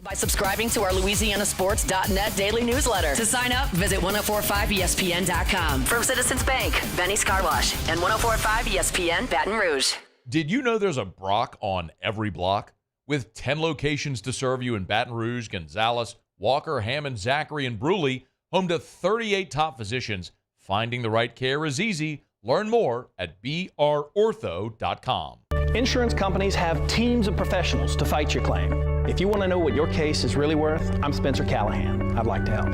By subscribing to our LouisianaSports.net daily newsletter. To sign up, visit 1045ESPN.com. From Citizens Bank, Benny's Car Wash, and 1045 ESPN Baton Rouge. Did you know there's a Brock on every block? With 10 locations to serve you in Baton Rouge, Gonzales, Walker, Hammond, Zachary, and Bruley, home to 38 top physicians, finding the right care is easy. Learn more at brortho.com. Insurance companies have teams of professionals to fight your claim. If you want to know what your case is really worth, I'm Spencer Callahan. I'd like to help.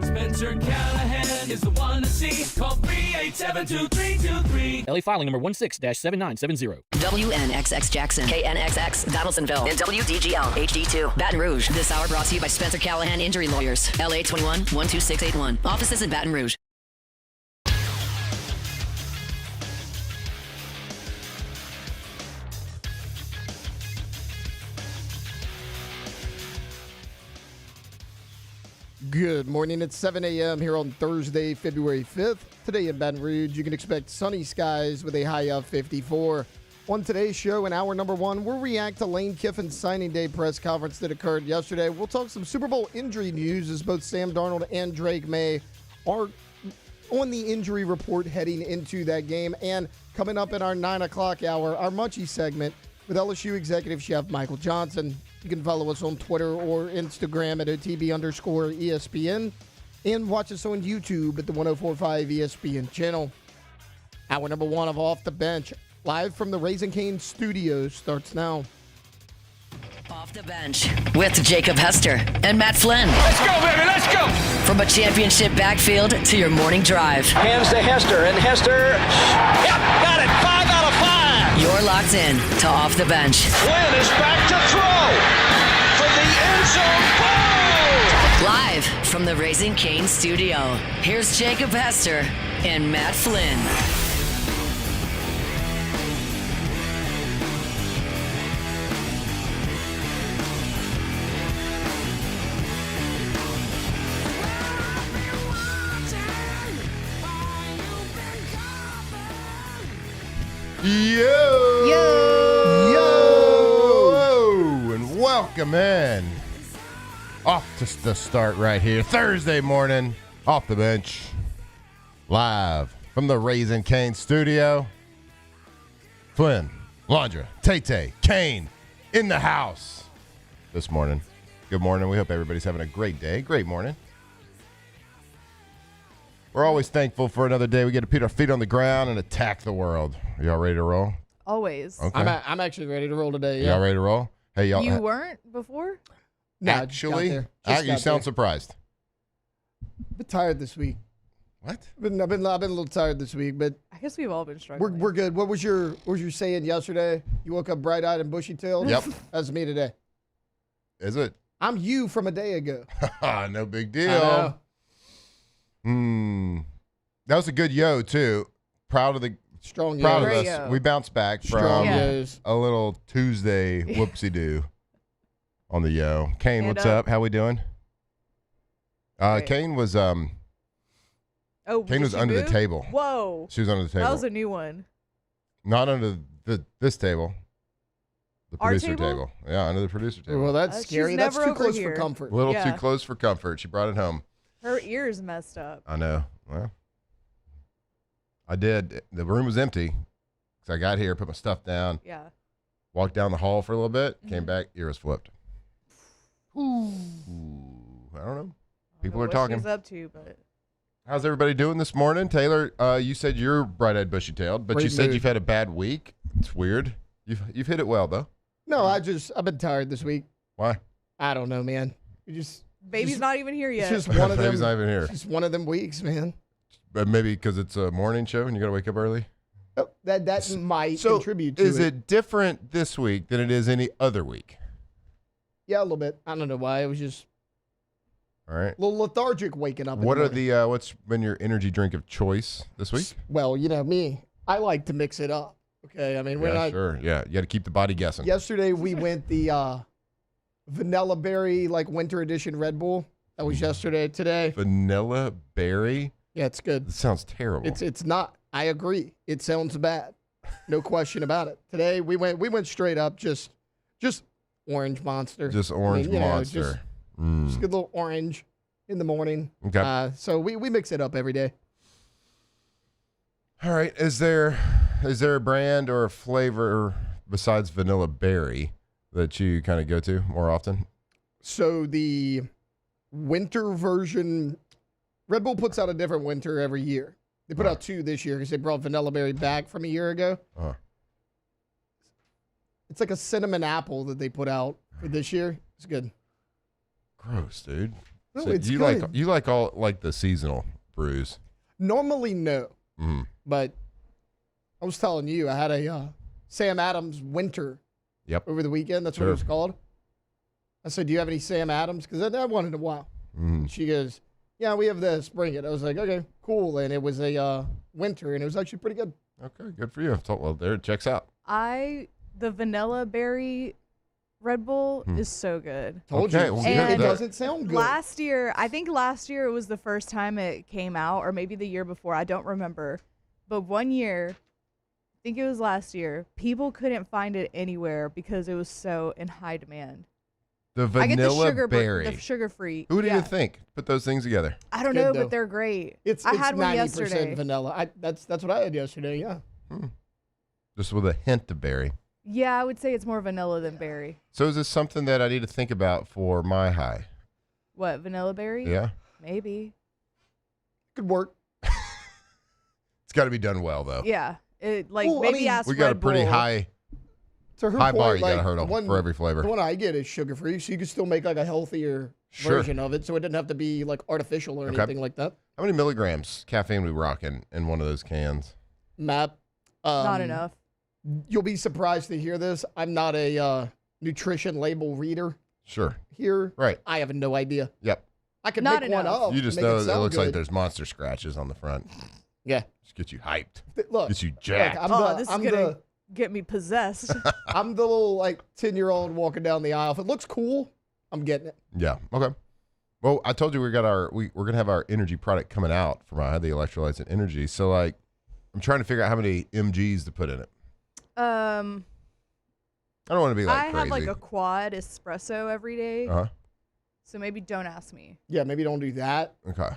Spencer Callahan is the one to see. Call 387-2323. LA filing number 16-7970. WNXX Jackson, KNXX Donaldsonville, and WDGL HD2 Baton Rouge. This hour brought to you by Spencer Callahan Injury Lawyers. LA 21-12681. Offices in Baton Rouge. Good morning. It's 7 a.m. here on Thursday, February 5th. Today in Baton Rouge, you can expect sunny skies with a high of 54. On today's show, in hour number one, we'll react to Lane Kiffin's signing day press conference that occurred yesterday. We'll talk some Super Bowl injury news as both Sam Darnold and Drake May are on the injury report heading into that game. And coming up in our 9 o'clock hour, our Munchie segment with LSU Executive Chef Michael Johnson. You can follow us on Twitter or Instagram at OTB_ESPN and watch us on YouTube at the 1045 ESPN channel. Hour number one of Off the Bench, live from the Raising Cane Studios, starts now. Off the Bench with Jacob Hester and Matt Flynn. Let's go, baby, let's go. From a championship backfield to your morning drive. Hands to Hester, and Hester, Yep, got it. 5 out of 5. You're locked in to Off the Bench. Flynn is back to throw from the end zone. Ball! Live from the Raising Cane studio, here's Jacob Hester and Matt Flynn. Yo! And welcome in. Off to the start right here. Thursday morning, Off the Bench. Live from the Raising Cane studio. Flynn, Landra, Tay-Tay, Kane in the house this morning. Good morning. We hope everybody's having a great day. Great morning. We're always thankful for another day. We get to put our feet on the ground and attack the world. Are y'all ready to roll? Always. Okay. I'm actually ready to roll today. Yeah. Y'all ready to roll? Hey, y'all. You weren't before? No, Actually, just you got sound there. surprised. Bit tired this week. What? I've been a little tired this week, but I guess we've all been struggling. we're good. What was your saying yesterday? You woke up bright-eyed and bushy-tailed? Yep. That's me today. Is it? I'm you from a day ago. No big I deal. know. That was a good yo, too. Proud of Strong proud of Great us. yo. We bounced back Strong from yos. a little Tuesday whoopsie-doo on the yo. Kane, Stand what's up. up? How we doing? Great. Kane was Oh, Kane did was she under the move? table. Whoa. She was under the table. That was a new one. Not under this table. The Our producer table? Yeah, under the producer table. Well, that's She's scary. That's never too over close here. for comfort. A little Yeah. too close for comfort. She brought it home. Her ears messed up. I know. Well, I did. The room was empty. So I got here, put my stuff down, Yeah. walked down the hall for a little bit, came back, ear was flipped. Ooh. Ooh, I don't know. I People don't are know what talking. she's up to, but How's everybody doing this morning? Taylor, you said you're bright-eyed, bushy-tailed, but Great you said mood. you've had a bad week. It's weird. You've hit it well, though. No, I've been tired this week. Why? I don't know, man. baby's not even here yet. It's just one of them. Baby's not even here. It's just one of them weeks, man. But maybe because it's a morning show and you got to wake up early? Oh, that might So contribute to is it different this week than it is any other week? Yeah, a little bit. I don't know why. It was just All right. a little lethargic waking up. in What the are morning. the what's been your energy drink of choice this week? Well, you know me. I like to mix it up. Okay, I mean we're Yeah, not. sure. Yeah, you got to keep the body guessing. Yesterday we went the vanilla berry winter edition Red Bull. That was yesterday. Today, Vanilla berry. yeah, it's good. That sounds terrible. It's not. I agree. It sounds bad. No question about it. Today we went straight up just orange monster. Just orange monster. Just a good little orange in the morning. Okay. So we mix it up every day. All right. Is there a brand or a flavor besides vanilla berry that you kind of go to more often? So the winter version, Red Bull puts out a different winter every year. They put out 2 this year because they brought vanilla berry back from a year ago. It's like a cinnamon apple that they put out for this year. It's good. Gross, dude. No, So it's you good. like all like the seasonal brews. Normally, no. Mm-hmm. But I was telling you, I had a Sam Adams winter over the weekend. That's what it was called. I said, do you have any Sam Adams? Because I had one in a while. Mm-hmm. She goes, yeah, we have this. Bring it. I was like, okay, cool. And it was a winter, and it was actually pretty good. Okay, good for you. Well, there it checks out. The vanilla berry Red Bull is so good. Told Okay, you. well, And good. it doesn't sound good. I think last year it was the first time it came out, or maybe the year before. I don't remember. But one year, I think it was last year, people couldn't find it anywhere because it was so in high demand. The I get vanilla berry. the sugar-free. Who would yeah. even think? Put those things together. I don't Good, know, though. but they're great. I had one 90% yesterday. vanilla. That's what I had yesterday, yeah. Just with a hint of berry. Yeah, I would say it's more vanilla than berry. So is this something that I need to think about for my high? What, vanilla berry? Yeah. Maybe. Could work. It's got to be done well, though. Yeah. Well, Maybe ask We got Red a pretty Bull. high To her bar point, you got to like, hurdle one- for every flavor. The one I get is sugar-free, so you can still make like a healthier Sure. version of it, so it didn't have to be like artificial or Okay. anything like that. How many milligrams caffeine we rocking in one of those cans? Map. Not enough. You'll be surprised to hear this. I'm not a nutrition label reader Sure. here. Right. I have no idea. Yep. I could Not make one enough. up. You just make know it it sound looks like good. there's monster scratches on the front. Yeah. Just get you hyped. Look. Get you Look, jacked. This is going to get me possessed. I'm the little like 10-year-old walking down the aisle. If it looks cool, I'm getting it. Yeah. Okay. Well, I told you we're gonna have our energy product coming out from the electrolytes and energy. So like, I'm trying to figure out how many mg's to put in it. I don't want to be like I crazy. have like a quad espresso every day. Uh huh. So maybe don't ask me. Yeah, maybe don't do that. Okay.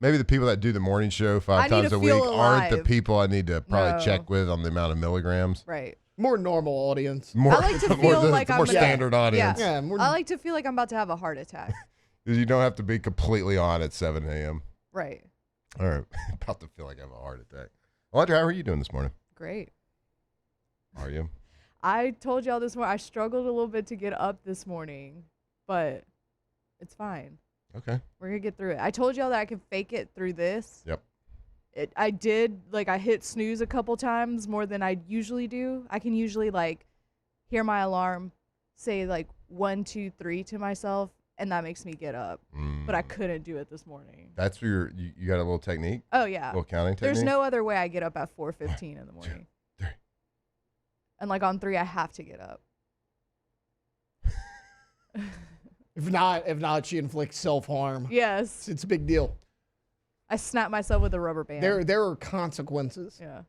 Maybe the people that do the morning show I five need times to a week feel aren't the alive. people I need to probably No. check with on the amount of milligrams. Right. More normal audience. More, I like to more feel like the I'm more gonna- standard audience. Yeah, more, I like to feel like I'm about to have a heart attack. You don't have to be completely on at 7 a.m. Right. All right. About to feel like I have a heart attack. Audrey, how are you doing this morning? Great. Are you? I told y'all this morning, I struggled a little bit to get up this morning, but it's fine. Okay. We're going to get through it. I told y'all that I could fake it through this. Yep. I did, like, I hit snooze a couple times more than I usually do. I can usually, like, hear my alarm say, like, 1, 2, 3 to myself, and that makes me get up. But I couldn't do it this morning. That's your, you got a little technique? Oh, yeah. A little counting technique? There's no other way I get up at 4:15 in the morning. 3. And, like, on 3, I have to get up. if not, she inflicts self-harm. Yes. It's a big deal. I snap myself with a rubber band. There are consequences. Yeah.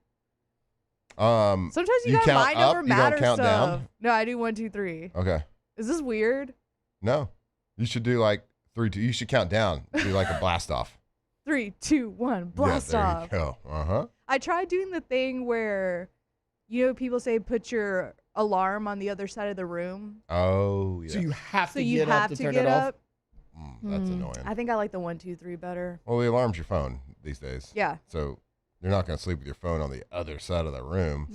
Sometimes you gotta count mind up, over you don't matter count stuff. down? No, I do 1, 2, 3. Okay. Is this weird? No. You should do like 3, 2. You should count down. Do like a blast off. 3, 2, 1, blast yeah, there off. you go. Uh-huh. I tried doing the thing where, you know, people say put your alarm on the other side of the room. Oh, yeah. So you have So to you get have up to to turn get it off. up. That's annoying. I think I like the 1, 2, 3 better. Well, the alarm's your phone these days. Yeah. So you're not going to sleep with your phone on the other side of the room.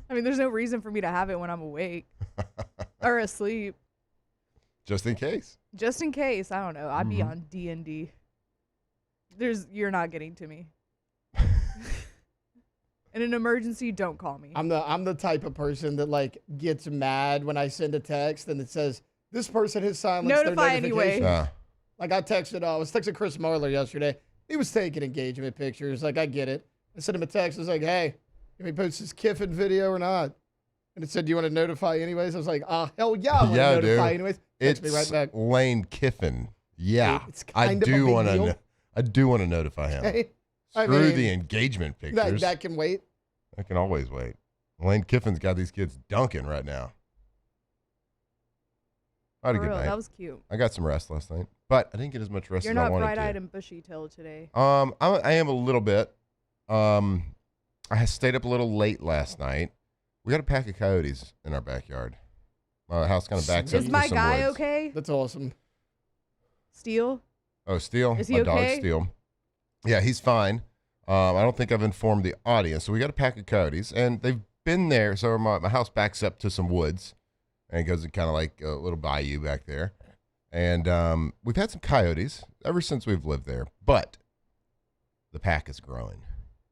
I mean, there's no reason for me to have it when I'm awake or asleep. Just in case. Just in case. I don't know. I'd be on D&D. You're not getting to me. In an emergency, don't call me. I'm the type of person that like gets mad when I send a text and it says this person has silenced Notify their anyway. notifications. Like I was texting Chris Marler yesterday. He was taking engagement pictures. Like I get it. I sent him a text. I was like, hey, can we post this Kiffin video or not? And it said, do you want to notify anyways? I was like, hell yeah, I want to notify dude. anyways. Text me right back. Lane Kiffin. Yeah. It's I kind of a do big want deal. to. I do want to notify him. Okay. I Screw mean, the engagement pictures. that can wait. I can always wait. Lane Kiffin's got these kids dunking right now. I had a For good real, night. that was cute. I got some rest last night, but I didn't get as much rest You're as I not wanted bright-eyed to. and bushy-tailed today. I am a little bit. I stayed up a little late last night. We got a pack of coyotes in our backyard. My house kind of backs up Is to my some guy woods. okay? That's awesome. Steel? Oh, Steel? Is he my okay? dog, Steel. Yeah, he's fine. I don't think I've informed the audience. So we got a pack of coyotes, and they've been there. So my house backs up to some woods, and it goes kind of like a little bayou back there. And we've had some coyotes ever since we've lived there, but the pack is growing,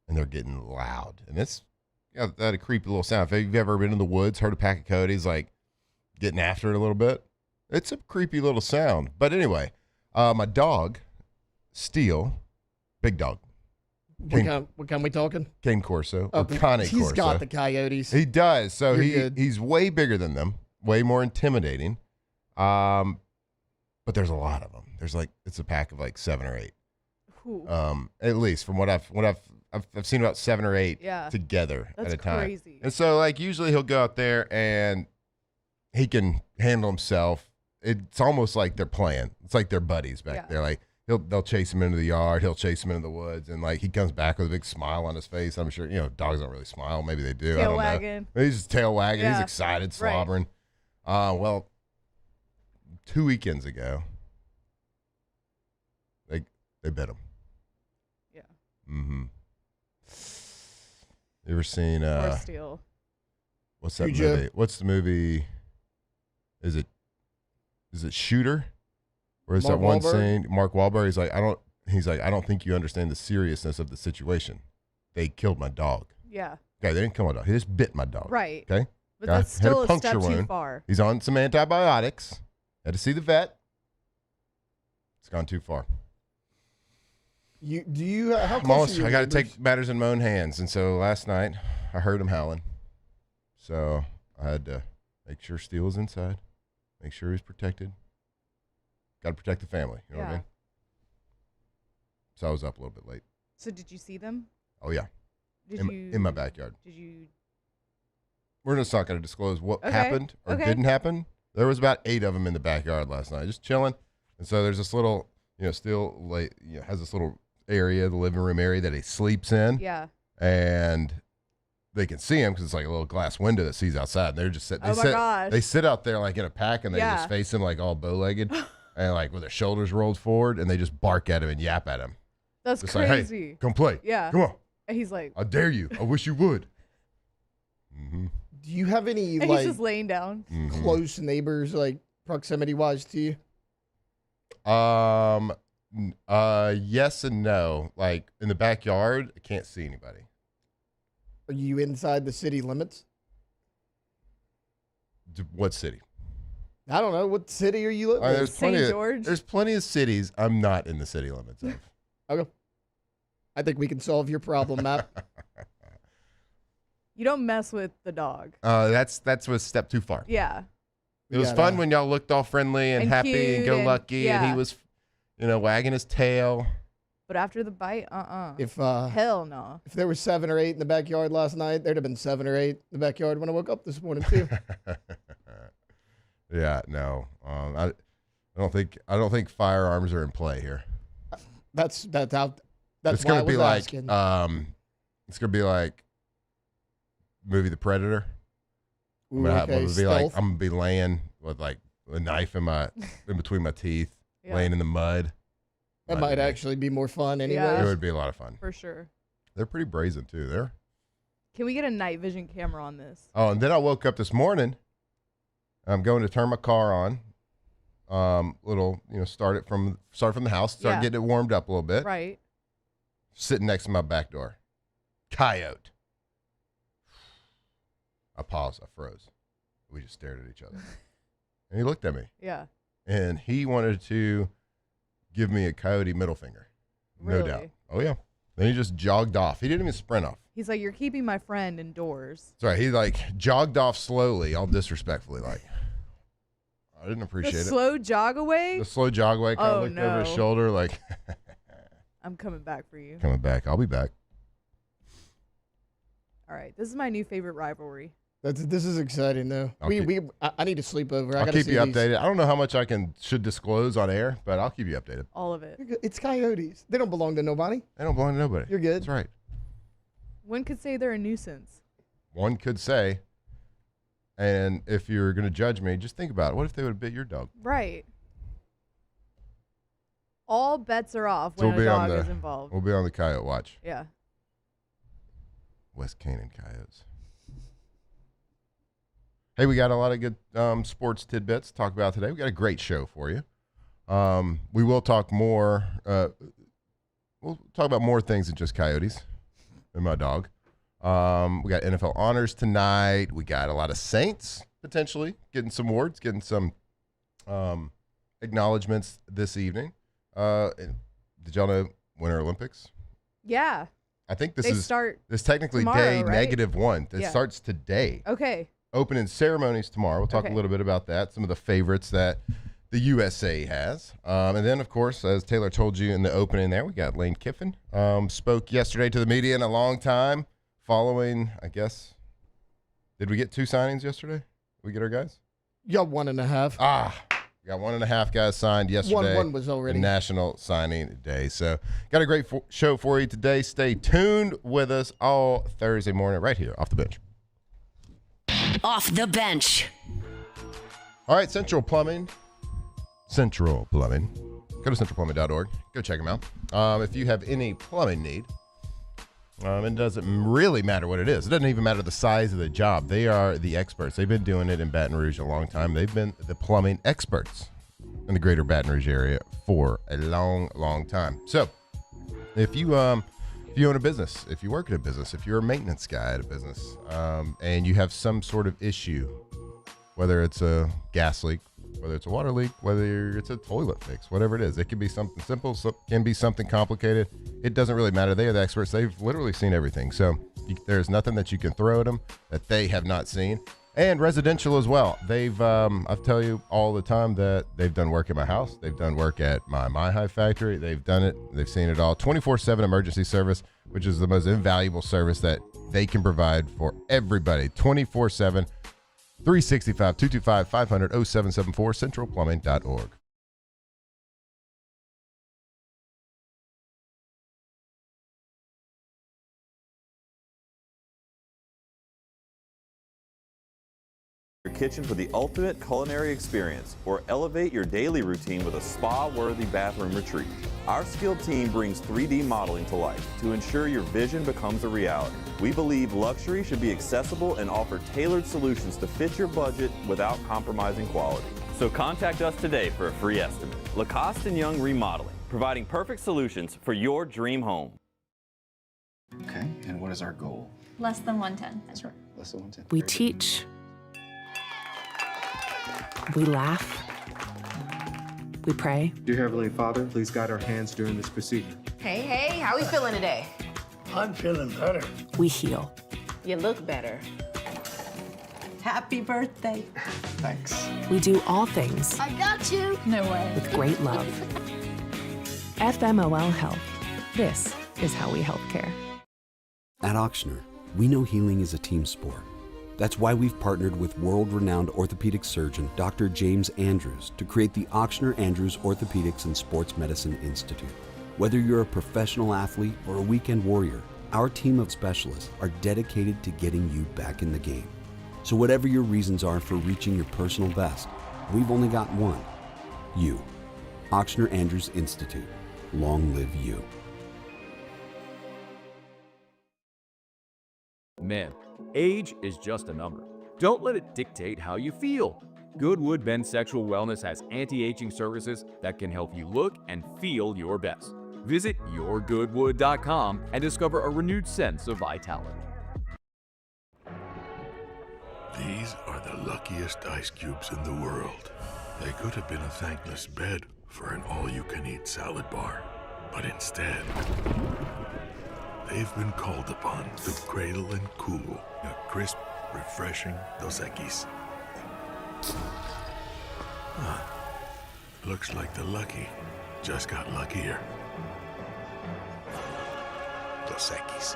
and they're getting loud. And it's that a creepy little sound. If you've ever been in the woods, heard a pack of coyotes like getting after it a little bit, it's a creepy little sound. But anyway, my dog, Steel, big dog. What kind we talking? Cane Corso Oh, or Cane Corso. he's got the coyotes. He does. So You're good. he's way bigger than them, way more intimidating. But there's a lot of them. It's a pack of like 7 or 8. Ooh. At least from what I've seen about 7 or 8 Yeah. together That's at a time. crazy. And so like usually he'll go out there and he can handle himself. It's almost like they're playing. It's like they're buddies back there. Like they'll chase him into the yard. He'll chase him into the woods, and like he comes back with a big smile on his face. I'm sure dogs don't really smile. Maybe they do. I Tail don't wagging. know. He's just tail wagging. He's Yeah. excited, Right. slobbering. Well, 2 weekends ago, they bit him. Yeah. Mm-hmm. You ever seen Or Steel. what's that Cujo. movie? What's the movie? Is it Shooter? Or is Mark that one Wahlberg? scene? Mark Wahlberg. He's like, I don't think you understand the seriousness of the situation. They killed my dog. Yeah. Okay, they didn't kill my dog. He just bit my dog. Right. Okay. But Guy that's had a still a puncture step too wound. far. He's on some antibiotics. Had to see the vet. It's gone too far. Do you how close are you? I got to take matters in my own hands, and so last night I heard him howling. So I had to make sure Steel was inside, make sure he's protected. Got to protect the family. You know what I mean? So I was up a little bit late. So did you see them? Oh yeah, Did in my backyard. Did you? We're just not going to disclose what Okay. happened or Okay. didn't happen. There was about 8 of them in the backyard last night, just chilling. And so there's this little, Steel has this little area, the living room area that he sleeps in. Yeah. And they can see him because it's like a little glass window that sees outside. And they're just sitting. Oh my gosh. They sit out there like in a pack, and they Yeah. just face him like all bow-legged, and like with their shoulders rolled forward, and they just bark at him and yap at him. That's Just crazy. like, hey, come play. Yeah. Come on. And he's like, I dare you. I wish you would. Mm-hmm. Do you have any and he's like just laying down. Mm-hmm. close neighbors, like proximity wise to you? Yes and no. Like in the backyard, I can't see anybody. Are you inside the city limits? What city? I don't know. What city are you living in? There's plenty of cities I'm not in the city limits of. Okay. I think we can solve your problem, Matt. You don't mess with the dog. That's a step too far. Yeah. It was fun when y'all looked all friendly and happy cute and go lucky, and yeah. he was, wagging his tail. But after the bite, If hell no. if there were 7 or 8 in the backyard last night, there'd have been 7 or 8 in the backyard when I woke up this morning too. Yeah, no. I don't think firearms are in play here. That's how. That's It's why I gonna be was like asking. it's gonna be like movie The Predator. Ooh, okay, stealth. I'm gonna be laying with like a knife in between my teeth, Yeah. laying in the mud. That might actually be more fun anyway. Yeah. It would be a lot of fun. For sure. They're pretty brazen too. Can we get a night vision camera on this? Oh, and then I woke up this morning. I'm going to turn my car on. Start from the house, start getting it warmed up a little bit. Right. Sitting next to my back door. Coyote. I paused. I froze. We just stared at each other. And he looked at me. Yeah. And he wanted to give me a coyote middle finger. No Really? doubt. Oh, yeah. Then he just jogged off. He didn't even sprint off. He's like, you're keeping my friend indoors. Sorry, he jogged off slowly, all disrespectfully. I didn't appreciate The it. slow jog away? The slow jog away, kind of looked over his no. shoulder, I'm coming back for you. coming back. I'll be back. All right. This is my new favorite rivalry. This is exciting though. I need to sleep over. I'll keep you updated. I don't know how much I should disclose on air, but I'll keep you updated. All of it. It's Coyotes. They don't belong to nobody. They don't belong to nobody. You're good. That's right. One could say they're a nuisance. One could say. And if you're going to judge me, just think about it. What if they would have bit your dog? Right. All bets are off when a dog is involved. We'll be on the Coyote watch. Yeah. West Canaan Coyotes. Hey, we got a lot of good sports tidbits to talk about today. We got a great show for you. We will talk more. We'll talk about more things than just Coyotes and my dog. We got NFL honors tonight. We got a lot of Saints potentially getting some awards, getting some acknowledgments this evening. Did y'all know Winter Olympics? Yeah. I think this is technically tomorrow, day right? -1. It starts today. Okay. Opening ceremonies tomorrow. We'll talk a little bit about that, some of the favorites that the USA has. And then, of course, as Taylor told you in the opening there, we got Lane Kiffin. Spoke yesterday to the media in a long time following, I guess, did we get 2 signings yesterday? Did we get our guys? Yeah, 1.5. We got 1.5 guys signed yesterday. One was already. National Signing Day. So got a great show for you today. Stay tuned with us all Thursday morning right here off the bench. Off the bench. All right, Central Plumbing. Go to centralplumbing.org. Go check them out. If you have any plumbing need, it doesn't really matter what it is. It doesn't even matter the size of the job. They are the experts. They've been doing it in Baton Rouge a long time. They've been the plumbing experts in the greater Baton Rouge area for a long, long time. So if you own a business, if you work at a business, if you're a maintenance guy at a business, and you have some sort of issue, whether it's a gas leak, whether it's a water leak, whether it's a toilet fix, whatever it is, it can be something simple, can be something complicated. It doesn't really matter. They are the experts. They've literally seen everything. So there's nothing that you can throw at them that they have not seen. And residential as well. They've, I tell you all the time that they've done work at my house. They've done work at my High factory. They've done it. They've seen it all. 24/7 emergency service, which is the most invaluable service that they can provide for everybody. 24/7, 365, 225, 500, 0774, centralplumbing.org. Your kitchen for the ultimate culinary experience, or elevate your daily routine with a spa-worthy bathroom retreat. Our skilled team brings 3D modeling to life to ensure your vision becomes a reality. We believe luxury should be accessible and offer tailored solutions to fit your budget without compromising quality. So contact us today for a free estimate. Lacoste & Young Remodeling, providing perfect solutions for your dream home. Okay, and what is our goal? Less than 110. That's right, less than 110. We teach. We laugh. We pray. Dear Heavenly Father, please guide our hands during this procedure. Hey, how are we feeling today? I'm feeling better. We heal. You look better. Happy birthday. Thanks. We do all things. I got you. No way. With great love. FMOL Health. This is how we healthcare. At Ochsner, we know healing is a team sport. That's why we've partnered with world-renowned orthopedic surgeon Dr. James Andrews to create the Ochsner Andrews Orthopedics and Sports Medicine Institute. Whether you're a professional athlete or a weekend warrior, our team of specialists are dedicated to getting you back in the game. So whatever your reasons are for reaching your personal best, we've only got one. You. Ochsner Andrews Institute. Long live you. Men, age is just a number. Don't let it dictate how you feel. Goodwood Men's Sexual Wellness has anti-aging services that can help you look and feel your best. Visit yourgoodwood.com and discover a renewed sense of vitality. These are the luckiest ice cubes in the world. They could have been a thankless bed for an all-you-can-eat salad bar, but instead, they've been called upon to cradle and cool a crisp, refreshing Dos Equis. Looks like the lucky just got luckier. Dos Equis.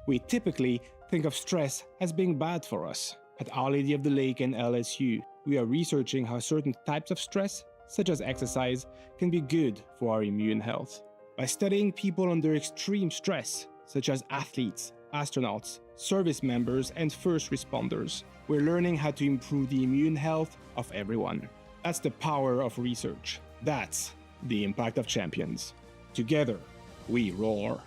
We typically think of stress as being bad for us. At Our Lady of the Lake and LSU, we are researching how certain types of stress, such as exercise, can be good for our immune health. By studying people under extreme stress, such as athletes, astronauts, service members, and first responders, we're learning how to improve the immune health of everyone. That's the power of research. That's the impact of champions. Together, we roar.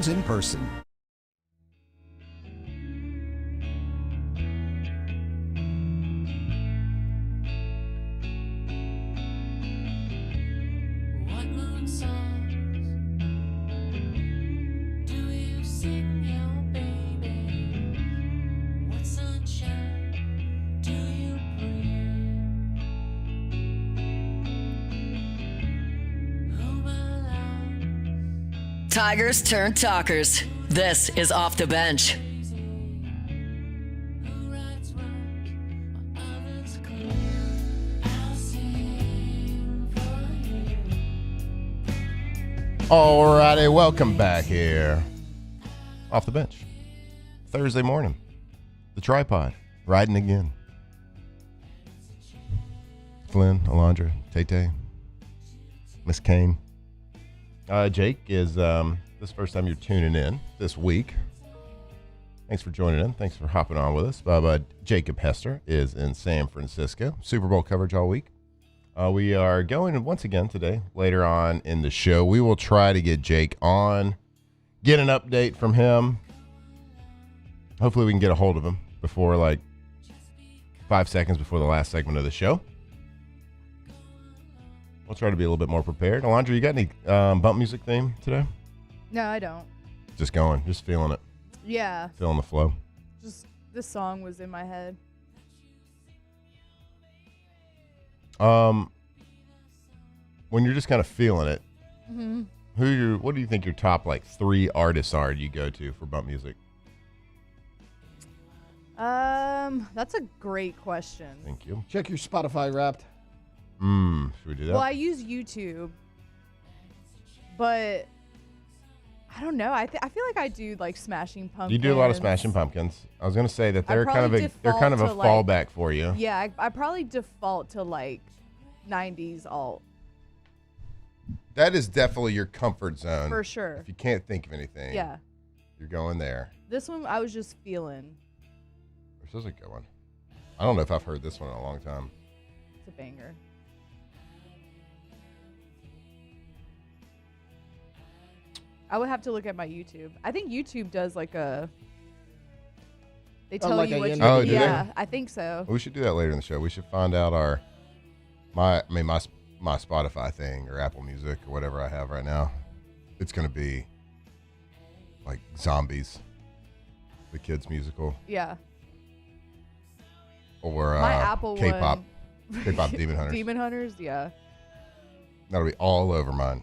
In person. What moon songs do you sing your baby? What sunshine do you bring? Who belongs? Tigers turn talkers. This is Off the Bench. Alrighty, welcome back here. Off the Bench. Thursday morning. The tripod. Riding again. Flynn, Alondra, Tay-Tay, Miss Kane. Jake is, this is the first time you're tuning in this week. Thanks for joining in. Thanks for hopping on with us. Jacob Hester is in San Francisco. Super Bowl coverage all week. We are going once again today, later on in the show. We will try to get Jake on, get an update from him. Hopefully we can get a hold of him before, like, 5 seconds before the last segment of the show. We'll try to be a little bit more prepared. Alondra, you got any bump music theme today? No, I don't. Just going, just feeling it. Yeah. Feeling the flow. Just this song was in my head. When you're just kind of feeling it, Mm-hmm. what do you think your top, like, 3 artists are you go to for bump music? That's a great question. Thank you. Check your Spotify Wrapped. Should we do that? Well, I use YouTube, but I don't know. I feel like I do like Smashing Pumpkins. You do a lot of Smashing Pumpkins. I was going to say that they're kind of a fallback for you. Yeah, I probably default to like 90s alt. That is definitely your comfort zone. For sure. If you can't think of anything, Yeah. you're going there. This one I was just feeling. This is a good one. I don't know if I've heard this one in a long time. It's a banger. I would have to look at my YouTube. I think YouTube does like a. They tell like you a what you. Oh, do they? Yeah, I think so. We should do that later in the show. We should find out my Spotify thing or Apple Music or whatever I have right now. It's going to be like Zombies, the kids musical, Yeah. or My Apple K-pop, one. K-pop Demon Hunters. Demon Hunters, yeah. That'll be all over mine.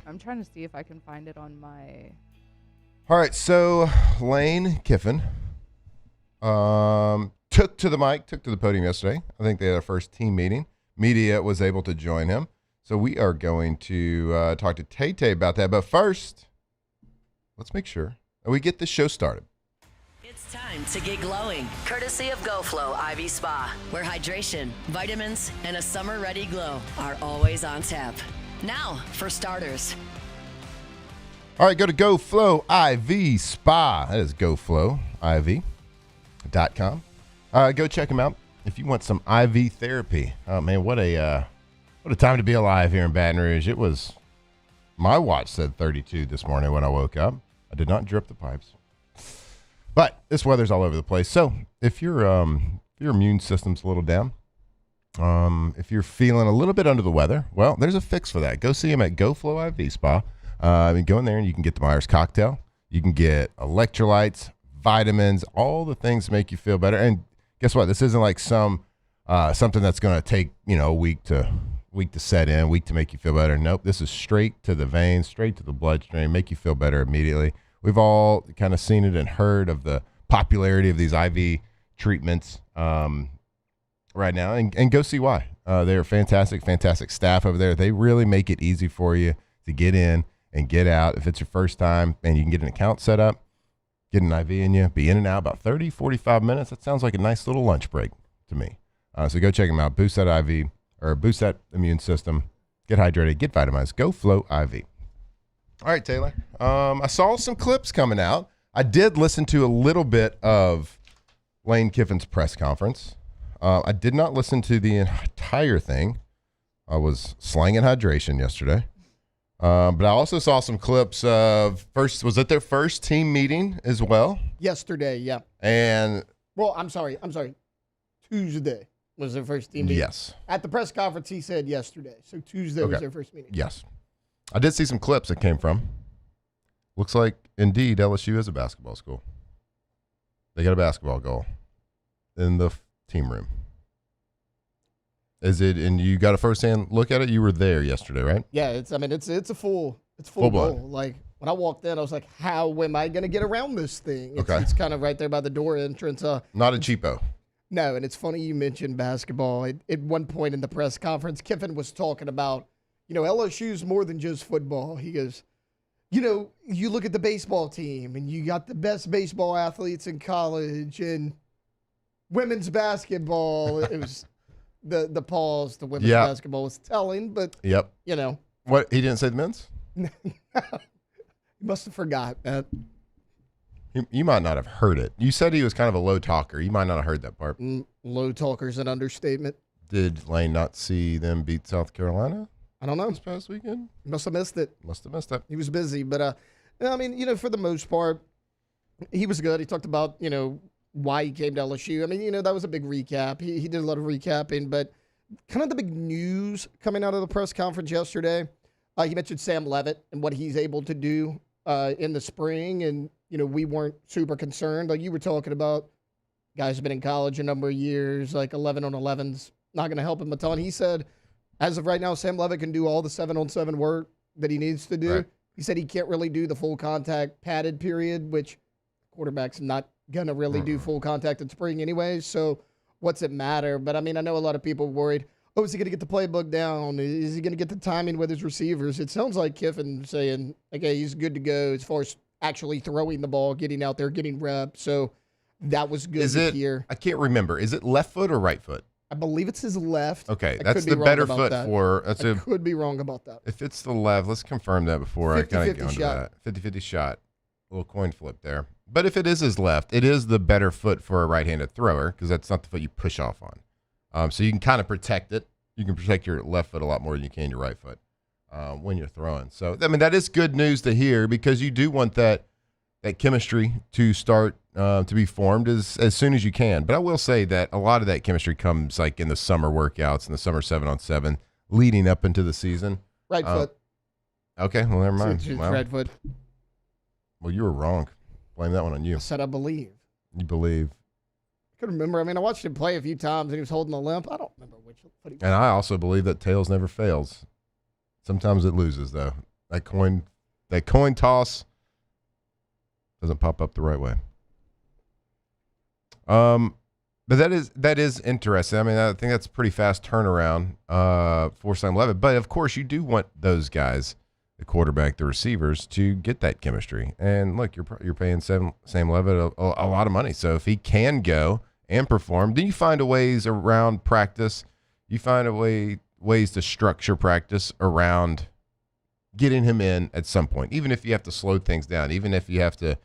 I'm trying to see if I can find it on my. All right, so Lane Kiffin took to the podium yesterday. I think they had their first team meeting. Media was able to join him. So we are going to talk to Tay-Tay about that. But first, let's make sure that we get this show started. It's time to get glowing, courtesy of GoFlow IV Spa, where hydration, vitamins, and a summer-ready glow are always on tap. Now, for starters. All right, go to GoFlow IV Spa. That is GoFlowIV.com. Go check them out if you want some IV therapy. Oh, man, what a time to be alive here in Baton Rouge. It was, my watch said 32 this morning when I woke up. I did not drip the pipes. But this weather's all over the place. So if your immune system's a little down, if you're feeling a little bit under the weather, well, there's a fix for that. Go see them at GoFlow IV Spa. Go in there and you can get the Myers cocktail. You can get electrolytes, vitamins, all the things to make you feel better. And guess what? This isn't like something that's going to take, a week to set in, week to make you feel better. Nope, this is straight to the veins, straight to the bloodstream, make you feel better immediately. We've all kind of seen it and heard of the popularity of these IV treatments right now, and go see why. They're fantastic staff over there. They really make it easy for you to get in and get out. If it's your first time and you can get an account set up, get an IV in you, be in and out about 30, 45 minutes. That sounds like a nice little lunch break to me. So go check them out. Boost that IV, or boost that immune system. Get hydrated, get vitamized. Go Flow IV. All right, Taylor. I saw some clips coming out. I did listen to a little bit of Lane Kiffin's press conference. I did not listen to the entire thing. I was slanging hydration yesterday. But I also saw some clips of was it their first team meeting as well? Yesterday, yeah. And well, I'm sorry. Tuesday was their first team meeting. Yes. At the press conference, he said yesterday. So Tuesday was their first meeting. Yes. I did see some clips that came from. Looks like, indeed, LSU is a basketball school. They got a basketball goal in the team room. Is it, and you got a first-hand look at it? You were there yesterday, right? Yeah, it's a full Full goal. blown. Like, when I walked in, I was like, how am I going to get around this thing? It's kind of right there by the door entrance. Not a cheapo. No, and it's funny you mentioned basketball. At one point in the press conference, Kiffin was talking about, LSU's more than just football. He goes, you look at the baseball team, and you got the best baseball athletes in college, and women's basketball. It was the pause. The women's basketball was telling, but What, he didn't say the men's? You must have forgot that. You might not have heard it. You said he was kind of a low talker. You might not have heard that part. Low talker's an understatement. Did Lane not see them beat South Carolina? I don't know. This past weekend? He must have missed it. He was busy. But, for the most part, he was good. He talked about, why he came to LSU. I mean, that was a big recap. He did a lot of recapping. But kind of the big news coming out of the press conference yesterday, he mentioned Sam Levitt and what he's able to do in the spring. And, we weren't super concerned. Like you were talking about, guys have been in college a number of years, like 11 on 11's not going to help him a ton. He said, as of right now, Sam Levitt can do all the 7-on-7 work that he needs to do. Right. He said he can't really do the full contact padded period, which quarterback's not going to really do full contact in spring anyways. So what's it matter? But, I know a lot of people worried, is he going to get the playbook down? Is he going to get the timing with his receivers? It sounds like Kiffin saying, okay, he's good to go as far as actually throwing the ball, getting out there, getting reps. So that was good to hear. I can't remember. Is it left foot or right foot? I believe it's his left. Okay, I that's could be the wrong better about foot that. for. I could be wrong about that. If it's the left, let's confirm that before I kind of go into shot. that. 50-50 shot. A little coin flip there. But if it is his left, it is the better foot for a right-handed thrower because that's not the foot you push off on. So you can kind of protect it. You can protect your left foot a lot more than you can your right foot when you're throwing. So, that is good news to hear because you do want that chemistry to start to be formed as soon as you can. But I will say that a lot of that chemistry comes like in the summer workouts and the summer 7-on-7 leading up into the season. Right foot. Okay, well, never mind. It's right foot. Well, you were wrong. Blame that one on you. I said I believe. You believe. I couldn't remember. I watched him play a few times and he was holding the limp. I don't remember which foot he was. And I also believe that tails never fails. Sometimes it loses, though. That coin toss doesn't pop up the right way. But that is interesting. I think that's a pretty fast turnaround for Sam Levitt. But of course, you do want those guys, the quarterback, the receivers, to get that chemistry. And look, you're paying Sam Levitt a lot of money. So if he can go and perform, then you find ways around practice. You find ways to structure practice around getting him in at some point, even if you have to slow things down, even if you have to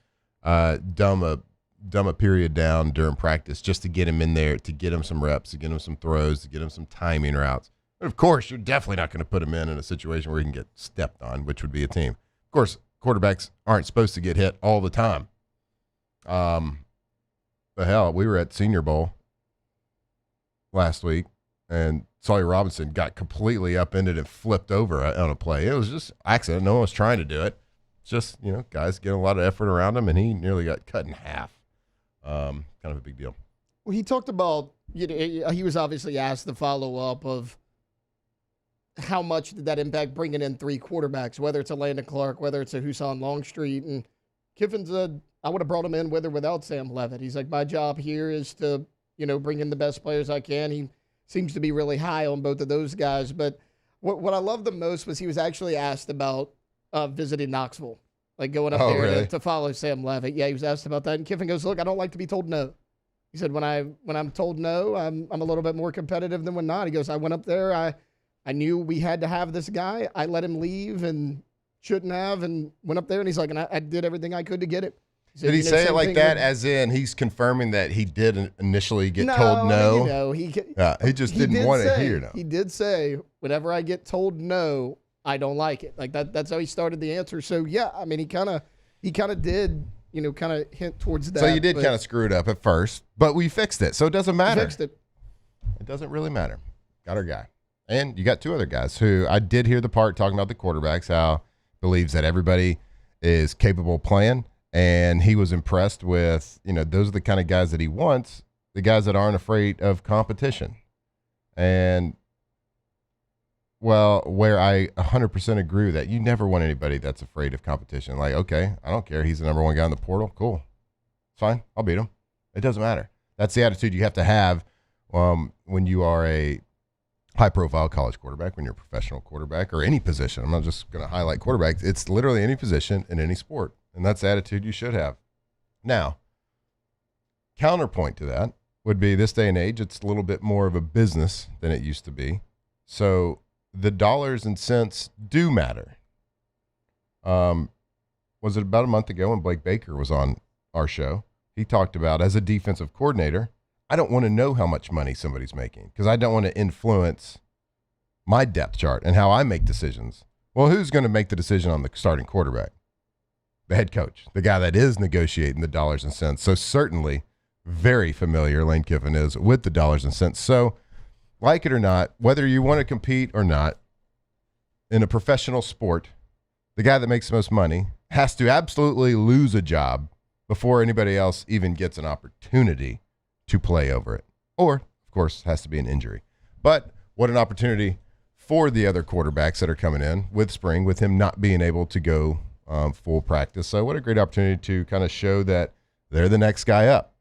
dumb a period down during practice just to get him in there, to get him some reps, to get him some throws, to get him some timing routes. But of course, you're definitely not going to put him in a situation where he can get stepped on, which would be a team. Of course, quarterbacks aren't supposed to get hit all the time. But hell, we were at Senior Bowl last week, and Sawyer Robinson got completely upended and flipped over on a play. It was just accident. No one was trying to do it. It's just, guys getting a lot of effort around him, and he nearly got cut in half. Kind of a big deal. Well, he talked about, he was obviously asked the follow-up of how much did that impact bringing in 3 quarterbacks, whether it's a Landon Clark, whether it's a Husan Longstreet. And Kiffin said, I would have brought him in with or without Sam Levitt. He's like, my job here is to, bring in the best players I can. He seems to be really high on both of those guys. But what I loved the most was he was actually asked about visiting Knoxville, like going up there really? to follow Sam Levitt. Yeah, he was asked about that. And Kiffin goes, look, I don't like to be told no. He said, when I'm told no, I'm a little bit more competitive than when not. He goes, I went up there. I knew we had to have this guy. I let him leave and shouldn't have, and went up there. And he's like, and I did everything I could to get it. He said, Did he say it same like thing that, with- as in he's confirming that he did initially get told no? he just didn't want to hear no. He did say, whenever I get told no, I don't like it. Like that's how he started the answer. So yeah, I mean, he kind of did, kind of hint towards that. So you did kind of screw it up at first, but we fixed it. So it doesn't matter. Fixed it. It doesn't really matter. Got our guy. And you got 2 other guys who I did hear the part talking about the quarterbacks, how believes that everybody is capable of playing. And he was impressed with, those are the kind of guys that he wants, the guys that aren't afraid of competition. And, well, where I 100% agree with that, you never want anybody that's afraid of competition. Like, okay, I don't care. He's the number 1 guy in the portal. Cool. It's fine. I'll beat him. It doesn't matter. That's the attitude you have to have when you are a high-profile college quarterback, when you're a professional quarterback, or any position. I'm not just going to highlight quarterbacks. It's literally any position in any sport, and that's the attitude you should have. Now, counterpoint to that would be this day and age, it's a little bit more of a business than it used to be. So the dollars and cents do matter. Was it about a month ago when Blake Baker was on our show? He talked about, as a defensive coordinator, I don't want to know how much money somebody's making because I don't want to influence my depth chart and how I make decisions. Well, who's going to make the decision on the starting quarterback? The head coach, the guy that is negotiating the dollars and cents. So certainly very familiar, Lane Kiffin is, with the dollars and cents. So like it or not, whether you want to compete or not, in a professional sport, the guy that makes the most money has to absolutely lose a job before anybody else even gets an opportunity to play over it. Or, of course, has to be an injury. But what an opportunity for the other quarterbacks that are coming in with spring, with him not being able to go full practice. So what a great opportunity to kind of show that they're the next guy up.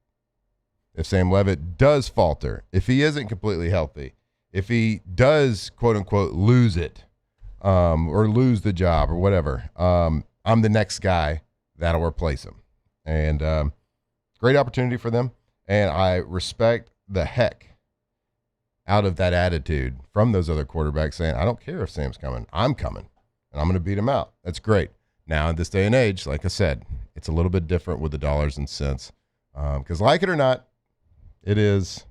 If Sam Levitt does falter, if he isn't completely healthy, if he does, quote unquote, lose it or lose the job or whatever, I'm the next guy that'll replace him. And great opportunity for them. And I respect the heck out of that attitude from those other quarterbacks saying, I don't care if Sam's coming. I'm coming, and I'm going to beat him out. That's great. Now, in this day and age, like I said, it's a little bit different with the dollars and cents. Because like it or not, it is,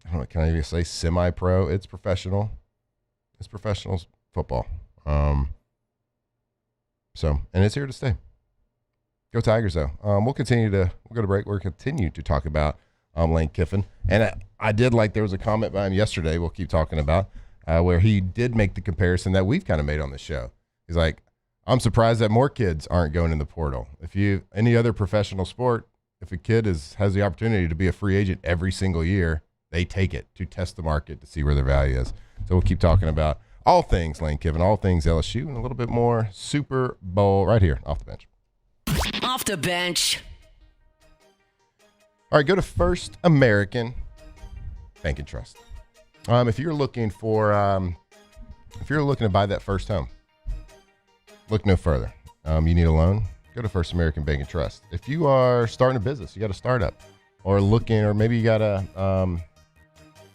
I don't know, can I even say semi-pro? It's professional. It's professional football. So, and it's here to stay. Go Tigers, though. We'll go to break. We'll continue to talk about Lane Kiffin. And I did like, there was a comment by him yesterday we'll keep talking about where he did make the comparison that we've kind of made on the show. He's like, I'm surprised that more kids aren't going in the portal. If you, any other professional sport, if a kid has the opportunity to be a free agent every single year, they take it to test the market to see where their value is. So we'll keep talking about all things Lane Kiffin, all things LSU, and a little bit more Super Bowl right here off the bench. Off the bench. All right, go to First American Bank and Trust. If you're looking to buy that first home, look no further. You need a loan, go to First American Bank and Trust. If you are starting a business, you got a startup, or maybe you got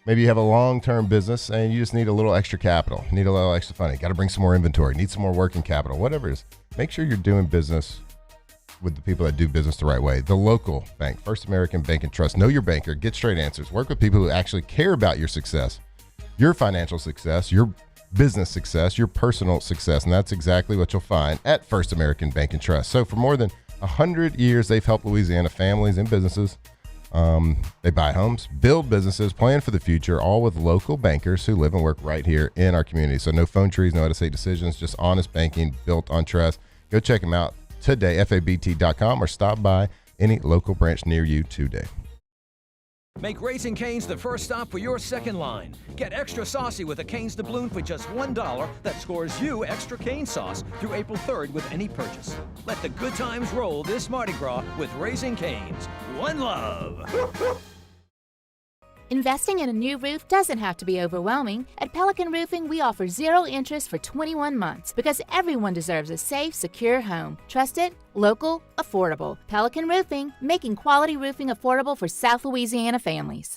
maybe you have a long-term business and you just need a little extra capital, need a little extra funding, got to bring some more inventory, need some more working capital, whatever it is. Make sure you're doing business with the people that do business the right way. The local bank, First American Bank and Trust. Know your banker, get straight answers, work with people who actually care about your success, your financial success, your business success, your personal success. And that's exactly what you'll find at First American Bank and Trust. So for more than 100 years, they've helped Louisiana families and businesses. They buy homes, build businesses, plan for the future, all with local bankers who live and work right here in our community. So no phone trees, no out-of-state decisions, just honest banking built on trust. Go check them out today, fabt.com, or stop by any local branch near you today. Make Raising Cane's the first stop for your second line. Get extra saucy with a Cane's doubloon for just $1 that scores you extra cane sauce through April 3rd with any purchase. Let the good times roll this Mardi Gras with Raising Cane's. One love. Investing in a new roof doesn't have to be overwhelming. At Pelican Roofing, we offer 0 interest for 21 months because everyone deserves a safe, secure home. Trusted, local, affordable. Pelican Roofing, making quality roofing affordable for South Louisiana families.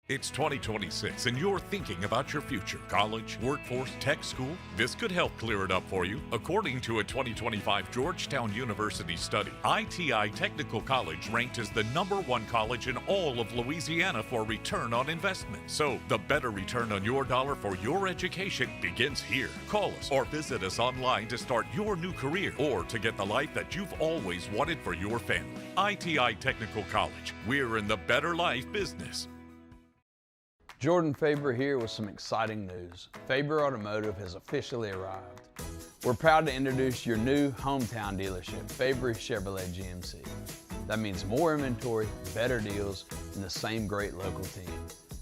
It's 2026 and you're thinking about your future. College, workforce, tech school? This could help clear it up for you. According to a 2025 Georgetown University study, ITI Technical College ranked as the #1 college in all of Louisiana for return on investment. So the better return on your dollar for your education begins here. Call us or visit us online to start your new career or to get the life that you've always wanted for your family. ITI Technical College. We're in the better life business. Jordan Faber here with some exciting news. Faber Automotive has officially arrived. We're proud to introduce your new hometown dealership, Faber Chevrolet GMC. That means more inventory, better deals, and the same great local team.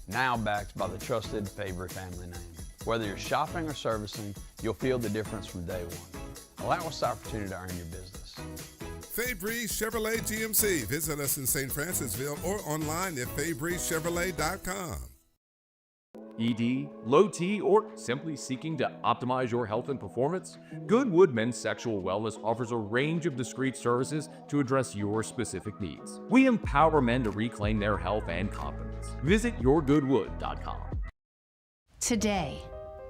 Now backed by the trusted Faber family name. Whether you're shopping or servicing, you'll feel the difference from day one. Allow us the opportunity to earn your business. Fabry Chevrolet GMC. Visit us in St. Francisville or online at FabryChevrolet.com. ED, low T, or simply seeking to optimize your health and performance? Goodwood Men's Sexual Wellness offers a range of discreet services to address your specific needs. We empower men to reclaim their health and confidence. Visit yourgoodwood.com. Today,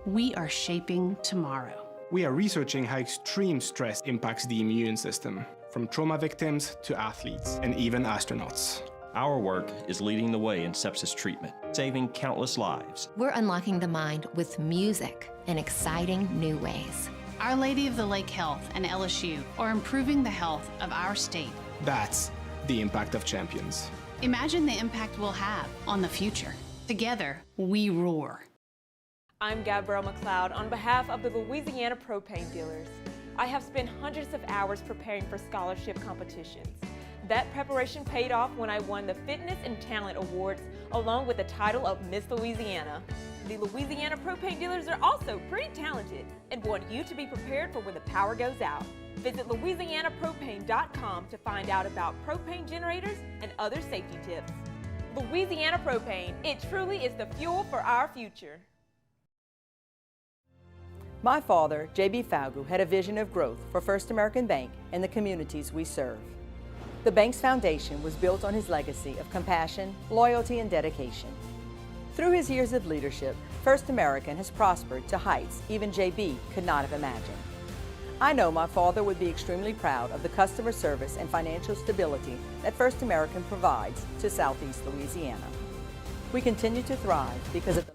we are shaping tomorrow. We are researching how extreme stress impacts the immune system, from trauma victims to athletes and even astronauts. Our work is leading the way in sepsis treatment, saving countless lives. We're unlocking the mind with music in exciting new ways. Our Lady of the Lake Health and LSU are improving the health of our state. That's the impact of champions. Imagine the impact we'll have on the future. Together, we roar. I'm Gabrielle McLeod on behalf of the Louisiana Propane Dealers. I have spent hundreds of hours preparing for scholarship competitions. That preparation paid off when I won the Fitness and Talent Awards along with the title of Miss Louisiana. The Louisiana Propane Dealers are also pretty talented and want you to be prepared for when the power goes out. Visit LouisianaPropane.com to find out about propane generators and other safety tips. Louisiana Propane, it truly is the fuel for our future. My father, J.B. Falgu, had a vision of growth for First American Bank and the communities we serve. The bank's foundation was built on his legacy of compassion, loyalty, and dedication. Through his years of leadership, First American has prospered to heights even JB could not have imagined. I know my father would be extremely proud of the customer service and financial stability that First American provides to Southeast Louisiana. We continue to thrive because of the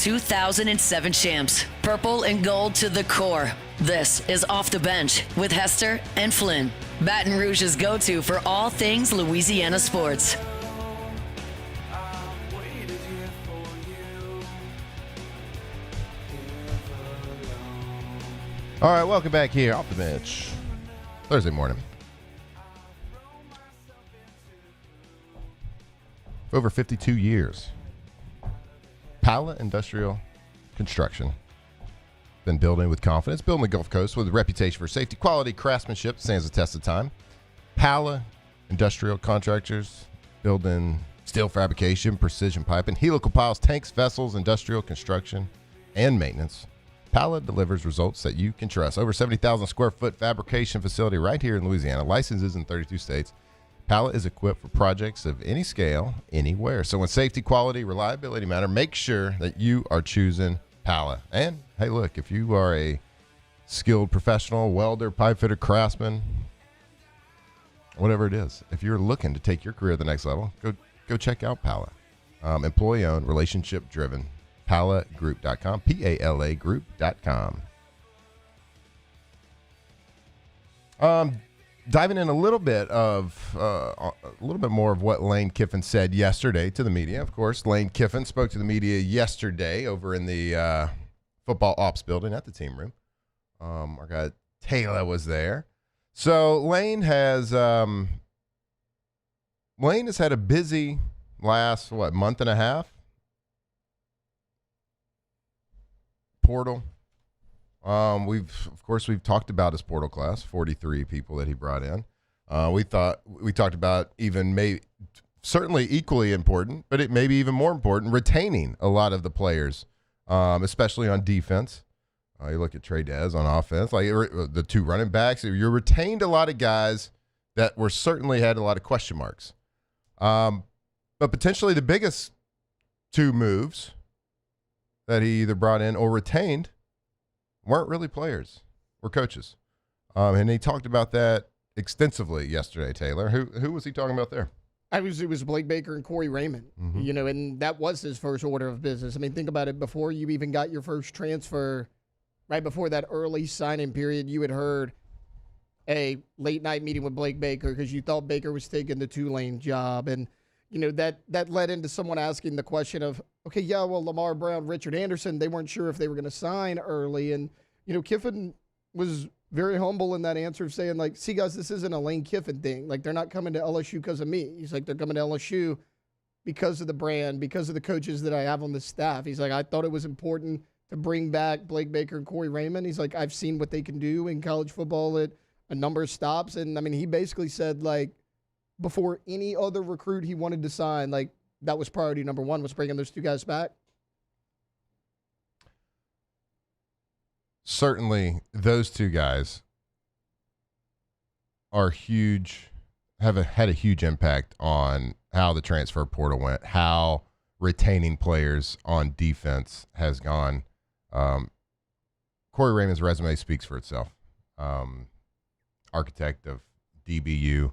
...2007 champs, purple and gold to the core. This is Off the Bench with Hester and Flynn, Baton Rouge's go-to for all things Louisiana sports. All right, welcome back here, Off the Bench, Thursday morning. For over 52 years, Pala Industrial Construction. Been building with confidence, building the Gulf Coast with a reputation for safety, quality, craftsmanship, stands the test of time. Pala Industrial Contractors, building steel fabrication, precision piping, helical piles, tanks, vessels, industrial construction, and maintenance. Pala delivers results that you can trust. Over 70,000 square foot fabrication facility right here in Louisiana, licenses in 32 states. Pala is equipped for projects of any scale, anywhere. So when safety, quality, reliability matter, make sure that you are choosing Pala. And hey, look, if you are a skilled professional, welder, pipe fitter, craftsman, whatever it is, if you're looking to take your career to the next level, go check out Pala. Employee-owned, relationship-driven, palagroup.com, P-A-L-A group.com. Diving in a little bit more of what Lane Kiffin said yesterday to the media. Of course, Lane Kiffin spoke to the media yesterday over in the football ops building at the team room. Our guy Taylor was there. So Lane has had a busy last month and a half. Portal. We've talked about his portal class, 43 people that he brought in. We talked about certainly equally important, but it may be even more important, retaining a lot of the players, especially on defense. You look at Trey Dez on offense, like the two running backs. You retained a lot of guys that certainly had a lot of question marks. But potentially the biggest two moves that he either brought in or retained weren't really players, were coaches. And he talked about that extensively yesterday, Taylor. Who was he talking about there? It was Blake Baker and Corey Raymond, and that was his first order of business. I mean, think about it. Before you even got your first transfer, right before that early signing period, you had heard a late-night meeting with Blake Baker because you thought Baker was taking the Tulane job. And, that led into someone asking the question of, okay, yeah, well, Lamar Brown, Richard Anderson, they weren't sure if they were going to sign early. And, Kiffin was very humble in that answer of saying, like, see, guys, this isn't a Lane Kiffin thing. Like, they're not coming to LSU because of me. He's like, they're coming to LSU because of the brand, because of the coaches that I have on the staff. He's like, I thought it was important to bring back Blake Baker and Corey Raymond. He's like, I've seen what they can do in college football at a number of stops. And, I mean, he basically said, like, before any other recruit he wanted to sign, like, that was priority number one, was bringing those two guys back. Certainly, those two guys are huge, had a huge impact on how the transfer portal went, how retaining players on defense has gone. Corey Raymond's resume speaks for itself. Architect of DBU,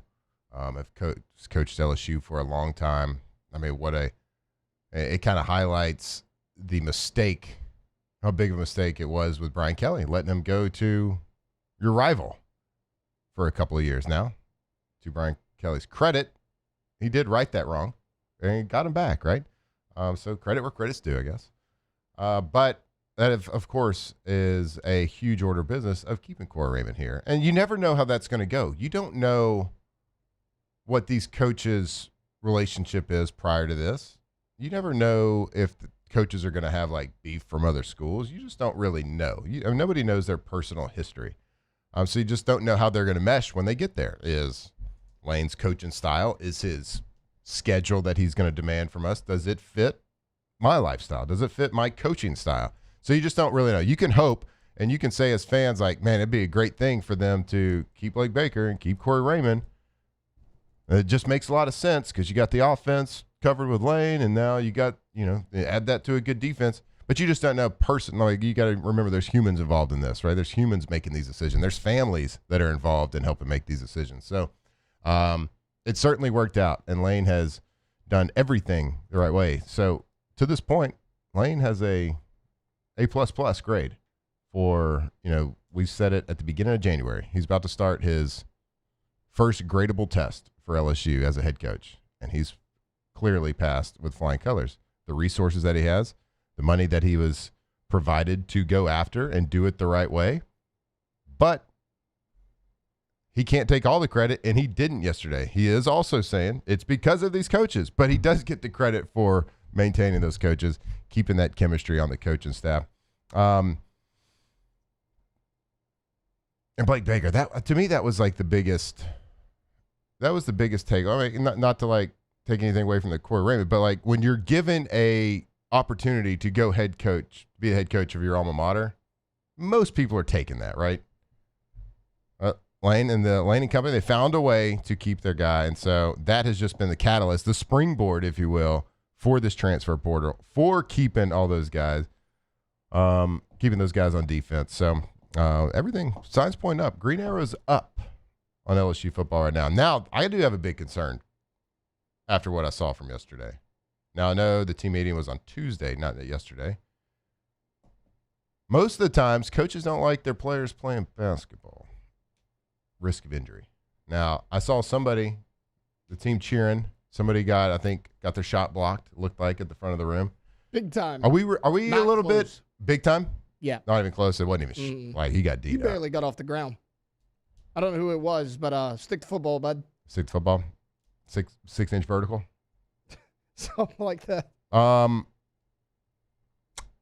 have coached LSU for a long time. I mean, it kind of highlights the mistake, how big of a mistake it was with Brian Kelly, letting him go to your rival for a couple of years now. To Brian Kelly's credit, he did right that wrong, and he got him back, right? So credit where credit's due, I guess. But that, of course, is a huge order of business of keeping Corey Raymond here. And you never know how that's going to go. You don't know what these coaches' relationship is prior to this. You never know if the coaches are going to have, like, beef from other schools. You just don't really know. Nobody knows their personal history. So you just don't know how they're going to mesh when they get there. Is Lane's coaching style, is his schedule that he's going to demand from us, does it fit my lifestyle? Does it fit my coaching style? So you just don't really know. You can hope, and you can say as fans, like, man, it'd be a great thing for them to keep Blake Baker and keep Corey Raymond. It just makes a lot of sense because you got the offense covered with Lane, and now you got, add that to a good defense. But you just don't know like, you got to remember there's humans involved in this, right? There's humans making these decisions. There's families that are involved in helping make these decisions. So it certainly worked out, and Lane has done everything the right way. So to this point, Lane has a A++ grade for, we said it at the beginning of January. He's about to start his first gradable test for LSU as a head coach, and he's clearly passed with flying colors. The resources that he has, the money that he was provided to go after and do it the right way, but he can't take all the credit, and he didn't yesterday. He is also saying it's because of these coaches, but he does get the credit for maintaining those coaches, keeping that chemistry on the coaching staff. And Blake Baker, that to me, that was like the biggest. That was the biggest take. I mean, not to like take anything away from the Corey Raymond, but like when you're given a opportunity to go head coach, be a head coach of your alma mater, most people are taking that, right? Lane and the Lane and company, they found a way to keep their guy, and so that has just been the catalyst, the springboard, if you will, for this transfer portal, for keeping all those guys, keeping those guys on defense. So everything, signs point up. Green arrow's up on LSU football right now. Now, I do have a big concern after what I saw from yesterday. Now, I know the team meeting was on Tuesday, not yesterday. Most of the times, coaches don't like their players playing basketball. risk of injury. Now, I saw somebody, the team cheering, somebody got their shot blocked, it looked like, at the front of the room. Big time. Are we Not a little close. bit big time? Yeah. Not even close. It wasn't even like he got He D'd up. barely got off the ground. I don't know who it was, but stick to football, bud. Stick to football. 6-inch vertical. Something like that. Are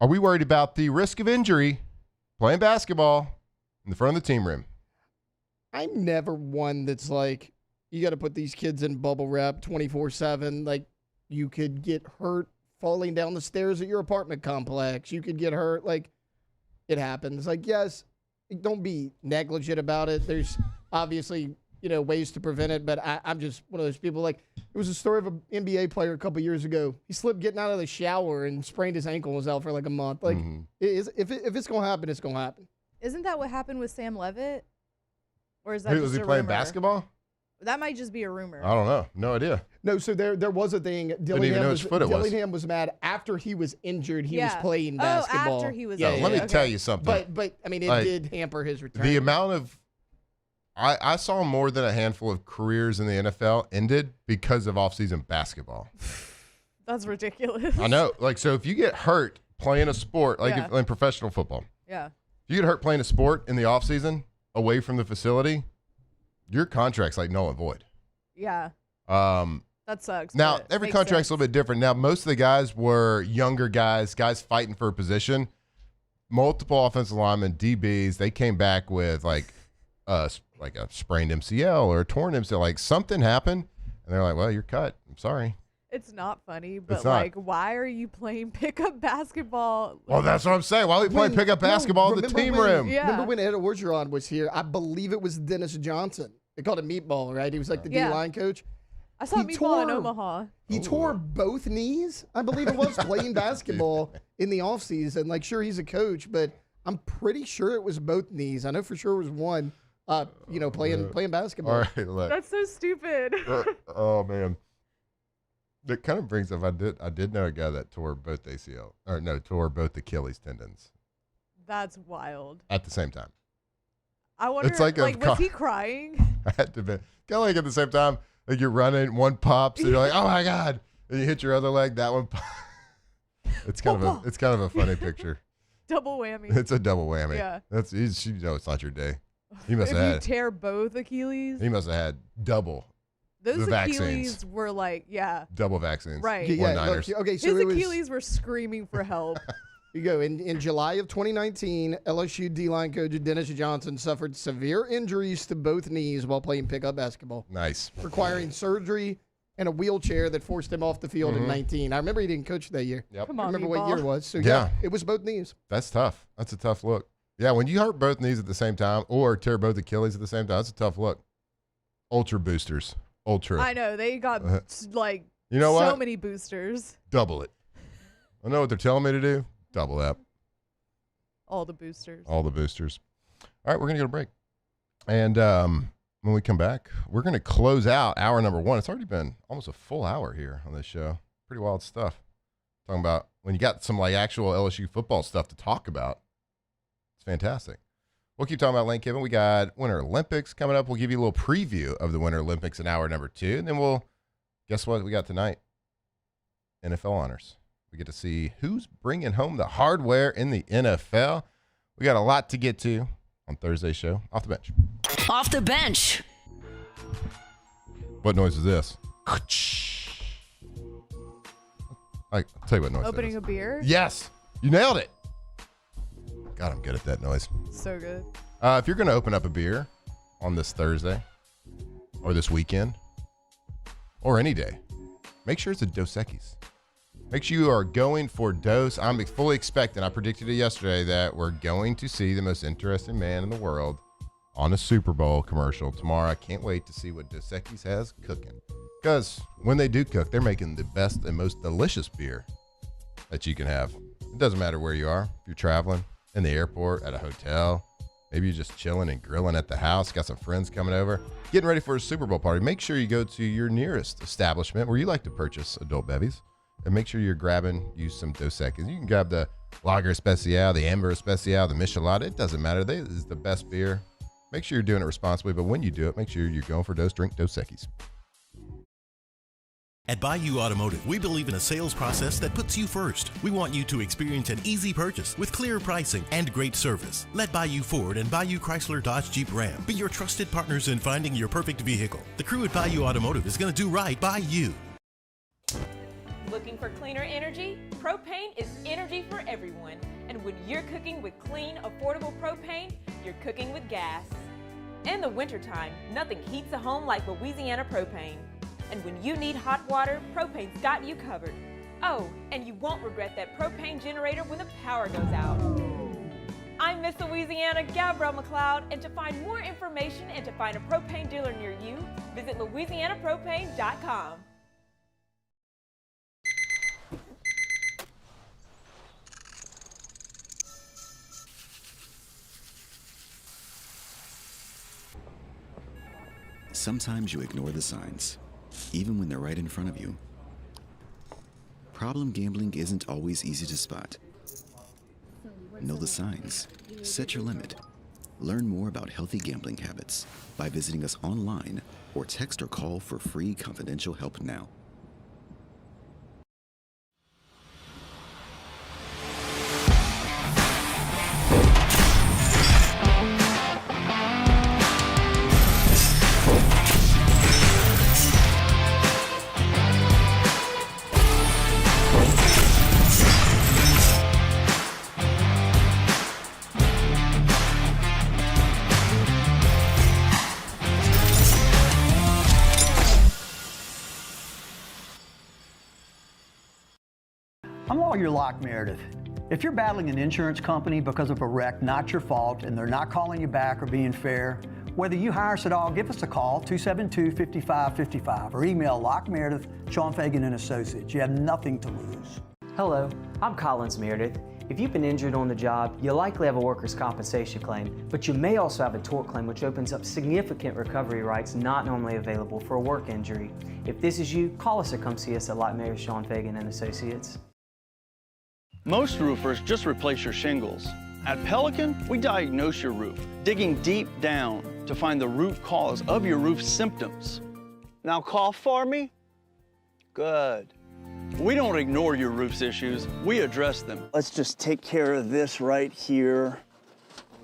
we worried about the risk of injury playing basketball in the front of the team room? I'm never one that's like, you got to put these kids in bubble wrap 24/7. Like, you could get hurt falling down the stairs at your apartment complex. You could get hurt. Like, it happens. Like, yes, don't be negligent about it. There's obviously, ways to prevent it, but I'm just one of those people. Like, there was a story of an NBA player a couple years ago. He slipped getting out of the shower and sprained his ankle and was out for like a month. Like, if it's going to happen, it's going to happen. Isn't that what happened with Sam Levitt? Or is that Was just he a playing rumor? basketball? That might just be a rumor. I don't know. No idea. No, so there was a thing. Didn't even know whose foot it was. Dillingham was mad after he was injured. He was playing Oh, basketball. after he was Let me tell you something. But I mean, it Like, did hamper his return. The amount of I saw more than a handful of careers in the NFL ended because of off-season basketball. That's ridiculous. I know. Like, so if you get hurt playing a sport, like in professional football, Yeah. if you get hurt playing a sport in the off-season away from the facility, your contract's like null and void. Yeah. That sucks. Now, but every makes contract's sense. a little bit different. Now, most of the guys were younger guys fighting for a position. Multiple offensive linemen, DBs, they came back with like a sprained MCL or a torn MCL. Like, something happened, and they're like, well, you're cut. I'm sorry. It's not funny, but It's not. like, why are you playing pickup basketball? Well, that's what I'm saying. Why are we playing pickup basketball in the team room? Remember when Ed Orgeron was here? I believe it was Dennis Johnson. They called him Meatball, right? He was like the D-line coach. I saw Meatball in Omaha. He tore both knees, I believe it was, playing basketball in the offseason. Like, sure, he's a coach, but I'm pretty sure it was both knees. I know for sure it was one, playing basketball. All right, look. That's so stupid. Oh, man. That kind of brings up, I did know a guy that tore both Achilles tendons That's wild. at the same time. I wonder, It's like was he crying? I had to be kind of like at the same time, like you're running, one pops, and you're like, oh my God. And you hit your other leg, that one pops. It's kind of a funny picture. Double whammy. It's a double whammy. Yeah. It's not your day. He must If have you had tear both Achilles, he must have had double those the Achilles vaccines. were like, Double vaccines. Right. One Yeah, Niners. look, okay, so his it was, Achilles were screaming for help. you go. In July of 2019, LSU D-line coach Dennis Johnson suffered severe injuries to both knees while playing pickup basketball. Nice. Requiring surgery and a wheelchair that forced him off the field in 19. I remember he didn't coach that year. Yep. Come I on, remember what Meatball. year it was. So, Yeah. it was both knees. That's tough. That's a tough look. Yeah, when you hurt both knees at the same time or tear both Achilles at the same time, that's a tough look. Ultra boosters. Ultra. I know they got like You know so what? many boosters. Double it. I know what they're telling me to do. Double that. All the boosters. All the boosters. All right, we're going to go to break. And when we come back, we're going to close out hour number one. It's already been almost a full hour here on this show. Pretty wild stuff. Talking about when you got some like actual LSU football stuff to talk about. It's fantastic. We'll keep talking about Lane Kiffin. We got Winter Olympics coming up. We'll give you a little preview of the Winter Olympics in hour number 2. And then guess what we got tonight? NFL honors. We get to see who's bringing home the hardware in the NFL. We got a lot to get to on Thursday's show. Off the bench. Off the bench. What noise is this? I'll tell you what noise Opening that a beer. is. Yes. You nailed it. God, I'm good at that noise. So good. If you're going to open up a beer on this Thursday or this weekend or any day, make sure it's a Dos Equis. Make sure you are going for Dos. I'm fully expecting, I predicted it yesterday, that we're going to see the most interesting man in the world on a Super Bowl commercial tomorrow. I can't wait to see what Dos Equis has cooking. Because when they do cook, they're making the best and most delicious beer that you can have. It doesn't matter where you are. If you're traveling, in the airport, at a hotel, maybe you're just chilling and grilling at the house, got some friends coming over, getting ready for a Super Bowl party, make sure you go to your nearest establishment where you like to purchase adult bevies and make sure you're use some Dos Equis. You can grab the Lager Especial, the Amber Especial, the Michelada. It doesn't matter. This is the best beer Make sure you're doing it responsibly, but when you do it, make sure you're going for Dos Equis. At Bayou Automotive, we believe in a sales process that puts you first. We want you to experience an easy purchase with clear pricing and great service. Let Bayou Ford and Bayou Chrysler Dodge Jeep Ram be your trusted partners in finding your perfect vehicle. The crew at Bayou Automotive is going to do right by you. Looking for cleaner energy? Propane is energy for everyone. And when you're cooking with clean, affordable propane, you're cooking with gas. In the wintertime, nothing heats a home like Louisiana propane. And when you need hot water, propane's got you covered. Oh, and you won't regret that propane generator when the power goes out. I'm Miss Louisiana, Gabrielle McLeod, and to find more information and to find a propane dealer near you, visit louisianapropane.com. Sometimes you ignore the signs, even when they're right in front of you. Problem gambling isn't always easy to spot. Know the signs. Set your limit. Learn more about healthy gambling habits by visiting us online or text or call for free confidential help now. I'm Lawyer Locke Meredith. If you're battling an insurance company because of a wreck not your fault and they're not calling you back or being fair, whether you hire us at all, give us a call, 272-5555, or email Locke Meredith, Sean Fagan and Associates. You have nothing to lose. Hello, I'm Collins Meredith. If you've been injured on the job, you likely have a workers' compensation claim, but you may also have a tort claim which opens up significant recovery rights not normally available for a work injury. If this is you, call us or come see us at Locke Meredith, Sean Fagan and Associates. Most roofers just replace your shingles. At Pelican, we diagnose your roof, digging deep down to find the root cause of your roof symptoms. Now cough for me? Good. We don't ignore your roof's issues, we address them. Let's just take care of this right here.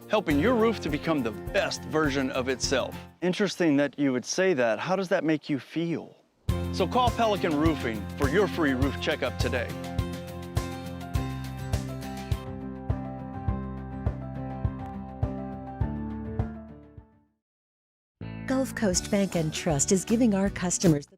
Helping your roof to become the best version of itself. Interesting that you would say that. How does that make you feel? So call Pelican Roofing for your free roof checkup today. Gulf Coast Bank and Trust is giving our customers the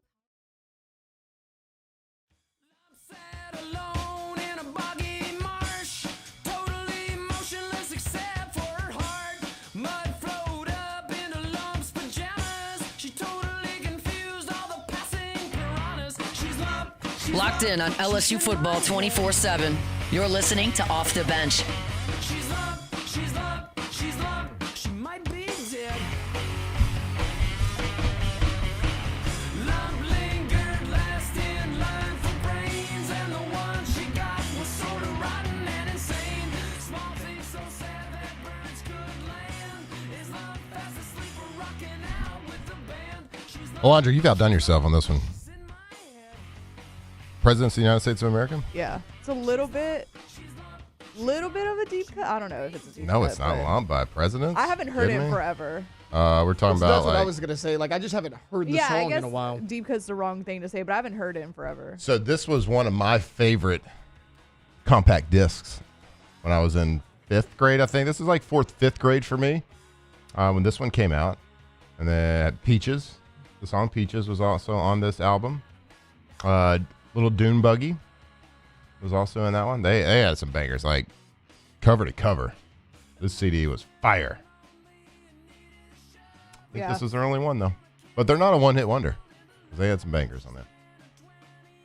Locked in on LSU football 24/7. You're listening to Off the Bench. Alondra, you've outdone yourself on this one. Presidents of the United States of America? Yeah, it's a little bit of a deep cut. I don't know if it's a deep cut. No, it's not long by presidents. I haven't heard it in forever. We're talking about That's what I was gonna say. Like, I just haven't heard the Yeah, I song guess in a while. deep cut's the wrong thing to say, but I haven't heard it in forever. So this was one of my favorite compact discs when I was in 5th grade, I think. This is like 4th, 5th grade for me when this one came out. And then Peaches. The song Peaches was also on this album. Little Dune Buggy was also in that one. They had some bangers, like cover to cover. This CD was fire. I think this was their only one, though. But they're not a one-hit wonder. They had some bangers on there.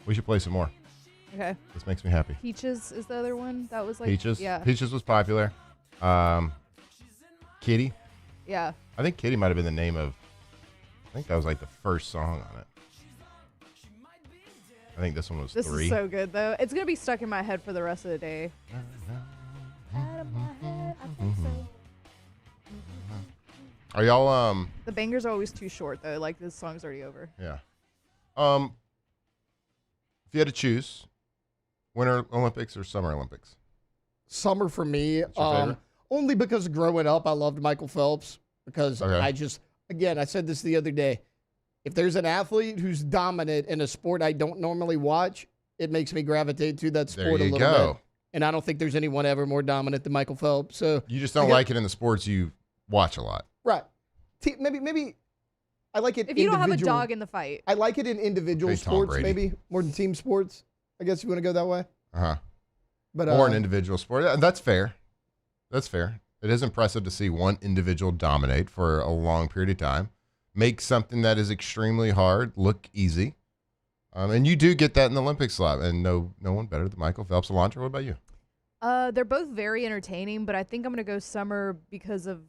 We should play some more. Okay. This makes me happy. Peaches is the other one that was like Peaches. Yeah. Peaches was popular. Kitty. Yeah. I think Kitty might have been the name of, I think that was like the first song on it. I think this one was 3. This is so good though. It's gonna be stuck in my head for the rest of the day. Are y'all The bangers are always too short though. Like this song's already over. Yeah. If you had to choose, Winter Olympics or Summer Olympics? Summer for me. What's your favorite? Only because growing up I loved Michael Phelps because I said this the other day. If there's an athlete who's dominant in a sport I don't normally watch, it makes me gravitate to that sport a little bit. And I don't think there's anyone ever more dominant than Michael Phelps. So you just don't like it in the sports you watch a lot. Right. Maybe I like it. If you don't have a dog in the fight. I like it in individual sports, Brady. maybe more than team sports. I guess you want to go that way. But or an individual sport. Yeah, that's fair. That's fair. It is impressive to see one individual dominate for a long period of time, make something that is extremely hard look easy. And you do get that in the Olympics a lot. And no one better than Michael Phelps. Alondra, what about you? They're both very entertaining, but I think I'm going to go Summer because of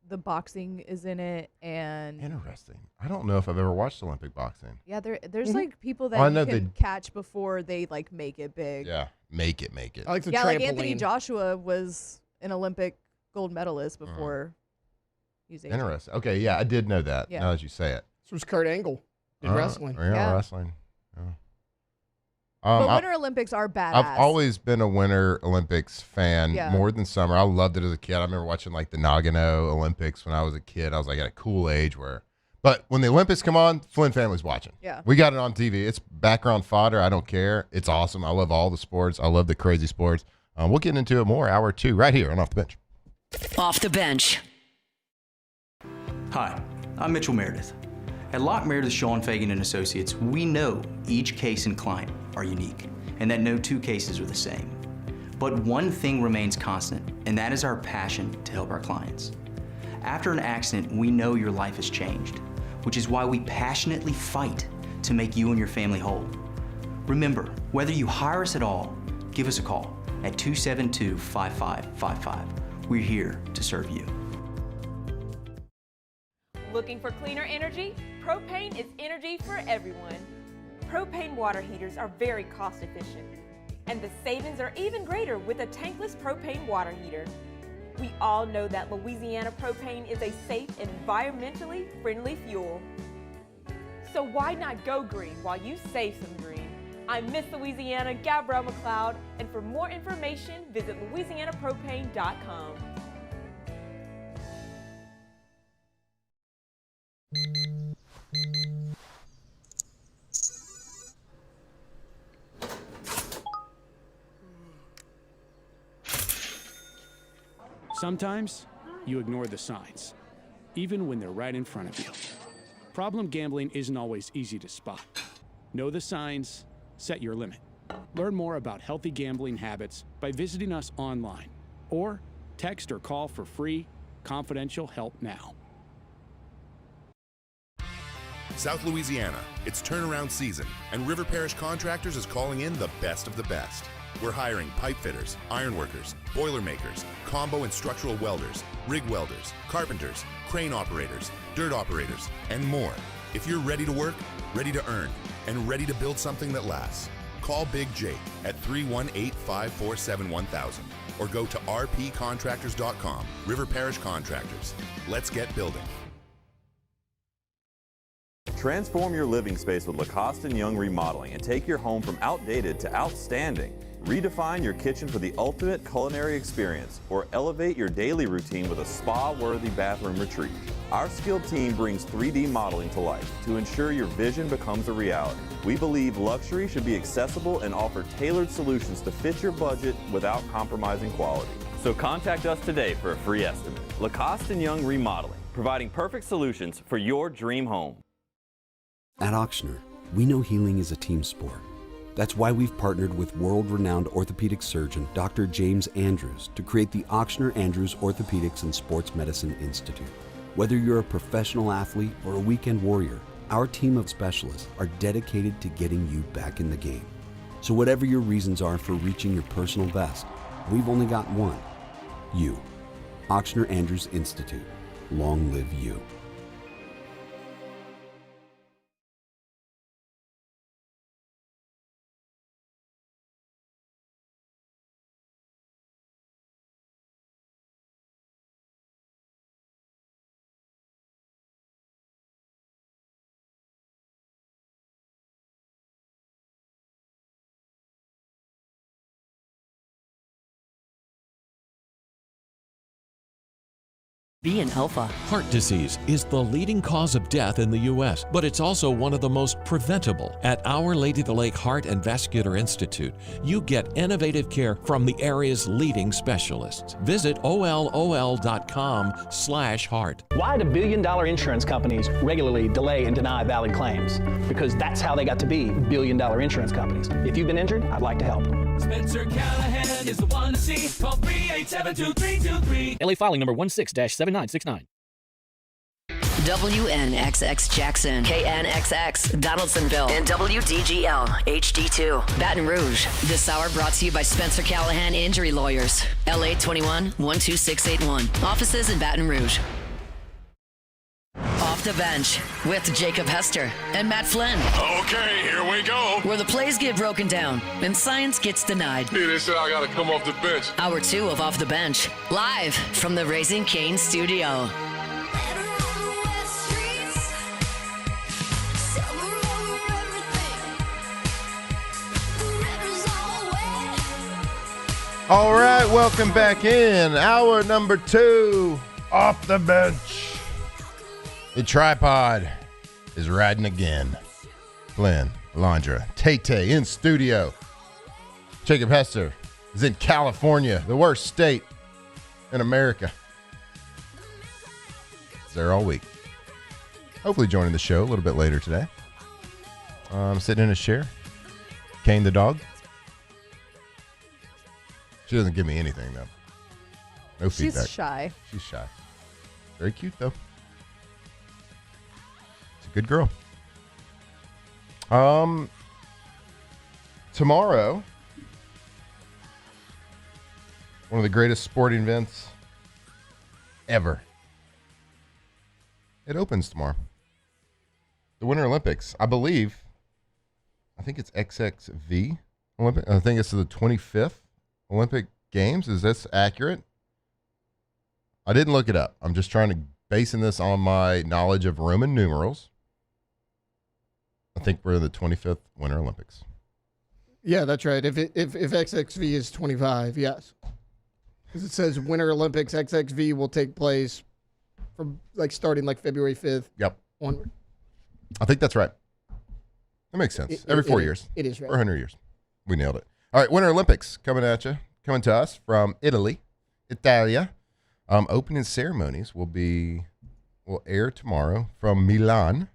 the boxing is in it. And interesting. I don't know if I've ever watched Olympic boxing. Yeah, there's like people that you can catch before they like make it big. Yeah, make it. I like the yeah, trampoline. like Anthony Joshua was an Olympic gold medalist before using. Interesting. Okay, yeah, I did know that. Yeah. Now that you say it. This was Kurt Angle in wrestling. Yeah, wrestling. Yeah. But Winter Olympics are badass. I've always been a Winter Olympics fan more than summer. I loved it as a kid. I remember watching like the Nagano Olympics when I was a kid. I was like at a cool age but when the Olympics come on, Flynn family's watching. Yeah. We got it on TV. It's background fodder. I don't care. It's awesome. I love all the sports. I love the crazy sports. We'll get into it more, hour 2, right here on Off the Bench. Off the Bench. Hi, I'm Mitchell Meredith. At Locke Meredith, Sean Fagan and Associates, we know each case and client are unique, and that no two cases are the same. But one thing remains constant, and that is our passion to help our clients. After an accident, we know your life has changed, which is why we passionately fight to make you and your family whole. Remember, whether you hire us at all, give us a call at 272-5555. We're here to serve you. Looking for cleaner energy? Propane is energy for everyone. Propane water heaters are very cost efficient, and the savings are even greater with a tankless propane water heater. We all know that Louisiana propane is a safe and environmentally friendly fuel. So why not go green while you save some green? I'm Miss Louisiana, Gabrielle McLeod, and for more information, visit louisianapropane.com. Sometimes you ignore the signs, even when they're right in front of you. Problem gambling isn't always easy to spot. Know the signs, set your limit. Learn more about healthy gambling habits by visiting us online or text or call for free, confidential help now. South Louisiana, it's turnaround season, and River Parish Contractors is calling in the best of the best. We're hiring pipe fitters, iron workers, boiler makers, combo and structural welders, rig welders, carpenters, crane operators, dirt operators, and more. If you're ready to work, ready to earn, and ready to build something that lasts, call Big Jake at 318-547-1000 or go to rpcontractors.com. River Parish Contractors. Let's get building. Transform your living space with Lacoste & Young Remodeling and take your home from outdated to outstanding. Redefine your kitchen for the ultimate culinary experience or elevate your daily routine with a spa-worthy bathroom retreat. Our skilled team brings 3D modeling to life to ensure your vision becomes a reality. We believe luxury should be accessible and offer tailored solutions to fit your budget without compromising quality. So contact us today for a free estimate. Lacoste & Young Remodeling, providing perfect solutions for your dream home. At Auctioner, we know healing is a team sport. That's why we've partnered with world-renowned orthopedic surgeon Dr. James Andrews to create the Auctioner Andrews Orthopedics and Sports Medicine Institute. Whether you're a professional athlete or a weekend warrior, our team of specialists are dedicated to getting you back in the game. So whatever your reasons are for reaching your personal best, we've only got one: you. Auctioner Andrews Institute. Long live you. Be an alpha. Heart disease is the leading cause of death in the U.S., but it's also one of the most preventable. At Our Lady of the Lake Heart and Vascular Institute, you get innovative care from the area's leading specialists. Visit olol.com/heart. Why do billion-dollar insurance companies regularly delay and deny valid claims? Because that's how they got to be billion-dollar insurance companies. If you've been injured, I'd like to help. Spencer Callahan is the one to see. Call 387-2323. LA filing number 16-7969. WNXX Jackson, KNXX Donaldsonville, and WDGL HD2 Baton Rouge. This hour brought to you by Spencer Callahan Injury Lawyers. LA 21-12681. Offices in Baton Rouge. Off the Bench with Jacob Hester and Matt Flynn. Okay, here we go. Where the plays get broken down and science gets denied. Hey, they said I gotta come off the bench. Hour 2 of Off the Bench, live from the Raising Cane studio. All right, welcome back in. Hour number 2, Off the Bench. The tripod is riding again. Flynn, Alondra, Tay-Tay in studio. Jacob Hester is in California, the worst state in America. He's there all week. Hopefully joining the show a little bit later today. Sitting in his chair. Kane the dog. She doesn't give me anything, though. No feedback. She's shy. She's shy. Very cute, though. It's a good girl. Tomorrow, one of the greatest sporting events ever. It opens tomorrow. The Winter Olympics, I believe. I think it's XXV Olympic. I think it's the 25th Olympic Games. Is this accurate? I didn't look it up. I'm just trying to basing this on my knowledge of Roman numerals. I think we're in the 25th Winter Olympics. Yeah, that's right. If XXV is 25, yes. Because it says Winter Olympics XXV will take place from starting February 5th. Yep. Onward. I think that's right. That makes sense. Every 4 years. It is right. 400 years. We nailed it. All right, Winter Olympics coming at you. Coming to us from Italia. Opening ceremonies will air tomorrow from Milan.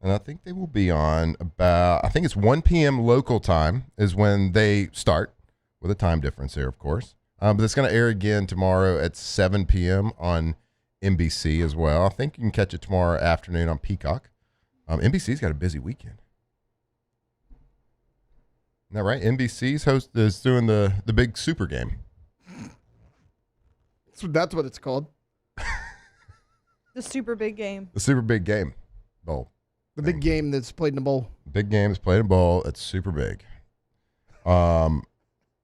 And I think they will be on I think it's 1 p.m. local time is when they start, with a time difference there, of course. But it's going to air again tomorrow at 7 p.m. on NBC as well. I think you can catch it tomorrow afternoon on Peacock. NBC's got a busy weekend. Isn't that right? NBC's is doing the big super game. So that's what it's called. The super big game. The super big game bowl. The big game that's played in a bowl. Big game is played in a bowl. It's super big. So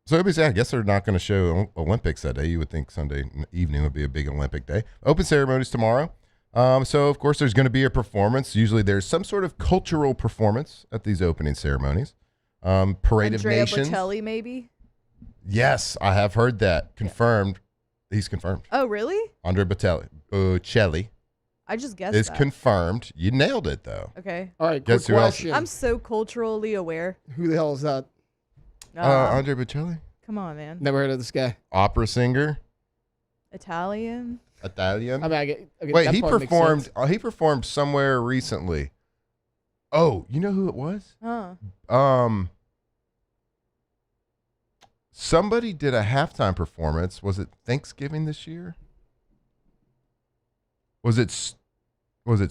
NBC, I guess they're not going to show Olympics that day. You would think Sunday evening would be a big Olympic day. Open ceremonies tomorrow. So, of course, there's going to be a performance. Usually there's some sort of cultural performance at these opening ceremonies. Parade of Nations. Andrea Bocelli, maybe? Yes, I have heard that. Confirmed. Yeah. He's confirmed. Oh, really? Andrea Bocelli. I just guessed is that. confirmed. You nailed it, though. Okay. All right, Guess quick who else? question. I'm so culturally aware. Who the hell is that? Andrea Bocelli. Come on, man. Never heard of this guy. Opera singer. Italian. I mean, okay, wait, that he part makes performed. sense. He performed somewhere recently. Oh, you know who it was? Huh. Somebody did a halftime performance. Was it Thanksgiving this year? Was it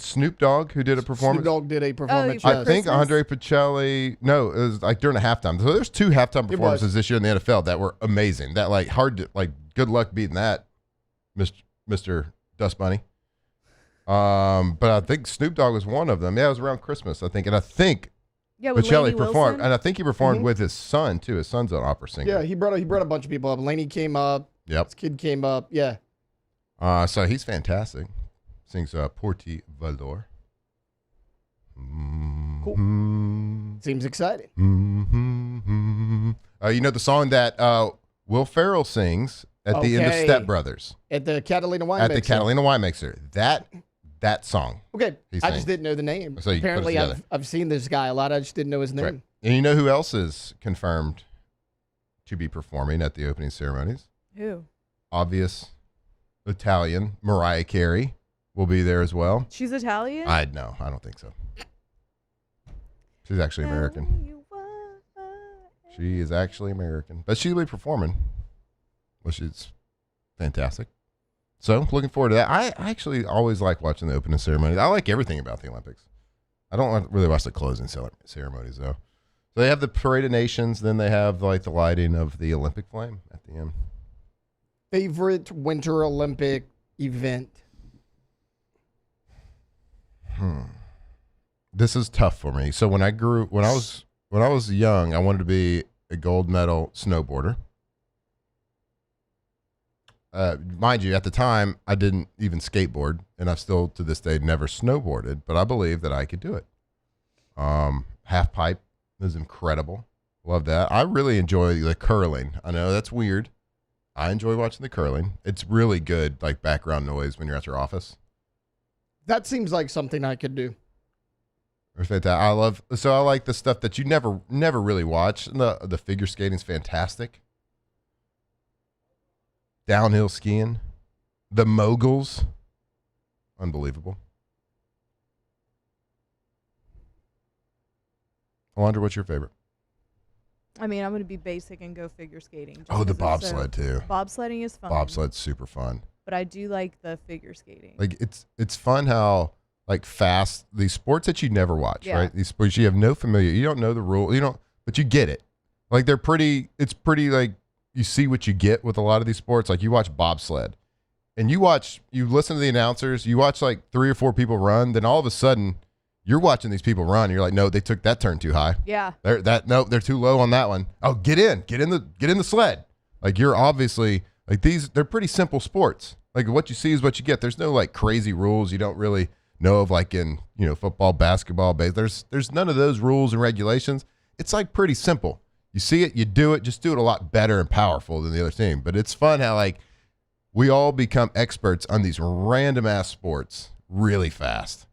Snoop Dogg who did a performance? Snoop Dogg did a performance. I think Andre Pacelli. No, it was during a halftime. So there's 2 halftime performances this year in the NFL that were amazing. That hard to good luck beating that, Mr. Dust Bunny. But I think Snoop Dogg was one of them. Yeah, it was around Christmas, I think, and I think Pacelli performed, and I think he performed with his son too. His son's an opera singer. Yeah, he brought a bunch of people up. Laney came up. Yep. His kid came up. Yeah. So he's fantastic. Sings Porti Valor. Cool. Seems exciting. You know the song that Will Ferrell sings at the end of Step Brothers. At the Catalina Wine At Mixer. the Catalina Wine Mixer. That song. Okay, he I sang. just didn't know the name. So you put it Apparently, together. I've seen this guy a lot. I just didn't know his name. Right. And you know who else is confirmed to be performing at the opening ceremonies? Who? Obvious Italian Mariah Carey will be there as well. She's Italian? I don't think so. She's actually American. She is actually American, but she'll be performing, which is fantastic. So looking forward to that. I actually always like watching the opening ceremonies. I like everything about the Olympics. I don't really watch the closing ceremonies though. So they have the Parade of Nations, then they have like the lighting of the Olympic flame at the end. Favorite Winter Olympic event? This is tough for me. So when I was young, I wanted to be a gold medal snowboarder. Mind you, at the time, I didn't even skateboard, and I've still, to this day, never snowboarded, but I believe that I could do it. Half pipe is incredible. Love that. I really enjoy the curling. I know that's weird. I enjoy watching the curling. It's really good, like background noise when you're at your office. That seems like something I could do. I like the stuff that you never really watch. The figure skating's fantastic. Downhill skiing, the moguls, unbelievable. Alondra, what's your favorite? I mean, I'm going to be basic and go figure skating. just Oh, the 'cause it's bobsled too. Bobsledding is fun. Bobsled's super fun. But I do like the figure skating. Like it's fun how like fast these sports that you never watch, Yeah. right? These sports you have no familiar, you don't know the rule, but you get it. Like it's pretty like you see what you get with a lot of these sports. Like you watch bobsled, and you listen to the announcers, you watch like 3 or 4 people run, then all of a sudden you're watching these people run. And you're like, no, they took that turn too high. Yeah. They're too low on that one. Oh, get in the sled. Like you're obviously like they're pretty simple sports. Like what you see is what you get. There's no like crazy rules you don't really know of, like in football, basketball, baseball. There's none of those rules and regulations. It's like pretty simple. You see it, you do it, just do it a lot better and powerful than the other team. But it's fun how like we all become experts on these random ass sports really fast.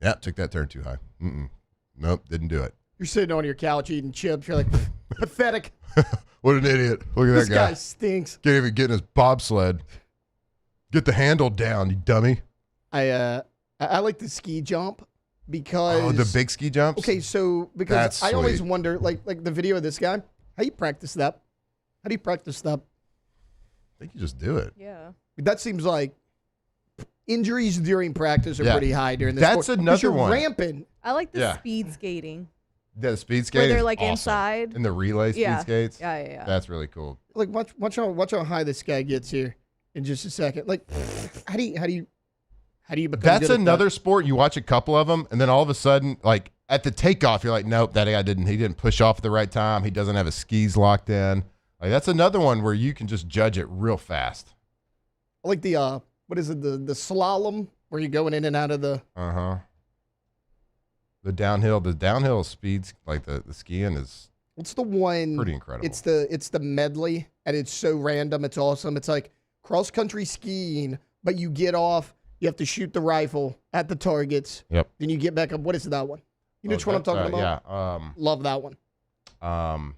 Yep, took that turn too high. Nope, didn't do it. You're sitting on your couch eating chips. You're like, pathetic. What an idiot. Look at This that guy. guy stinks. Can't even get in his bobsled. Get the handle down, you dummy. I like the ski jump because the big ski jumps? Okay, so because That's I always sweet. wonder, like the video of this guy, how you practice that? How do you practice that? I think you just do it. Yeah. That seems like injuries during practice are Yeah. pretty high during this. That's sport, 'cause another you're one. ramping. I like the Yeah. speed skating. The speed skate Where they're is like awesome. inside. And the relay speed Yeah. skates. Yeah. That's really cool. Like watch how high this guy gets here in just a second. Like how do you become That's good at another that? sport. You watch a couple of them, and then all of a sudden, like at the takeoff, you're like, nope, that guy didn't push off at the right time. He doesn't have his skis locked in. Like that's another one where you can just judge it real fast. I like the what is it, the slalom where you're going in and out of the The downhill speeds, like the skiing is What's the one? pretty incredible. It's the medley, and it's so random. It's awesome. It's like cross country skiing, but you get off. You have to shoot the rifle at the targets. Yep. Then you get back up. What is that one? You know which one I'm talking about? Yeah. Love that one. I'll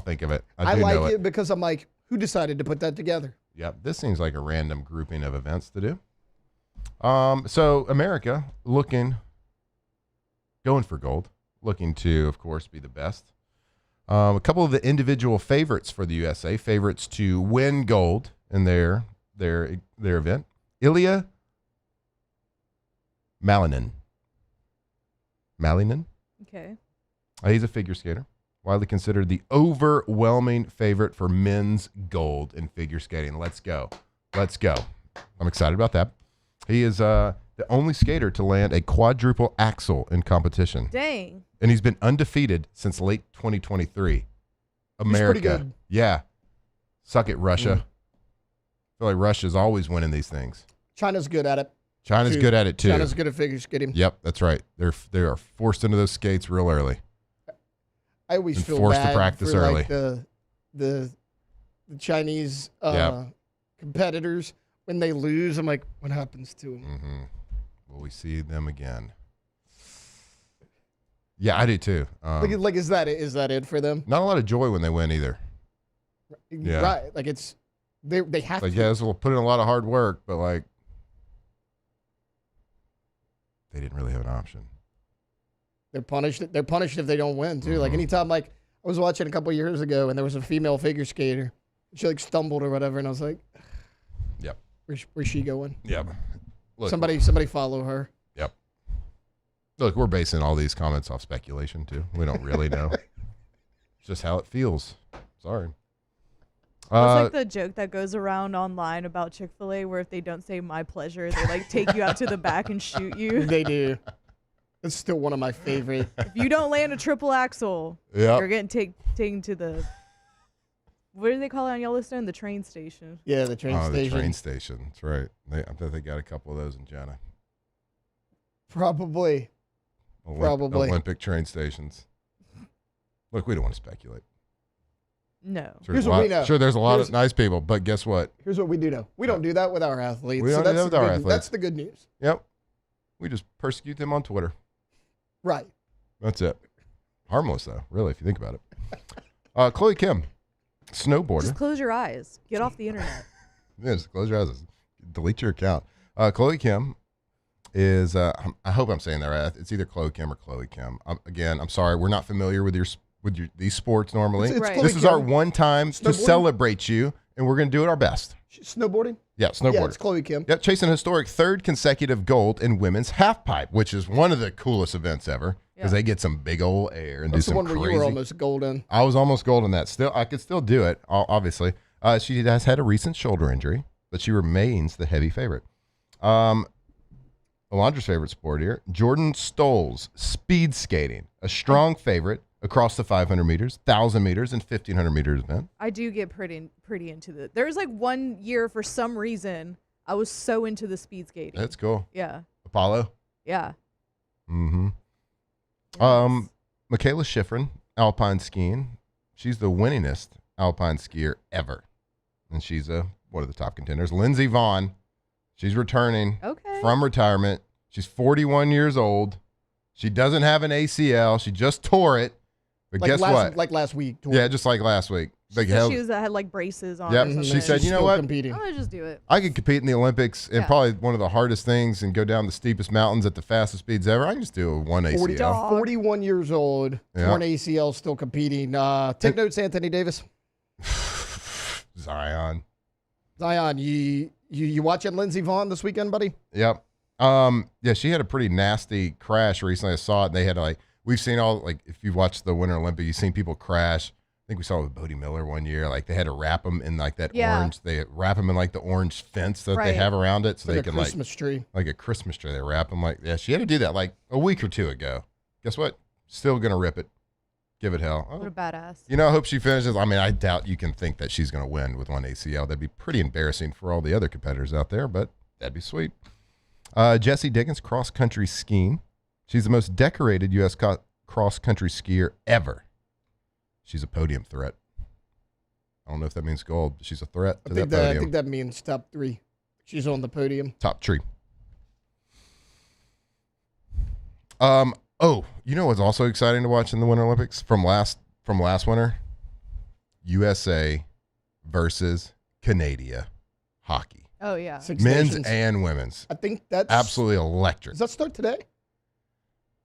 think of it. I do like know it because I'm like, who decided to put that together? Yep. This seems like a random grouping of events to do. So America going for gold, looking to, of course, be the best. A couple of the individual favorites for the USA, favorites to win gold in their event. Ilya Malinin. Okay. He's a figure skater, widely considered the overwhelming favorite for men's gold in figure skating. Let's go. I'm excited about that. He is the only skater to land a quadruple axel in competition. Dang. And he's been undefeated since late 2023. America. pretty good. Yeah. Suck it, Russia. I feel like Russia's always winning these things. China's good at it. China's good at it too. China's good at figure skating. Yep, that's right. They are forced into those skates real early. I always And feel forced to bad practice for early. like the the Chinese competitors, when they lose, I'm like, what happens to them? Mm-hmm. Will we see them again? Yeah, I do too. Like, is that it? Is that it for them? Not a lot of joy when they win either. Yeah. Right. Like, it's they have like, to. yeah, we'll put in a lot of hard work, but like they didn't really have an option. They're punished. They're punished if they don't win too. Mm-hmm. Like anytime, like I was watching a couple years ago, and there was a female figure skater. She like stumbled or whatever, and I was like, "Yep, where's she going?" Yep. Look, somebody follow her. Yep. Look, we're basing all these comments off speculation too. We don't really know. It's just how it feels. Sorry. It's like the joke that goes around online about Chick-fil-A, where if they don't say "my pleasure," they like take you out to the back and shoot you. They do. It's still one of my favorite. If you don't land a triple axel, Yep. you're getting taken to the. What do they call it on Yellowstone? The train station. Yeah, the train station. The train station. That's right. I bet they got a couple of those in Jenna. Probably. Probably. Olympic train stations. Look, we don't want to speculate. No. Here's what we know. Sure, there's a lot of nice people, but guess what? Here's what we do know. We don't do that with our athletes. We don't do that with our athletes. That's the good news. Yep. We just persecute them on Twitter. Right. That's it. Harmless, though, really, if you think about it. Chloe Kim, snowboarder. Just close your eyes. Get off the internet. Yeah, just close your eyes. Delete your account. Chloe Kim is, I hope I'm saying that right. It's either Chloe Kim or Chloe Kim. Again, I'm sorry. We're not familiar with these sports normally. It's Right. This is our one time to Snowboarding? celebrate you, and we're going to do it our best. Snowboarding? Yeah, snowboarder. Yeah, it's Chloe Kim. Yep, chasing a historic third consecutive gold in women's halfpipe, which is one of the coolest events ever because they get some big old air and That's do some the one crazy. where you were almost golden. I was almost gold in that. Still, I could still do it. Obviously, she has had a recent shoulder injury, but she remains the heavy favorite. Alondra's favorite sport here, Jordan Stolz, speed skating, a strong favorite across the 500 meters, 1,000 meters, and 1,500 meters event. I do get pretty into the. There was like one year for some reason I was so into the speed skating. That's cool. Yeah. Apollo. Yeah. Mm-hmm. Michaela Schifrin, alpine skiing. She's the winningest alpine skier ever, and she's one of the top contenders. Lindsey Vonn, she's returning from retirement. She's 41 years old. She doesn't have an ACL. She just tore it. But guess what? Like last week. Yeah, just like last week. She said had like braces on. Yep. Or something. She said, you know what? Competing. I'm gonna just do it. I could compete in the Olympics and probably one of the hardest things and go down the steepest mountains at the fastest speeds ever. I can just do a one ACL. 41 years old, Yeah. torn ACL, still competing. Take notes, Anthony Davis. Zion, you watching Lindsey Vonn this weekend, buddy? Yep. Yeah, she had a pretty nasty crash recently. I saw it. And they had we've seen if you've watched the Winter Olympics, you've seen people crash. I think we saw it with Bodie Miller one year. Like they had to wrap them in like that orange. They wrap them in like the orange fence that they have around it, so like they a can Christmas tree. like a Christmas tree. They wrap them she had to do that like a week or two ago. Guess what? Still gonna rip it. Give it hell. What a badass. You know, I hope she finishes. I mean, I doubt you can think that she's going to win with one ACL. That'd be pretty embarrassing for all the other competitors out there, but that'd be sweet. Jessie Diggins, cross-country skiing. She's the most decorated U.S. cross-country skier ever. She's a podium threat. I don't know if that means gold, but she's a threat to that podium. I think that means top 3. She's on the podium. Top tree. Oh, you know what's also exciting to watch in the Winter Olympics from last winter? USA versus Canada hockey. Oh yeah. Men's and women's. I think that's absolutely electric. Does that start today?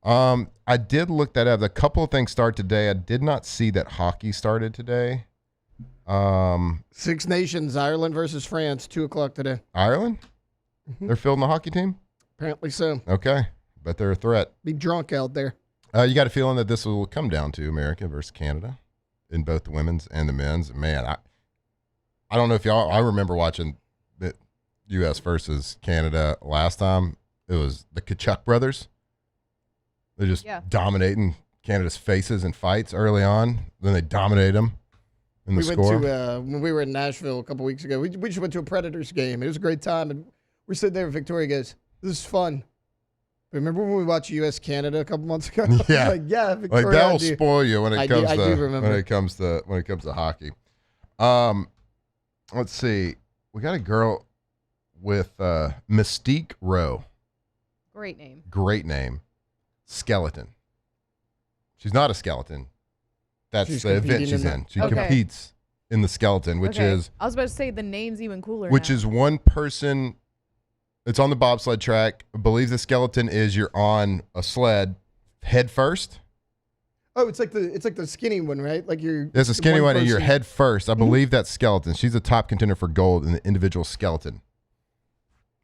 I did look that up. A couple of things start today. I did not see that hockey started today. Six Nations, Ireland versus France, 2:00 today. Ireland? Mm-hmm. They're fielding the hockey team? Apparently so. Okay. Bet they're a threat. Be drunk out there. You got a feeling that this will come down to America versus Canada in both the women's and the men's. Man, I don't know if y'all, I remember watching the U.S. versus Canada last time. It was the Kachuk brothers. They're just dominating Canada's faces in fights early on. Then they dominate them in the score. Went to, when we were in Nashville a couple weeks ago, we just went to a Predators game. It was a great time. And we're sitting there, Victoria goes, "This is fun." Remember when we watched U.S.-Canada a couple months ago? Yeah, like, yeah, Victoria, like that will spoil you when it comes I do remember. when it comes to hockey. Let's see. We got a girl with Mystique Rowe. Great name. Great name. Skeleton. She's not a skeleton. That's She's the event competing she's in in. the- She Okay. competes in the skeleton, which Okay. is I was about to say the name's even cooler. which now. is one person. It's on the bobsled track. I believe the skeleton is you're on a sled head first. Oh, it's like the skinny one, right? Like you're. There's a skinny one and you're person- head first. I Mhm. believe that's skeleton. She's a top contender for gold in the individual skeleton.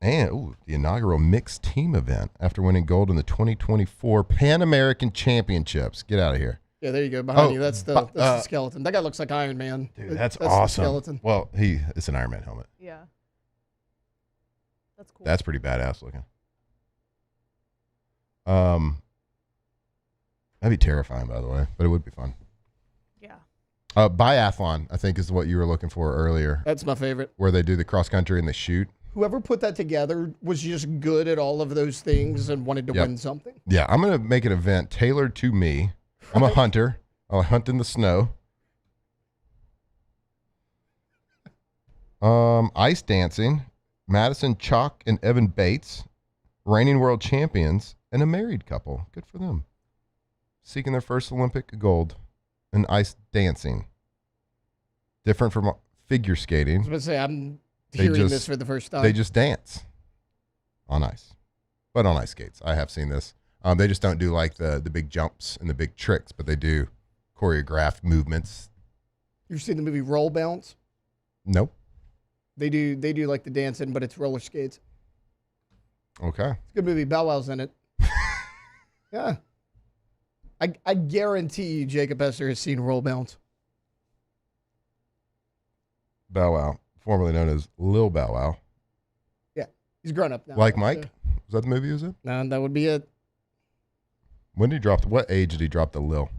And the inaugural mixed team event after winning gold in the 2024 Pan American Championships. Get out of here. Yeah, there you go. Behind Oh, you. That's the skeleton. That guy looks like Iron Man. Dude, that's the awesome. skeleton. Well, it's an Iron Man helmet. Yeah. That's cool. That's pretty badass looking. That'd be terrifying, by the way, but it would be fun. Yeah. Biathlon, I think, is what you were looking for earlier. That's my favorite. Where they do the cross country and they shoot. Whoever put that together was just good at all of those things and wanted to Yep. win something. Yeah, I'm gonna make an event tailored to me. I'm a hunter. I'll hunt in the snow. Ice dancing, Madison Chalk and Evan Bates, reigning world champions, and a married couple. Good for them. Seeking their first Olympic gold in ice dancing. Different from figure I was skating. going to say, I'm hearing this for the first time. They just dance on ice, but on ice skates. I have seen this. They just don't do like the big jumps and the big tricks, but they do choreographed movements. You've seen the movie Roll Bounce? Nope. They do like the dancing, but it's roller skates. Okay. It's a good movie. Bow Wow's in it. Yeah. I guarantee you Jacob Esser has seen Roll Bounce. Bow Wow, formerly known as Lil Bow Wow. Yeah. He's grown up now. Like so- Mike? Was that the movie he was in? No, that would be it. When did he drop? What age did he drop the Lil?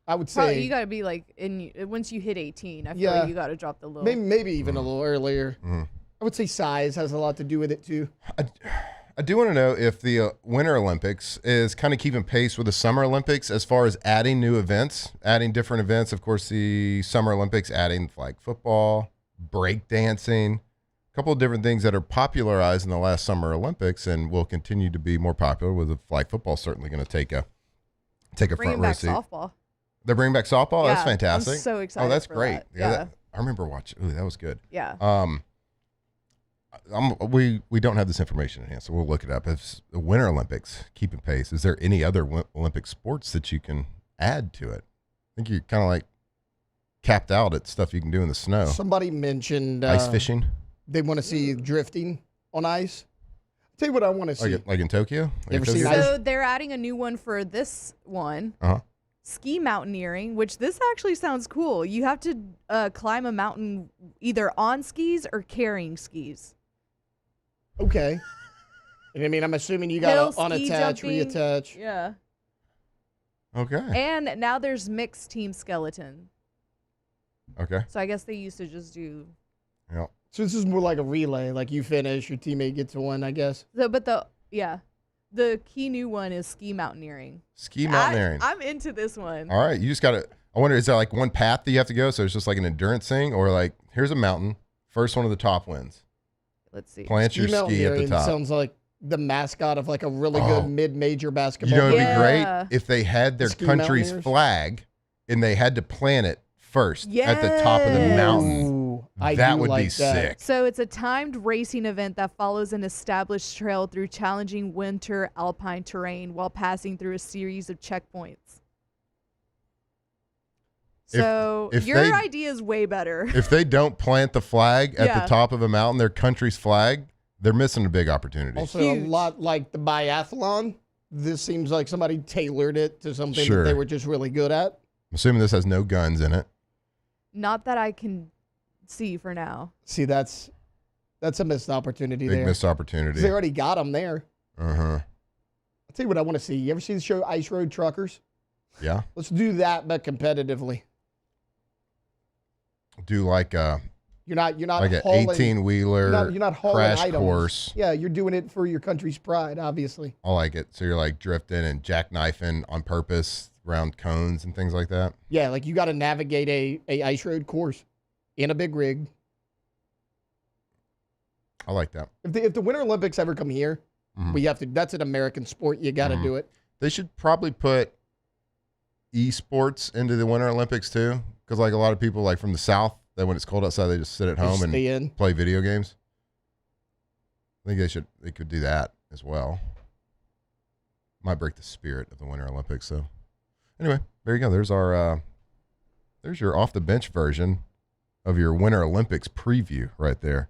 I would Probably say you got to be like once you hit 18. I feel Yeah. like you got to drop the low. maybe even a little earlier. Mhm. I would say size has a lot to do with it too. I do want to know if the Winter Olympics is kind of keeping pace with the Summer Olympics as far as adding new events, adding different events. Of course, the Summer Olympics adding flag football, break dancing, a couple of different things that are popularized in the last Summer Olympics and will continue to be more popular. With the flag football certainly going to take a front Bringing row back seat. softball. They're bringing back softball. Yeah, That's fantastic. I'm so excited Oh, that's for great. that. Yeah, Yeah. I remember watching. Ooh, that was good. Yeah. We don't have this information in hand, so we'll look it up. If the Winter Olympics keeping pace, is there any other Olympic sports that you can add to it? I think you're kind of like capped out at stuff you can do in the snow. Somebody mentioned Ice fishing. They want to see drifting on ice. I'll tell you what I want to see. Like in Tokyo? You Like ever in seen Tokyo? ice? So they're adding a new one for this one. Uh-huh. Ski mountaineering, which this actually sounds cool. You have to climb a mountain either on skis or carrying skis. Okay. And I mean, I'm assuming you Hill got to ski unattach, jumping. reattach. Yeah. Okay. And now there's mixed team skeleton. Okay. So I guess they used to just do. Yeah. So this is more like a relay. Like you finish, your teammate gets one, I guess. The key new one is ski mountaineering. Ski mountaineering. I'm into this one. All right. You just got to, I wonder, is there like one path that you have to go? So it's just like an endurance thing, or like, here's a mountain. First one to the top wins. Let's see. Plant your ski at the mountaineering top. sounds like the mascot of like a really Oh. good mid-major You basketball know, it'd team. be great if they had their Ski country's mountaineers? flag and they had to plant it first at the top of the Yes. mountain. Ooh, I that do would be like that. sick. So it's a timed racing event that follows an established trail through challenging winter alpine terrain while passing through a series of checkpoints. So if your they- idea is way better. If they don't plant the flag at Yeah. the top of a mountain, their country's flag, they're missing a big opportunity. Also, a lot like the biathlon. This seems like somebody tailored it to something Sure. that they were just really good at. I'm assuming this has no guns in it. Not that I can see for now. See, that's a missed opportunity Big there. missed 'Cause opportunity. they already got them there. Uh-huh. I'll tell you what I want to see. You ever see the show Ice Road Truckers? Yeah. Let's do that, but competitively. Do like You're not like an hauling, 18-wheeler you're not hauling crash items. course. Yeah, you're doing it for your country's pride, obviously. I like it. So you're like drifting and jackknifing on purpose around cones and things like that. Yeah, like you got to navigate a ice road course in a big rig. I like that. If the Winter Olympics ever come here, we have to. That's an American sport. You got to do it. They should probably put esports into the Winter Olympics too, because like a lot of people like from the South, that when it's cold outside, they just sit at home and play video games. I think they could do that as well. Might break the spirit of the Winter Olympics. So anyway, there you go. There's your off the bench version of your Winter Olympics preview right there.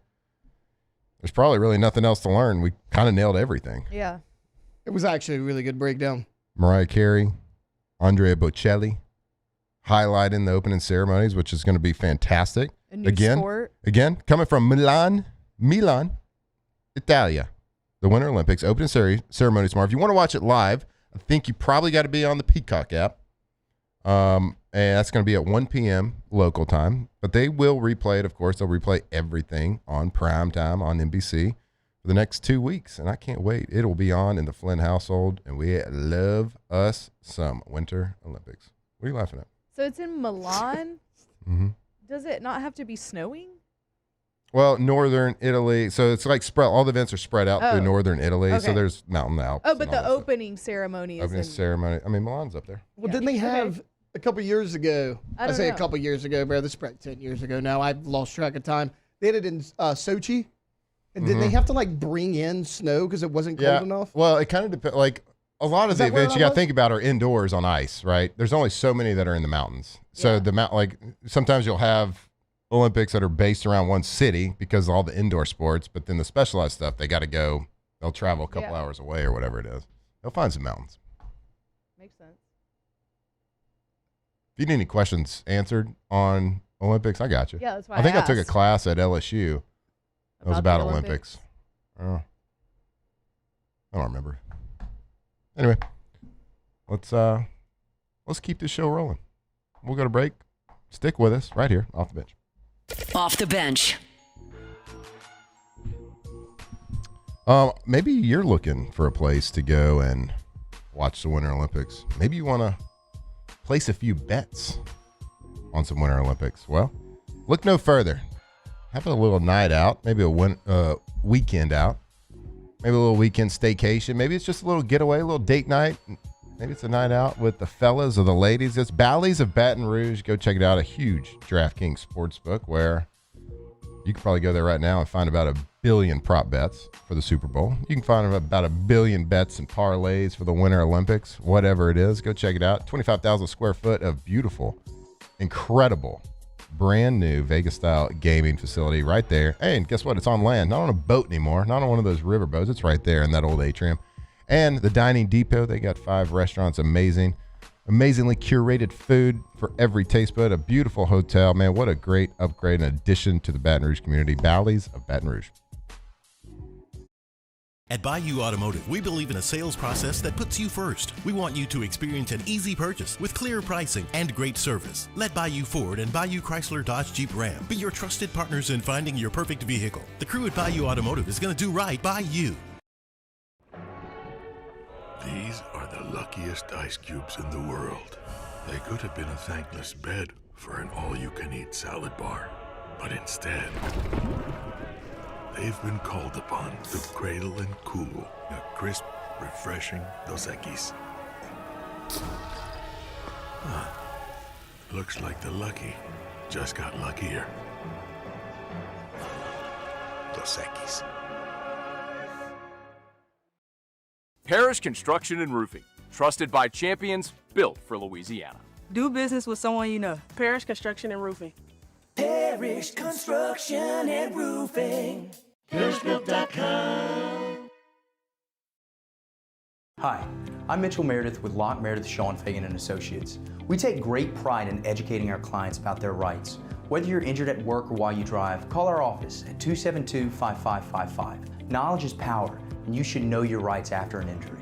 There's probably really nothing else to learn. We kind of nailed everything. Yeah. It was actually a really good breakdown. Mariah Carey, Andrea Bocelli, highlighting the opening ceremonies, which is going to be fantastic. A new sport. Again, coming from Milan, Italia. The Winter Olympics opening ceremony tomorrow. If you want to watch it live, I think you probably got to be on the Peacock app. And that's going to be at 1 p.m. local time. But they will replay it, of course. They'll replay everything on prime time on NBC for the next 2 weeks. And I can't wait. It'll be on in the Flynn household. And we love us some Winter Olympics. What are you laughing at? So it's in Milan. Mm-hmm. Does it not have to be snowing? Well, northern Italy. So it's like spread. All the events are spread out through northern Italy. Okay. So there's mountain Alps. Oh, but the opening ceremony is opening in... ceremony. I mean, Milan's up there. Well, didn't they have a couple years ago? I don't say know. a couple years ago, bro. This is probably 10 years ago now. I've lost track of time. They had it in Sochi. And did they have to like bring in snow because it wasn't cold enough? Well, it kind of depends. Like a lot of the events you got to think about are indoors on ice, right? There's only so many that are in the mountains. So like sometimes you'll have Olympics that are based around one city because of all the indoor sports, but then the specialized stuff, they got to go. They'll travel a couple hours away or whatever it is. They'll find some mountains. Makes sense. If you need any questions answered on Olympics, I got you. Yeah, that's why I think I took a asked. class at LSU. It was about the Olympics. Oh, I don't remember. Anyway, let's keep this show rolling. We'll go to break. Stick with us right here off the bench. Off the bench. Maybe you're looking for a place to go and watch the Winter Olympics. Maybe you want to place a few bets on some Winter Olympics. Well, look no further. Have a little night out, maybe a weekend out, maybe a little weekend staycation. Maybe it's just a little getaway, a little date night. Maybe it's a night out with the fellas or the ladies. It's Bally's of Baton Rouge. Go check it out. A huge DraftKings sportsbook where you can probably go there right now and find about 1 billion prop bets for the Super Bowl. You can find about 1 billion bets and parlays for the Winter Olympics, whatever it is. Go check it out. 25,000 square foot of beautiful, incredible, brand new Vegas-style gaming facility right there. Hey, and guess what? It's on land, not on a boat anymore, not on one of those river boats. It's right there in that old atrium. And the Dining Depot, they got 5 restaurants, amazingly curated food for every taste bud, a beautiful hotel. Man, what a great upgrade and addition to the Baton Rouge community. Bally's of Baton Rouge. At Bayou Automotive, we believe in a sales process that puts you first. We want you to experience an easy purchase with clear pricing and great service. Let Bayou Ford and Bayou Chrysler Dodge Jeep Ram be your trusted partners in finding your perfect vehicle. The crew at Bayou Automotive is going to do right by you. These are the luckiest ice cubes in the world. They could have been a thankless bed for an all-you-can-eat salad bar. But instead, they've been called upon to cradle and cool a crisp, refreshing Dos Equis. Looks like the lucky just got luckier. Dos Equis. Parrish Construction and Roofing, trusted by champions, built for Louisiana. Do business with someone you know. Parrish Construction and Roofing. Parrish Construction and Roofing. ParrishBuilt.com. Hi, I'm Mitchell Meredith with Locke Meredith, Sean Fagan & Associates. We take great pride in educating our clients about their rights. Whether you're injured at work or while you drive, call our office at 272-5555. Knowledge is power, and you should know your rights after an injury.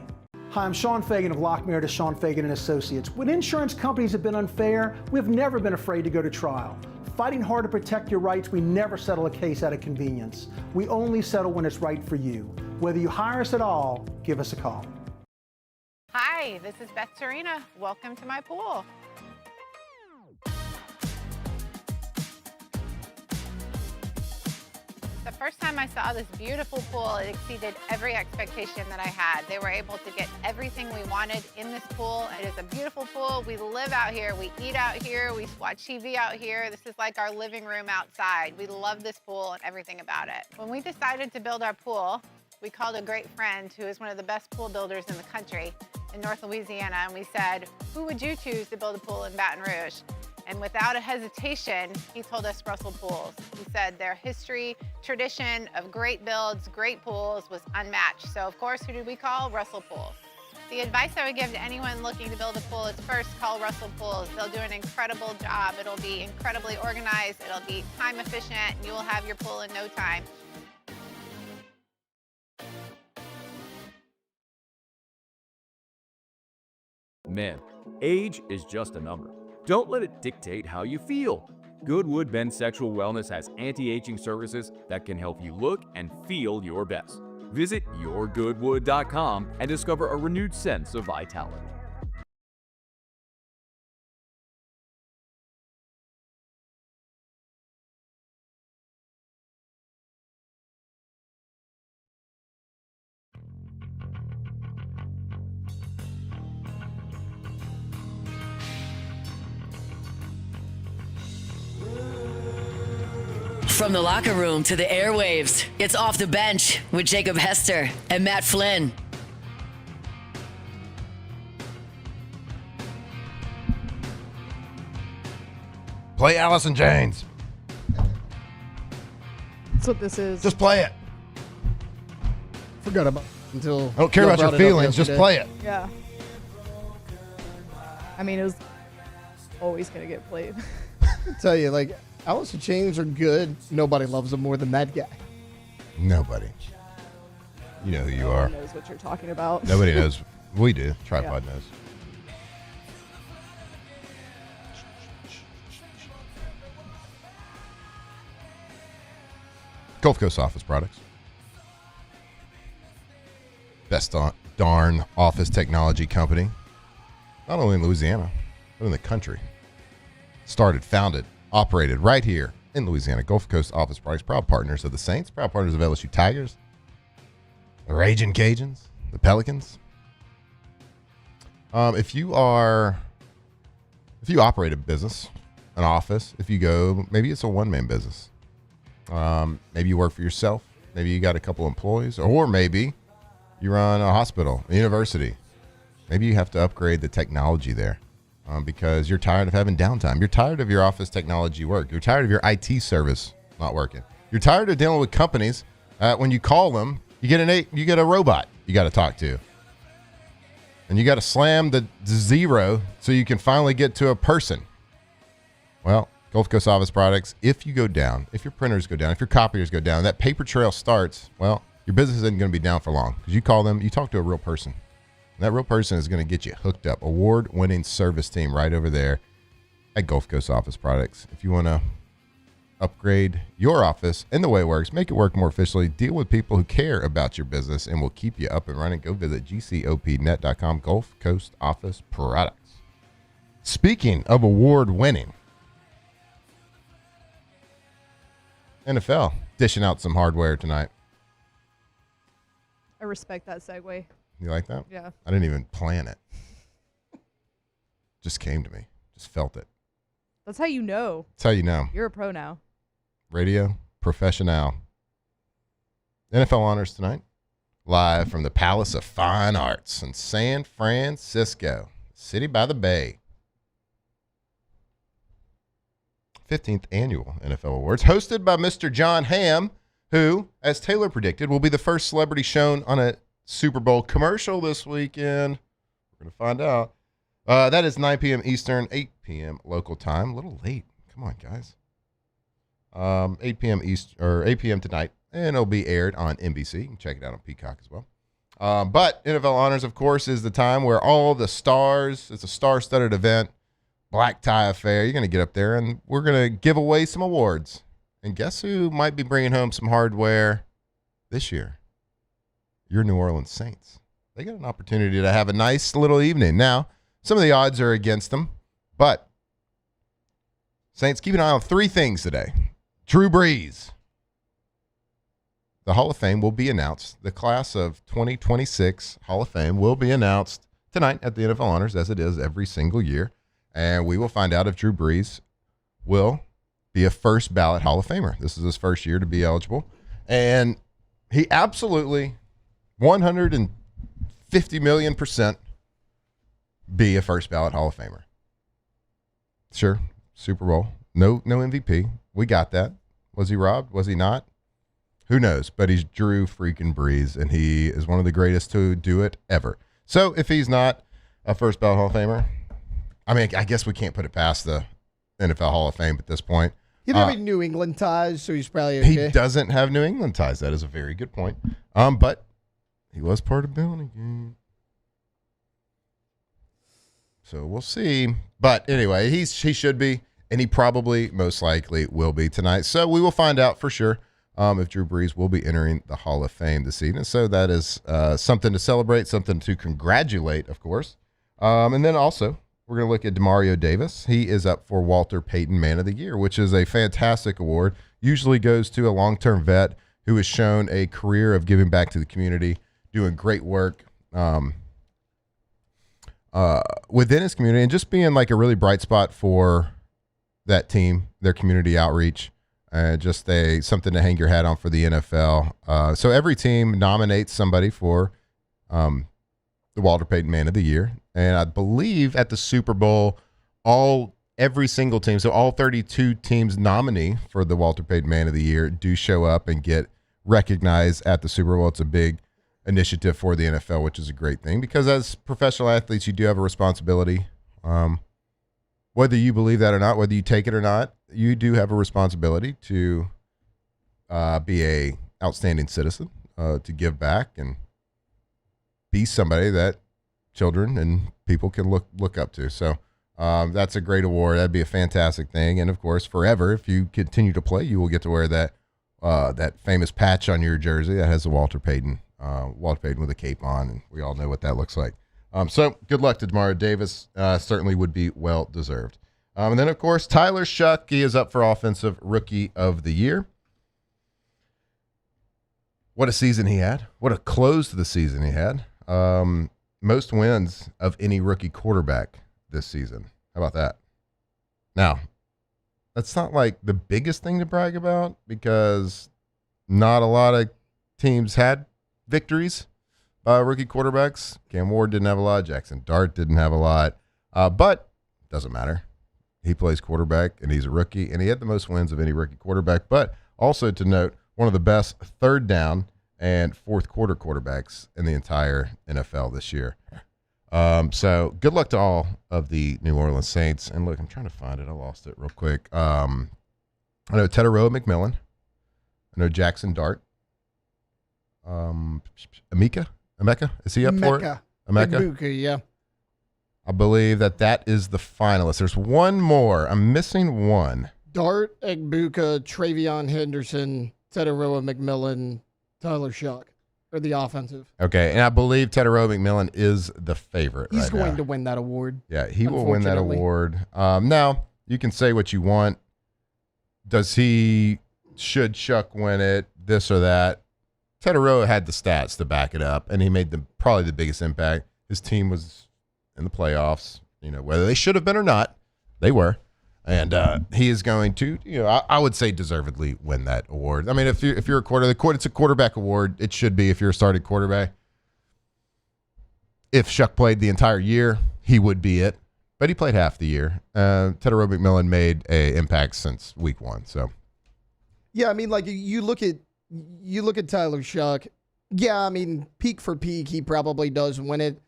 Hi, I'm Sean Fagan of Locke Meredith, Sean Fagan & Associates. When insurance companies have been unfair, we've never been afraid to go to trial. Fighting hard to protect your rights, we never settle a case out of convenience. We only settle when it's right for you. Whether you hire us at all, give us a call. Hi, this is Beth Tarina. Welcome to my pool. The first time I saw this beautiful pool, it exceeded every expectation that I had. They were able to get everything we wanted in this pool. It is a beautiful pool. We live out here, we eat out here, we watch TV out here. This is like our living room outside. We love this pool and everything about it. When we decided to build our pool, we called a great friend who is one of the best pool builders in the country in North Louisiana, and we said, who would you choose to build a pool in Baton Rouge? And without a hesitation, he told us Russell Pools. He said their history, tradition of great builds, great pools was unmatched. So of course, who did we call? Russell Pools. The advice I would give to anyone looking to build a pool is first call Russell Pools. They'll do an incredible job. It'll be incredibly organized. It'll be time efficient, and you will have your pool in no time. Man, age is just a number. Don't let it dictate how you feel. Goodwood Men's Sexual Wellness has anti-aging services that can help you look and feel your best. Visit yourgoodwood.com and discover a renewed sense of vitality. From the locker room to the airwaves, it's Off the Bench with Jacob Hester and Matt Flynn. Play Allison Janes. That's what this is. Just play it. Forgot about it until. I don't care about your feelings. Just play it. Yeah. I mean, it was always going to get played. I tell you, like, Alice in Chains are good. Nobody loves them more than that guy. Nobody. You know who you are. Nobody knows what you're talking about. Nobody knows. We do. Tripod knows. Gulf Coast Office Products. Best darn office technology company. Not only in Louisiana, but in the country. Started, founded, operated right here in Louisiana. Gulf Coast Office Products, proud partners of the Saints, proud partners of LSU Tigers, the Raging Cajuns, the Pelicans. If you operate a business, an office, if you go, maybe it's a one-man business. Maybe you work for yourself. Maybe you got a couple employees, or maybe you run a hospital, a university. Maybe you have to upgrade the technology there. Because you're tired of having downtime. You're tired of your office technology work. You're tired of your IT service not working. You're tired of dealing with companies. When you call them, you get a robot you got to talk to. And you got to slam the zero so you can finally get to a person. Well, Gulf Coast Office Products, if you go down, if your printers go down, if your copiers go down, that paper trail starts, well, your business isn't going to be down for long. Because you call them, you talk to a real person. That real person is going to get you hooked up. Award-winning service team right over there at Gulf Coast Office Products. If you want to upgrade your office and the way it works, make it work more efficiently, deal with people who care about your business and will keep you up and running, go visit gcopnet.com, Gulf Coast Office Products. Speaking of award-winning, NFL dishing out some hardware tonight. I respect that segue. You like that? Yeah. I didn't even plan it. Just came to me. Just felt it. That's how you know. That's how you know. You're a pro now. Radio professional. NFL honors tonight. Live from the Palace of Fine Arts in San Francisco, city by the bay. 15th annual NFL Awards, hosted by Mr. John Hamm, who, as Taylor predicted, will be the first celebrity shown on a Super Bowl commercial this weekend. We're going to find out. That is 9 p.m. Eastern, 8 p.m. local time. A little late. Come on, guys. 8 p.m. East or 8 p.m. tonight, and it'll be aired on NBC. You can check it out on Peacock as well. But NFL Honors, of course, is the time where all the stars, it's a star-studded event black tie affair. You're going to get up there, and we're going to give away some awards. And guess who might be bringing home some hardware this year? Your New Orleans Saints. They got an opportunity to have a nice little evening. Now, some of the odds are against them, but Saints, keep an eye on 3 things today. Drew Brees. The Hall of Fame will be announced. The class of 2026 Hall of Fame will be announced tonight at the NFL Honors, as it is every single year. And we will find out if Drew Brees will be a first ballot Hall of Famer. This is his first year to be eligible. And he absolutely 150 million% be a first ballot Hall of Famer. Sure, Super Bowl. No MVP. We got that. Was he robbed? Was he not? Who knows? But he's Drew freaking Brees, and he is one of the greatest to do it ever. So if he's not a first ballot Hall of Famer, I mean, I guess we can't put it past the NFL Hall of Fame at this point. He doesn't have any New England ties, so he's probably okay. He doesn't have New England ties. That is a very good point. But he was part of Building Game. So we'll see. But anyway, he should be, and he probably most likely will be tonight. So we will find out for sure if Drew Brees will be entering the Hall of Fame this evening. So that is something to celebrate, something to congratulate, of course. And then also, we're going to look at Demario Davis. He is up for Walter Payton Man of the Year, which is a fantastic award. Usually goes to a long-term vet who has shown a career of giving back to the community, doing great work within his community, and just being like a really bright spot for that team, their community outreach, just something to hang your hat on for the NFL. So every team nominates somebody for the Walter Payton Man of the Year. And I believe at the Super Bowl, every single team, so all 32 teams nominee for the Walter Payton Man of the Year do show up and get recognized at the Super Bowl. It's a big initiative for the NFL, which is a great thing because as professional athletes, you do have a responsibility. Whether you believe that or not, whether you take it or not, you do have a responsibility to be a outstanding citizen, to give back and be somebody that children and people can look up to. So that's a great award. That'd be a fantastic thing. And of course, forever, if you continue to play, you will get to wear that famous patch on your jersey that has the Walter Payton with a cape on, and we all know what that looks like. So good luck to Demario Davis. Certainly would be well deserved. And then of course, Tyler Shuck, he is up for Offensive Rookie of the Year. What a season he had. What a close to the season he had. Most wins of any rookie quarterback this season. How about that? Now, that's not like the biggest thing to brag about because not a lot of teams had victories by rookie quarterbacks. Cam Ward didn't have a lot. Jackson Dart didn't have a lot. But doesn't matter. He plays quarterback, and he's a rookie, and he had the most wins of any rookie quarterback. But also to note, one of the best third down and fourth quarter quarterbacks in the entire NFL this year. So good luck to all of the New Orleans Saints. And look, I'm trying to find it. I lost it real quick. I know Tedoroa McMillan. I know Jackson Dart. Emeka? Is he up for it? Emeka, yeah. I believe that is the finalist. There's one more. I'm missing one. Dart, Egbuka, Travion Henderson, Tedoroa McMillan, Tyler Shuck are the offensive. Okay, and I believe Tedoroa McMillan is the favorite. He's going to win that award. Yeah, he will win that award. Now, you can say what you want. Should Shuck win it, this or that? Tedoroa had the stats to back it up, and he made probably the biggest impact. His team was in the playoffs, whether they should have been or not, they were. And he is going to, I would say deservedly win that award. I mean, if you're a it's a quarterback award. It should be if you're a starting quarterback. If Shuck played the entire year, he would be it. But he played half the year. Tedoroa McMillan made an impact since week 1. So, yeah, I mean, like you look at Tyler Shuck. Yeah, I mean, peak for peak, he probably does win it.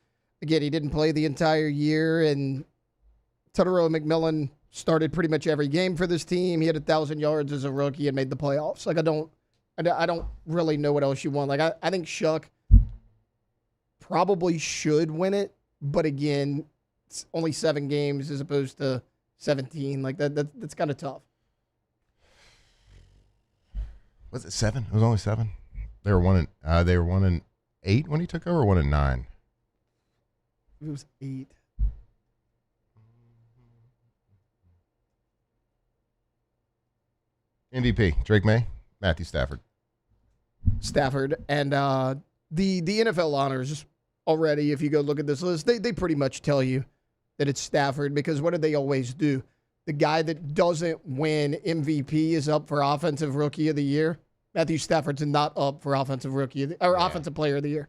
Again, he didn't play the entire year, and Tedoroa McMillan started pretty much every game for this team. He had 1,000 yards as a rookie and made the playoffs. Like, I don't really know what else you want. Like, I think Shuck probably should win it, but again, it's only 7 games as opposed to 17. Like that's kind of tough. Was it 7? It was only 7. They were 1-8 when he took over, or 1-9. It was 8. MVP, Drake May, Matthew Stafford. And the NFL honors just already, if you go look at this list, they pretty much tell you that it's Stafford, because what do they always do? The guy that doesn't win MVP is up for Offensive Rookie of the Year. Matthew Stafford's not up for Offensive Player of the Year.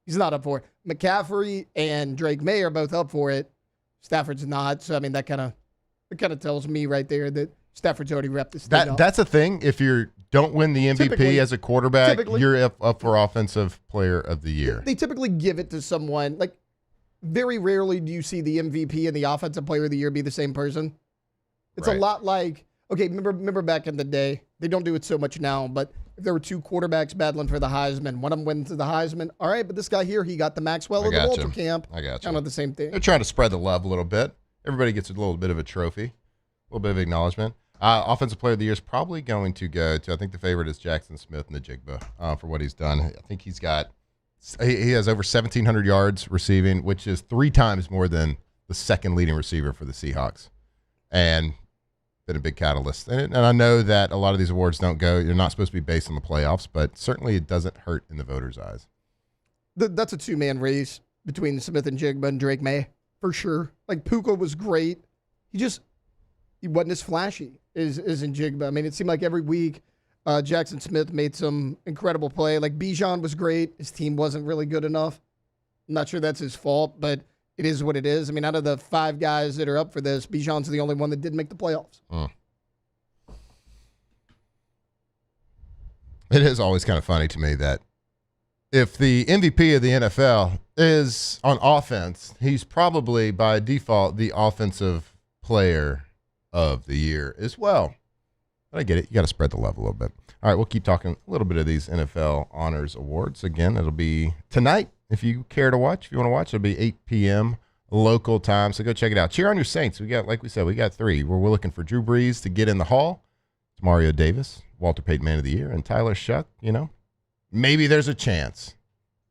He's not up for it. McCaffrey and Drake May are both up for it. Stafford's not. So I mean, that kind of tells me right there that Stafford's already repped this thing up. That's a thing. If you don't win the MVP as a quarterback, you're up for Offensive Player of the Year. They typically give it to someone. Like, very rarely do you see the MVP and the Offensive Player of the Year be the same person. It's a lot like, okay, remember back in the day, they don't do it so much now, but if there were two quarterbacks battling for the Heisman, one of them wins the Heisman, all right, but this guy here, he got the Maxwell of the Walter Camp. I got you. Kind of the same thing. They're trying to spread the love a little bit. Everybody gets a little bit of a trophy, a little bit of acknowledgement. Offensive Player of the Year is probably going to go to, I think the favorite is Jackson Smith in the Jigba for what he's done. I think he has over 1,700 yards receiving, which is 3 times more than the second leading receiver for the Seahawks. And been a big catalyst. And I know that a lot of these awards they're not supposed to be based on the playoffs, but certainly it doesn't hurt in the voters' eyes. That's a 2-man race between Smith and Jigba and Drake May, for sure. Like, Puka was great. He wasn't as flashy as in Jigba. I mean, it seemed like every week Jackson Smith made some incredible play. Like, Bijan was great. His team wasn't really good enough. I'm not sure that's his fault, but it is what it is. I mean, out of the 5 guys that are up for this, Bijan's the only one that didn't make the playoffs. It is always kind of funny to me that if the MVP of the NFL is on offense, he's probably by default the Offensive Player of the Year as well. But I get it. You got to spread the love a little bit. All right, we'll keep talking a little bit of these NFL Honors Awards. Again, it'll be tonight. If you care to watch, if you want to watch, it'll be 8 p.m. local time. So go check it out. Cheer on your Saints. We got 3. We're looking for Drew Brees to get in the Hall. It's Mario Davis, Walter Payton Man of the Year, and Tyler Shuck. Maybe there's a chance.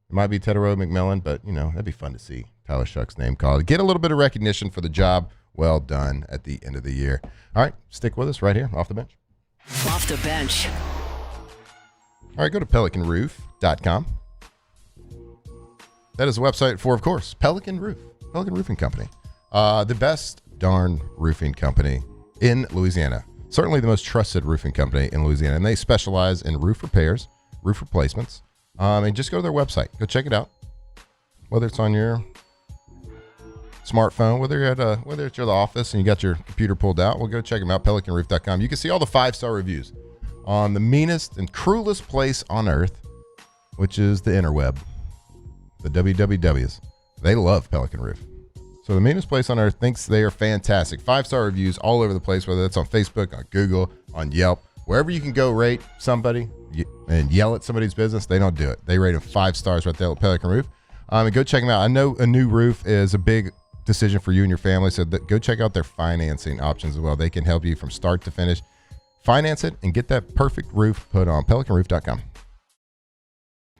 It might be Tedero McMillan, but that'd be fun to see Tyler Shuck's name called. Get a little bit of recognition for the job well done at the end of the year. All right, stick with us right here, Off the Bench. Off the Bench. All right, go to pelicanroof.com. That is a website for, of course, Pelican Roofing Company. The best darn roofing company in Louisiana. Certainly the most trusted roofing company in Louisiana. And they specialize in roof repairs, roof replacements. And just go to their website. Go check it out. Whether it's on your smartphone, whether you're at the office and you got your computer pulled out, go check them out, pelicanroof.com. You can see all the 5-star reviews on the meanest and cruelest place on earth, which is the interweb. The WWWs. They love Pelican Roof. So the meanest place on earth thinks they are fantastic. 5-star reviews all over the place, whether that's on Facebook, on Google, on Yelp. Wherever you can go rate somebody and yell at somebody's business, they don't do it. They rate them 5 stars right there at Pelican Roof. And go check them out. I know a new roof is a big decision for you and your family, so go check out their financing options as well. They can help you from start to finish. Finance it and get that perfect roof put on pelicanroof.com.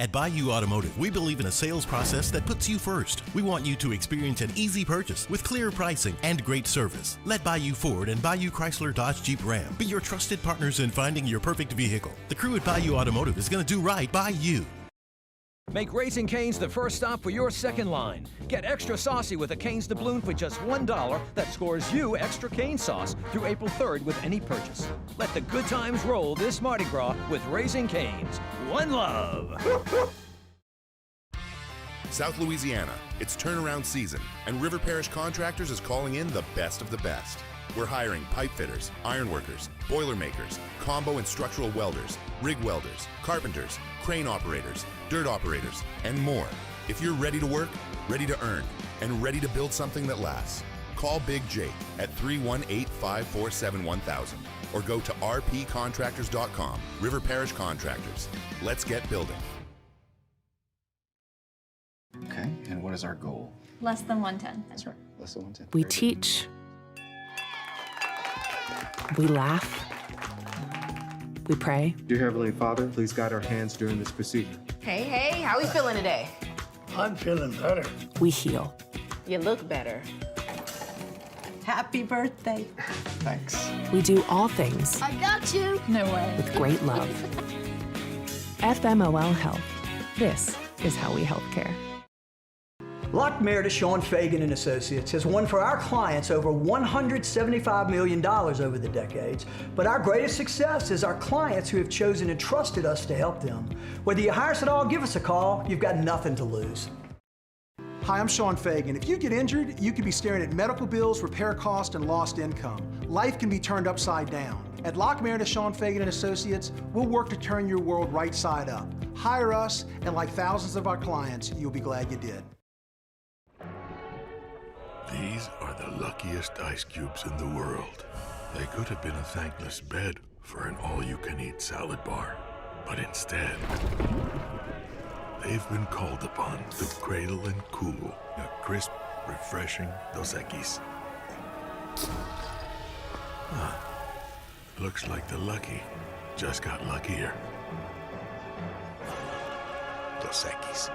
At Bayou Automotive, we believe in a sales process that puts you first. We want you to experience an easy purchase with clear pricing and great service. Let Bayou Ford and Bayou Chrysler Dodge Jeep Ram be your trusted partners in finding your perfect vehicle. The crew at Bayou Automotive is going to do right by you. Make Raising Cane's the first stop for your second line. Get extra saucy with a Cane's doubloon for just $1 that scores you extra cane sauce through April 3rd with any purchase. Let the good times roll this Mardi Gras with Raising Cane's. One love. South Louisiana, it's turnaround season, and River Parish Contractors is calling in the best of the best. We're hiring pipe fitters, iron workers, boiler makers, combo and structural welders, rig welders, carpenters, crane operators, dirt operators, and more. If you're ready to work, ready to earn, and ready to build something that lasts, call Big Jake at 318-547-1000 or go to rpcontractors.com. River Parish Contractors. Let's get building. Okay, and what is our goal? Less than 110. That's right, less than 110. We teach We laugh. We pray. Dear Heavenly Father, please guide our hands during this procedure. Hey, how we feeling today? I'm feeling better. We heal. You look better. Happy birthday. Thanks. We do all things I got you. No way. with great love. FMOL Health. This is how we healthcare. Lockmeyer to Sean Fagan and Associates has won for our clients over $175 million over the decades, but our greatest success is our clients who have chosen and trusted us to help them. Whether you hire us at all, give us a call. You've got nothing to lose. Hi, I'm Sean Fagan. If you get injured, you could be staring at medical bills, repair costs, and lost income. Life can be turned upside down. At Lockmeyer to Sean Fagan and Associates, we'll work to turn your world right side up. Hire us, and like thousands of our clients, you'll be glad you did. These are the luckiest ice cubes in the world. They could have been a thankless bed for an all-you-can-eat salad bar. But instead, they've been called upon to cradle and cool a crisp, refreshing Dos Equis. Looks like the lucky just got luckier. Dos Equis.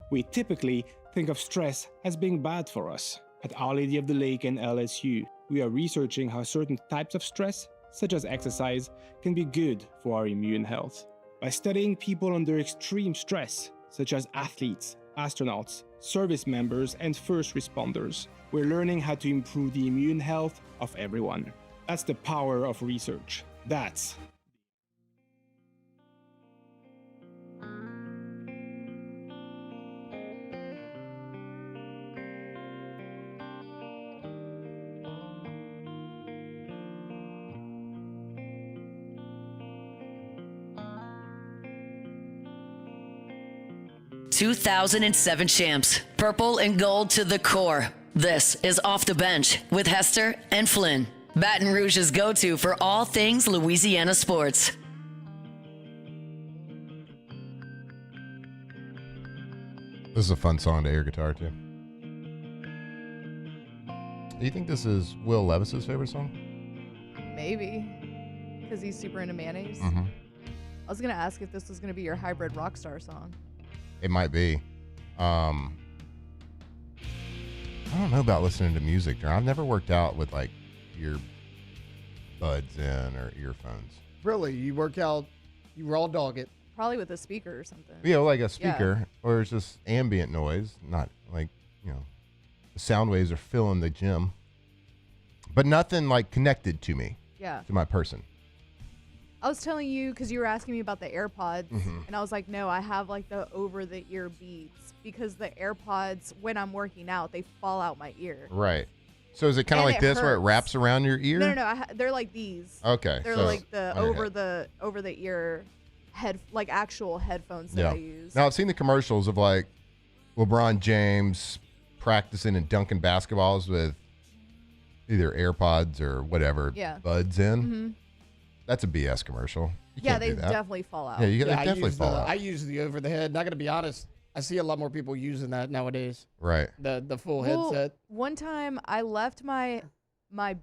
We typically think of stress as being bad for us. At Our Lady of the Lake and LSU, we are researching how certain types of stress, such as exercise, can be good for our immune health. By studying people under extreme stress, such as athletes, astronauts, service members, and first responders, we're learning how to improve the immune health of everyone. That's the power of research. That's 2007 champs, purple and gold to the core. This is Off the Bench with Hester and Flynn, Baton Rouge's go-to for all things Louisiana sports. This is a fun song to air guitar to. Do you think this is Will Levis's favorite song? Maybe. Because he's super into mayonnaise. Mm-hmm. I was going to ask if this was going to be your hybrid rock star song. It might be. I don't know about listening to music. I've never worked out with like earbuds in or earphones. Really? You work out, you raw dog it? Probably with a speaker or something. Yeah, like a speaker, or it's just ambient noise, not like, the sound waves are filling the gym, but nothing like connected to me, to my person. I was telling you, because you were asking me about the AirPods, and I was like, no, I have like the over-the-ear Beats, because the AirPods, when I'm working out, they fall out my ear. Right. So is it kind of like this, where it wraps around your ear? No, they're like these. Okay. They're like the over-the-ear like actual headphones that I use. Now, I've seen the commercials of like LeBron James practicing and dunking basketballs with either AirPods or whatever buds in. Mm-hmm. That's a BS commercial. They definitely fall out. Yeah, they definitely fall out. I use the over the head. Not gonna be honest, I see a lot more people using that nowadays. Right. The full headset. One time I left my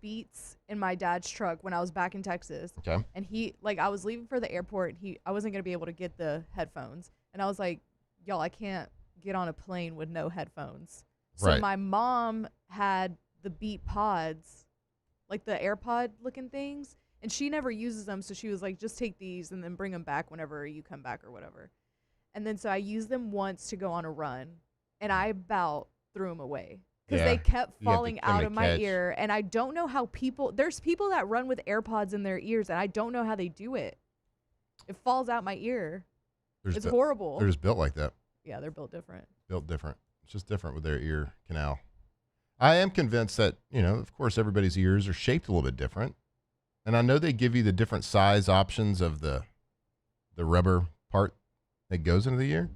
Beats in my dad's truck when I was back in Texas. Okay. And I was leaving for the airport. I wasn't gonna be able to get the headphones, and I was like, y'all, I can't get on a plane with no headphones. So my mom had the Beat Pods, like the AirPod looking things. And she never uses them, so she was like, just take these and then bring them back whenever you come back or whatever. And then so I used them once to go on a run, and I about threw them away because they kept falling out of my ear. And I don't know how there's people that run with AirPods in their ears, and I don't know how they do it. It falls out my ear. It's horrible. They're just built like that. Yeah, they're built different. Built different. It's just different with their ear canal. I am convinced that, of course, everybody's ears are shaped a little bit different. And I know they give you the different size options of the rubber part that goes into the ear,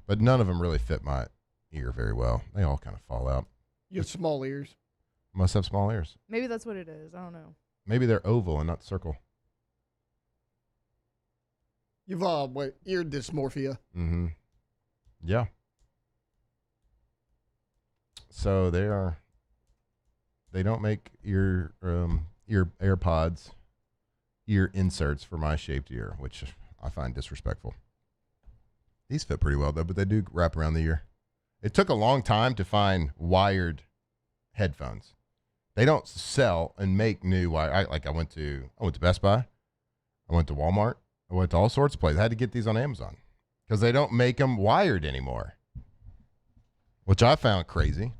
but none of them really fit my ear very well. They all kind of fall out. You have small ears. Must have small ears. Maybe that's what it is. I don't know. Maybe they're oval and not circle. You've ear dysmorphia. Mm-hmm. Yeah. So they are They don't make ear AirPods ear inserts for my shaped ear, which I find disrespectful. These fit pretty well though, but they do wrap around the ear. It took a long time to find wired headphones. They don't sell and make new wire. I went to Best Buy. I went to Walmart. I went to all sorts of places. I had to get these on Amazon because they don't make them wired anymore, which I found crazy.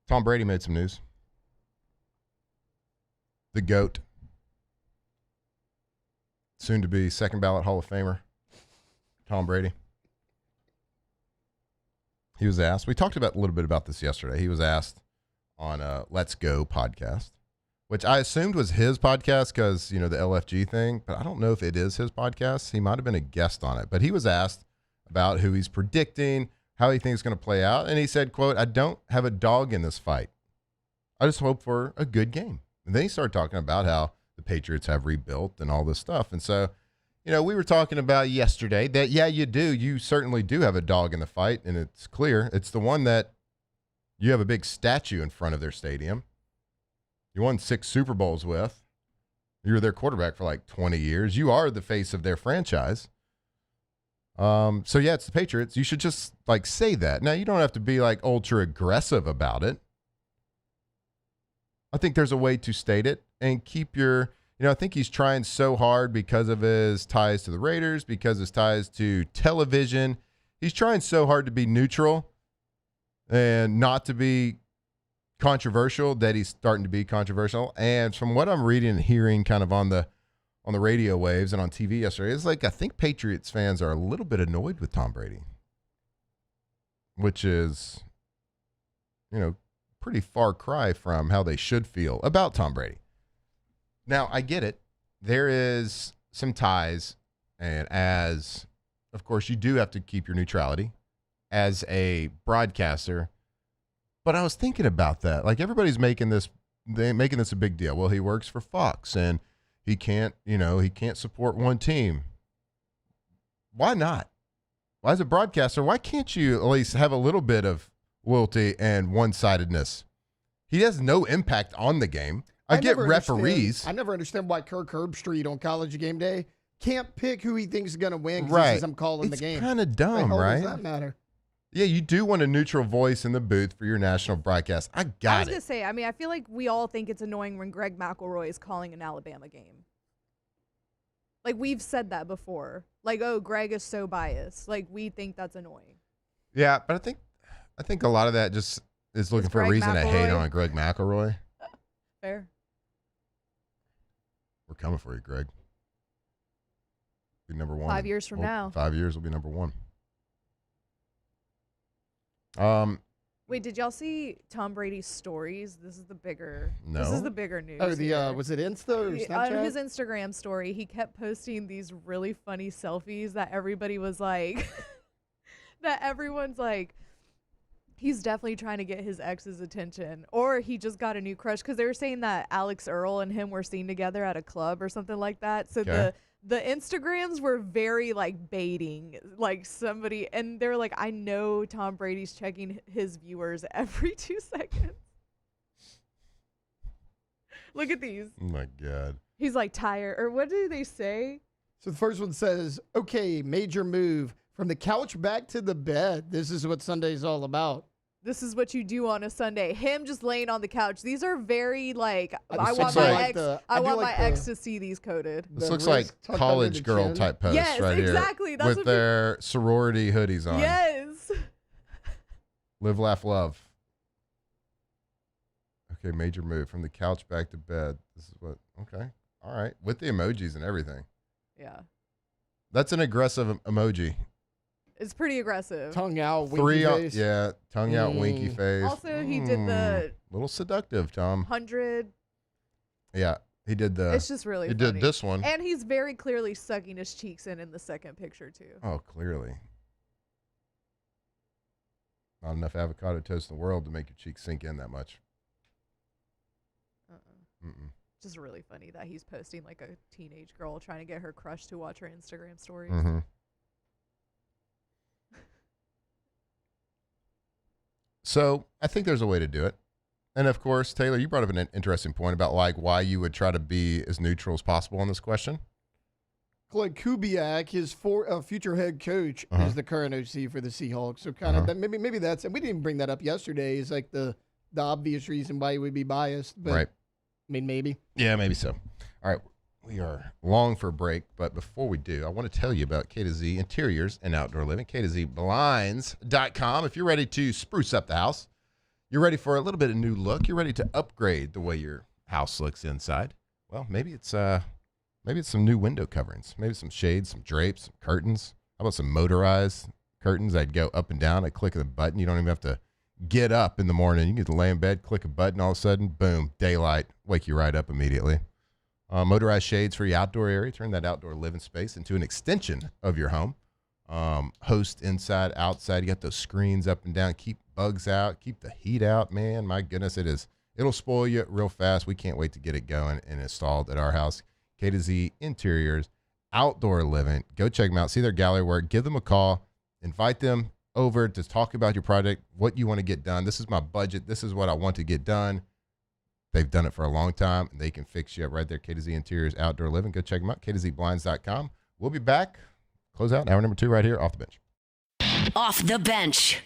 Tom Brady made some news. The GOAT. Soon to be second ballot Hall of Famer. Tom Brady. He was asked. We talked about a little bit about this yesterday. He was asked on a Let's Go podcast, which I assumed was his podcast because, the LFG thing, but I don't know if it is his podcast. He might have been a guest on it, but he was asked about who he's predicting, how he thinks it's going to play out. And he said, quote, "I don't have a dog in this fight. I just hope for a good game." And then he started talking about how the Patriots have rebuilt and all this stuff. And so, we were talking about yesterday that, yeah, you do. You certainly do have a dog in the fight, and it's clear. It's the one that you have a big statue in front of their stadium. You won 6 Super Bowls with. You were their quarterback for like 20 years. You are the face of their franchise. So, yeah, it's the Patriots. You should just, say that. Now, you don't have to be, ultra aggressive about it. I think there's a way to state it and keep your... I think he's trying so hard because of his ties to the Raiders, because his ties to television. He's trying so hard to be neutral and not to be controversial that he's starting to be controversial. And from what I'm reading and hearing kind of on the radio waves and on TV yesterday, it's I think Patriots fans are a little bit annoyed with Tom Brady, which is, pretty far cry from how they should feel about Tom Brady. Now, I get it. There is some ties, and of course, you do have to keep your neutrality as a broadcaster. But I was thinking about that. Everybody's making this a big deal. Well, he works for Fox, and he can't support one team. Why not? Why, as a broadcaster, why can't you at least have a little bit of loyalty and one-sidedness? He has no impact on the game. I get referees. I never understand why Kirk Herbstreit on College Game Day can't pick who he thinks is going to win because right. he says, "I'm calling the game." It's kind of dumb, right? Does that matter? Yeah, you do want a neutral voice in the booth for your national broadcast. I was going to say, I feel like we all think it's annoying when Greg McElroy is calling an Alabama game. We've said that before. Oh, Greg is so biased. We think that's annoying. Yeah, but I think a lot of that just is looking for a reason to hate on Greg McElroy. Fair. We're coming for you, Greg. Be number 1. 5 years from now. 5 years will be number 1. Wait, did y'all see Tom Brady's stories? This is the bigger. No. This is the bigger news. Oh, was it Insta or Snapchat? On his Instagram story, he kept posting these really funny selfies that everybody was that everyone's he's definitely trying to get his ex's attention, or he just got a new crush, because they were saying that Alex Earl and him were seen together at a club or something like that. So the Instagrams were very baiting somebody, and they're I know Tom Brady's checking his viewers every 2 seconds. Look at these. Oh my God. He's tired, or what do they say? So the first one says, "Okay, major move from the couch back to the bed. This is what Sunday's all about." This is what you do on a Sunday. Him just laying on the couch. These are very I want my ex to see these coded. This looks like college girl type posts right here. Yes, exactly. That's with their sorority hoodies on. Yes. Live, laugh, love. Okay, major move from the couch back to bed. This is what. Okay, all right, with the emojis and everything. Yeah. That's an aggressive emoji. It's pretty aggressive. Tongue out, winky face. Yeah, tongue out, winky face. Also, he did the little seductive, Tom. 100. Yeah, he did the. It's just really. He funny. did this one, and he's very clearly sucking his cheeks in the second picture too. Oh, clearly. Not enough avocado toast in the world to make your cheeks sink in that much. Just really funny that he's posting a teenage girl trying to get her crush to watch her Instagram stories. Mm-hmm. So I think there's a way to do it. And of course, Taylor, you brought up an interesting point about like why you would try to be as neutral as possible on this question. Clegg Kubiak, his future head coach, is the current OC for the Seahawks. So kind of that, maybe that's, and we didn't bring that up yesterday, is like the obvious reason why he would be biased. But right. I mean, maybe. Yeah, maybe so. All right. We are long for a break, but before we do, I want to tell you about K to Z Interiors and Outdoor Living, K2ZBlinds.com. If you're ready to spruce up the house, you're ready for a little bit of new look, you're ready to upgrade the way your house looks inside, well, maybe it's some new window coverings, maybe some shades, some drapes, some curtains. How about some motorized curtains that go up and down? I click the button. You don't even have to get up in the morning. You need to lay in bed, click a button, all of a sudden, boom, daylight, wake you right up immediately. Motorized shades for your outdoor area. Turn that outdoor living space into an extension of your home. Host inside, outside. You got those screens up and down. Keep bugs out. Keep the heat out. Man, my goodness, it'll spoil you real fast. We can't wait to get it going and installed at our house. K to Z Interiors, Outdoor Living. Go check them out. See their gallery work. Give them a call. Invite them over to talk about your project, what you want to get done. This is my budget. This is what I want to get done. They've done it for a long time, and they can fix you up right there. K to Z Interiors, Outdoor Living. Go check them out, K2ZBlinds.com. We'll be back. Close out hour number 2 right here, Off the Bench. Off the Bench.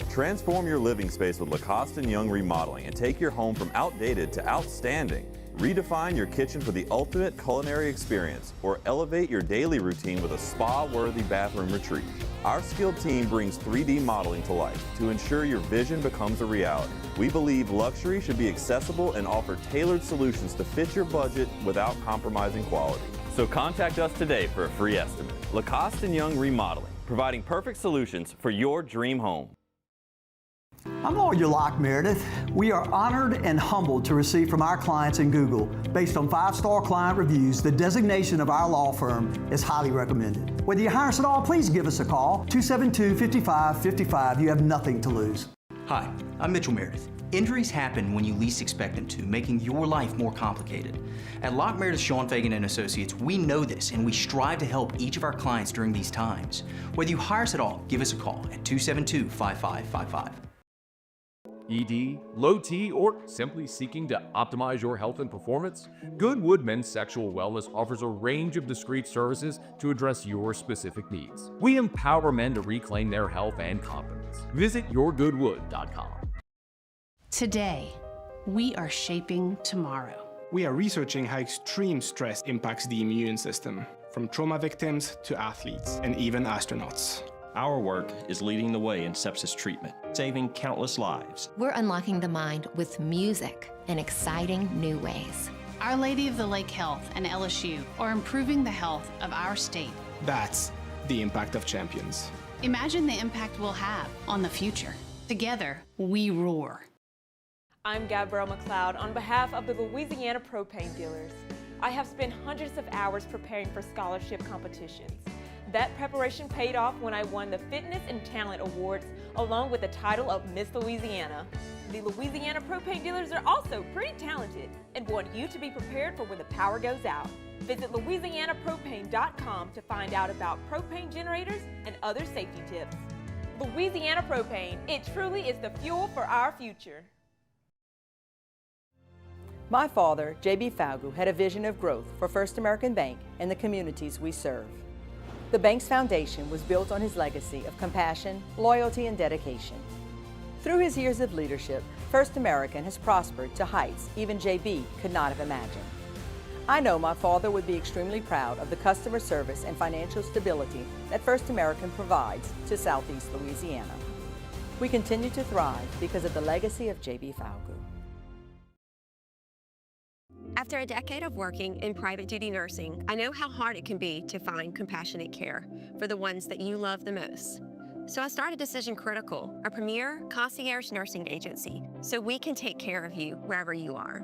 Transform your living space with Lacoste & Young Remodeling and take your home from outdated to outstanding. Redefine your kitchen for the ultimate culinary experience or elevate your daily routine with a spa-worthy bathroom retreat. Our skilled team brings 3D modeling to life to ensure your vision becomes a reality. We believe luxury should be accessible and offer tailored solutions to fit your budget without compromising quality. So contact us today for a free estimate. Lacoste & Young Remodeling, providing perfect solutions for your dream home. I'm Lawyer Locke Meredith. We are honored and humbled to receive from our clients in Google, based on 5-star client reviews, the designation of our law firm is highly recommended. Whether you hire us at all, please give us a call, 272-5555. You have nothing to lose. Hi, I'm Mitchell Meredith. Injuries happen when you least expect them to, making your life more complicated. At Locke Meredith Schoenfagen and Associates, we know this, and we strive to help each of our clients during these times. Whether you hire us at all, give us a call at 272-5555. ED, low T, or simply seeking to optimize your health and performance? Goodwood Men's Sexual Wellness offers a range of discreet services to address your specific needs. We empower men to reclaim their health and confidence. Visit yourgoodwood.com. Today, we are shaping tomorrow. We are researching how extreme stress impacts the immune system, from trauma victims to athletes and even astronauts. Our work is leading the way in sepsis treatment, saving countless lives. We're unlocking the mind with music in exciting new ways. Our Lady of the Lake Health and LSU are improving the health of our state. That's the impact of champions. Imagine the impact we'll have on the future. Together, we roar. I'm Gabrielle McLeod on behalf of the Louisiana Propane Dealers. I have spent hundreds of hours preparing for scholarship competitions. That preparation paid off when I won the Fitness and Talent Awards along with the title of Miss Louisiana. The Louisiana Propane Dealers are also pretty talented and want you to be prepared for when the power goes out. Visit LouisianaPropane.com to find out about propane generators and other safety tips. Louisiana Propane, it truly is the fuel for our future. My father, J.B. Falgout, had a vision of growth for First American Bank and the communities we serve. The bank's foundation was built on his legacy of compassion, loyalty, and dedication. Through his years of leadership, First American has prospered to heights even JB could not have imagined. I know my father would be extremely proud of the customer service and financial stability that First American provides to Southeast Louisiana. We continue to thrive because of the legacy of JB Falgout. After a decade of working in private duty nursing, I know how hard it can be to find compassionate care for the ones that you love the most. So I started Decision Critical, a premier concierge nursing agency, so we can take care of you wherever you are.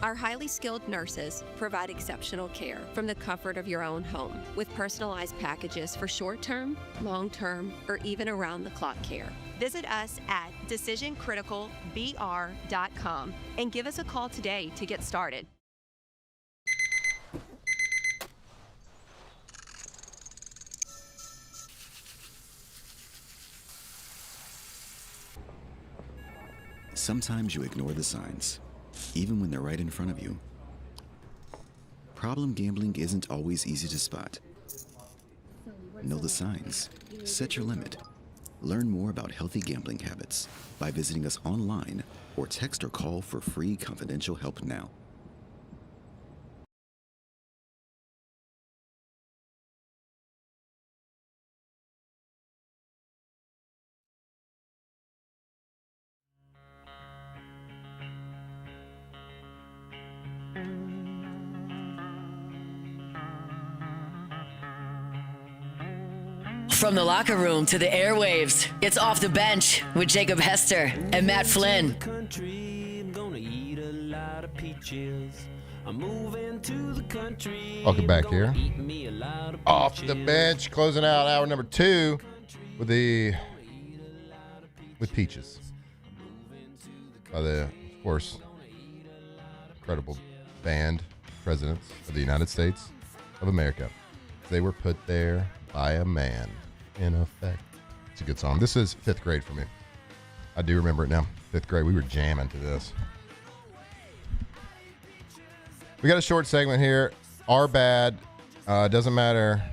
Our highly skilled nurses provide exceptional care from the comfort of your own home with personalized packages for short-term, long-term, or even around-the-clock care. Visit us at decisioncriticalbr.com and give us a call today to get started. Sometimes you ignore the signs, even when they're right in front of you. Problem gambling isn't always easy to spot. Know the signs. Set your limit. Learn more about healthy gambling habits by visiting us online or text or call for free confidential help now. From the locker room to the airwaves, it's Off the Bench with Jacob Hester and Matt Flynn. Welcome back here. Off the Bench, closing out hour number 2 with Peaches. By the, of course, incredible band presidents of the United States of America. They were put there by a man, in effect. It's a good song. This is 5th grade for me. I do remember it now. 5th grade, we were jamming to this. We got a short segment here. Our bad. Doesn't matter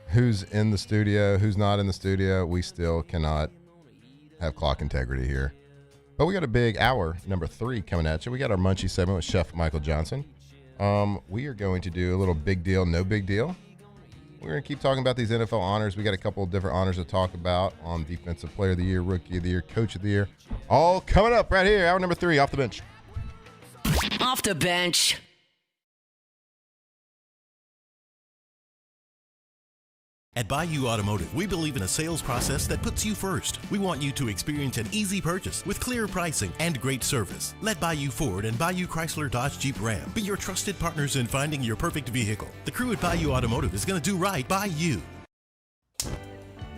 who's in the studio, who's not in the studio. We still cannot have clock integrity here. But we got a big hour, number 3, coming at you. We got our Munchie segment with Chef Michael Johnson. We are going to do a little big deal, no big deal. We're going to keep talking about these NFL honors. We got a couple of different honors to talk about on Defensive Player of the Year, Rookie of the Year, Coach of the Year. All coming up right here, hour number 3, Off the Bench. Off the Bench. At Bayou Automotive, we believe in a sales process that puts you first. We want you to experience an easy purchase with clear pricing and great service. Let Bayou Ford and Bayou Chrysler Dodge Jeep Ram be your trusted partners in finding your perfect vehicle. The crew at Bayou Automotive is going to do right by you.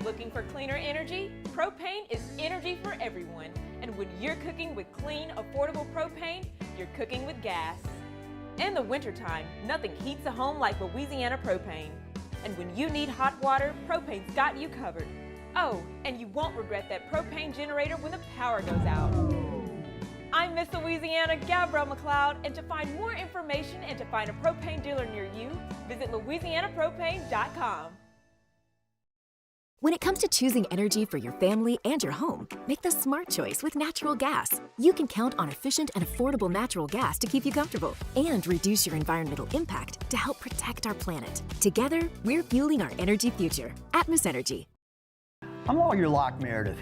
Looking for cleaner energy? Propane is energy for everyone. And when you're cooking with clean, affordable propane, you're cooking with gas. In the wintertime, nothing heats a home like Louisiana propane. And when you need hot water, propane's got you covered. Oh, and you won't regret that propane generator when the power goes out. I'm Miss Louisiana, Gabrielle McLeod, and to find more information and to find a propane dealer near you, visit louisianapropane.com. When it comes to choosing energy for your family and your home, make the smart choice with natural gas. You can count on efficient and affordable natural gas to keep you comfortable and reduce your environmental impact to help protect our planet. Together, we're fueling our energy future. Atmos Energy. I'm Lawyer Locke Meredith.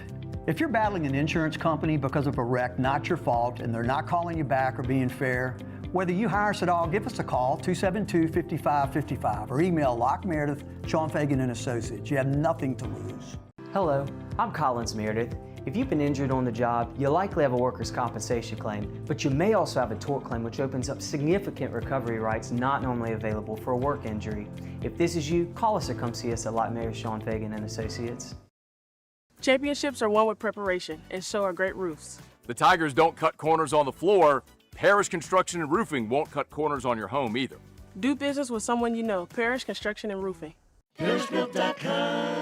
If you're battling an insurance company because of a wreck not your fault and they're not calling you back or being fair, whether you hire us at all, give us a call, 272-5555, or email Locke Meredith, Sean Fagan and Associates. You have nothing to lose. Hello, I'm Collins Meredith. If you've been injured on the job, you likely have a workers' compensation claim, but you may also have a tort claim which opens up significant recovery rights not normally available for a work injury. If this is you, call us or come see us at Locke Meredith, Sean Fagan and Associates. Championships are won with preparation, and so are great roofs. The Tigers don't cut corners on the floor. Parrish Construction and Roofing won't cut corners on your home either. Do business with someone you know. Parrish Construction and Roofing. ParrishBuilt.com.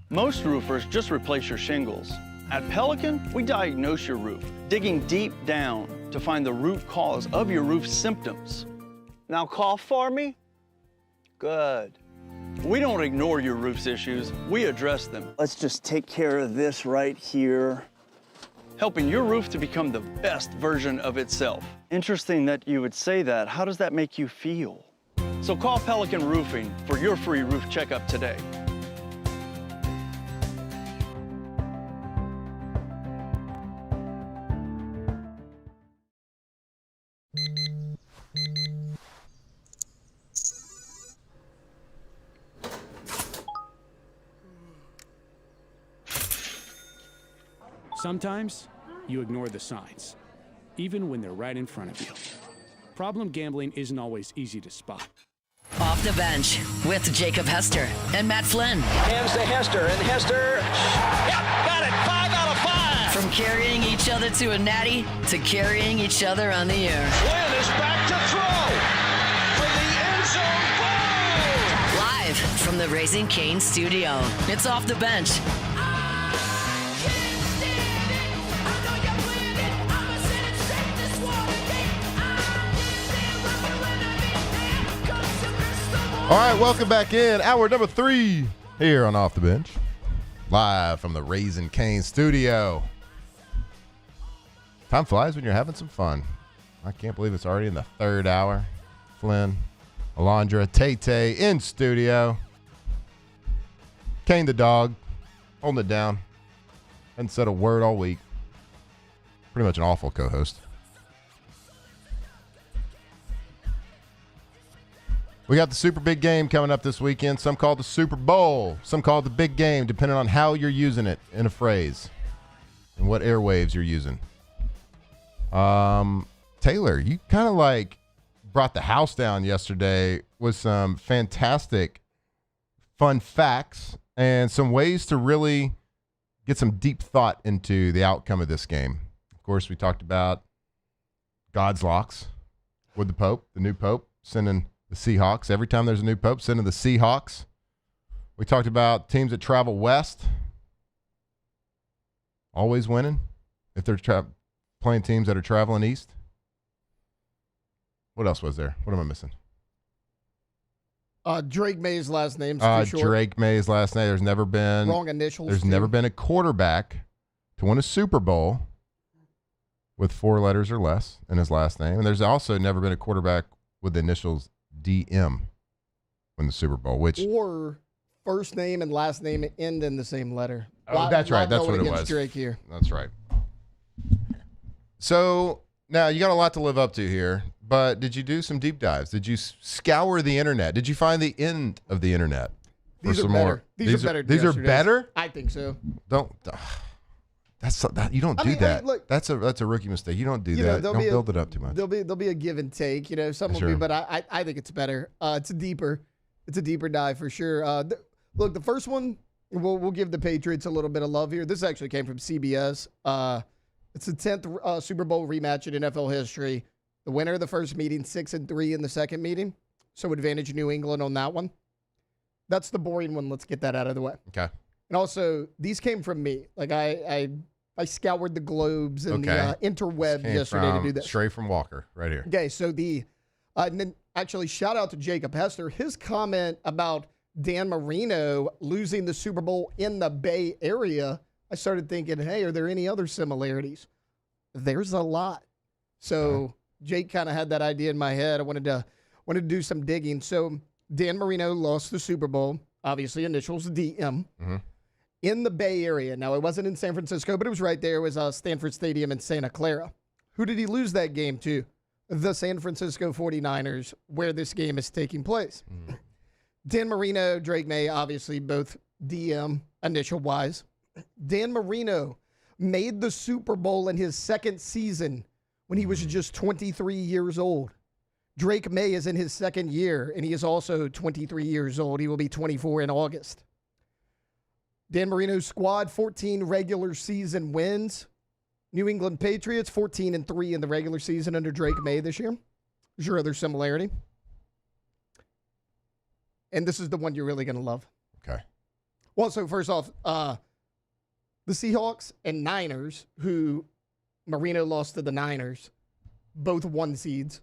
Most roofers just replace your shingles. At Pelican, we diagnose your roof, digging deep down to find the root cause of your roof symptoms. Now cough for me? Good. We don't ignore your roof's issues, we address them. Let's just take care of this right here, helping your roof to become the best version of itself. Interesting that you would say that. How does that make you feel? So call Pelican Roofing for your free roof checkup today. Sometimes you ignore the signs, even when they're right in front of you. Problem gambling isn't always easy to spot. Off the bench with Jacob Hester and Matt Flynn. Hands to Hester, and Hester, yep, got it, 5 out of 5. From carrying each other to a natty to carrying each other on the air. Flynn is back to throw for the end zone goal. Live from the Raising Cane studio, it's Off the Bench. All right, welcome back in. Hour number 3 here on Off the Bench. Live from the Raising Cane studio. Time flies when you're having some fun. I can't believe it's already in the 3rd hour. Flynn, Alondra, Tay-Tay in studio. Kane the dog, holding it down. Hadn't said a word all week. Pretty much an awful co-host. We got the super big game coming up this weekend. Some call it the Super Bowl. Some call it the big game, depending on how you're using it in a phrase and what airwaves you're using. Taylor, you kind of like brought the house down yesterday with some fantastic fun facts and some ways to really get some deep thought into the outcome of this game. Of course, we talked about God's locks with the Pope, the new Pope, sending the Seahawks. Every time there's a new Pope, sending the Seahawks. We talked about teams that travel west always winning if they're playing teams that are traveling east. What else was there? What am I missing? Drake May's last name's too short. Drake May's last name. There's never been wrong initials. There's too. never been a quarterback to win a Super Bowl with 4 letters or less in his last name. And there's also never been a quarterback with the initials DM win the Super Bowl, which or first name and last name end in the same letter. Oh, that's right. That's what it was. Drake here. That's right. So now you got a lot to live up to here, but did you do some deep dives? Did you scour the internet? Did you find the end of the internet? These are better. These are better. These are better? I think so. You don't do that. Look, that's a rookie mistake. You don't do that. Don't build it up too much. There'll be a give and take. Some will be, but I think it's better. It's a deeper dive for sure. Look, the first one we'll give the Patriots a little bit of love here. This actually came from CBS. It's the 10th Super Bowl rematch in NFL history. The winner of the first meeting 6-3 in the second meeting, so advantage New England on that one. That's the boring one. Let's get that out of the way. Okay. And also, these came from me. Like I scoured the globes and the interweb yesterday to do this. Straight from Walker, right here. Okay, so and then actually shout out to Jacob Hester. His comment about Dan Marino losing the Super Bowl in the Bay Area, I started thinking, hey, are there any other similarities? There's a lot. So Jake kind of had that idea in my head. I wanted to do some digging. So Dan Marino lost the Super Bowl, obviously initials DM. Mm-hmm. In the Bay Area. Now, it wasn't in San Francisco, but it was right there. It was Stanford Stadium in Santa Clara. Who did he lose that game to? The San Francisco 49ers, where this game is taking place. Mm. Dan Marino, Drake May, obviously both DM initial-wise. Dan Marino made the Super Bowl in his second season when he was just 23 years old. Drake May is in his second year, and he is also 23 years old. He will be 24 in August. Dan Marino's squad, 14 regular season wins. New England Patriots, 14-3 in the regular season under Drake May this year. There's your other similarity. And this is the one you're really going to love. Okay. Well, so first off, the Seahawks and Niners, who Marino lost to the Niners, both 1 seeds.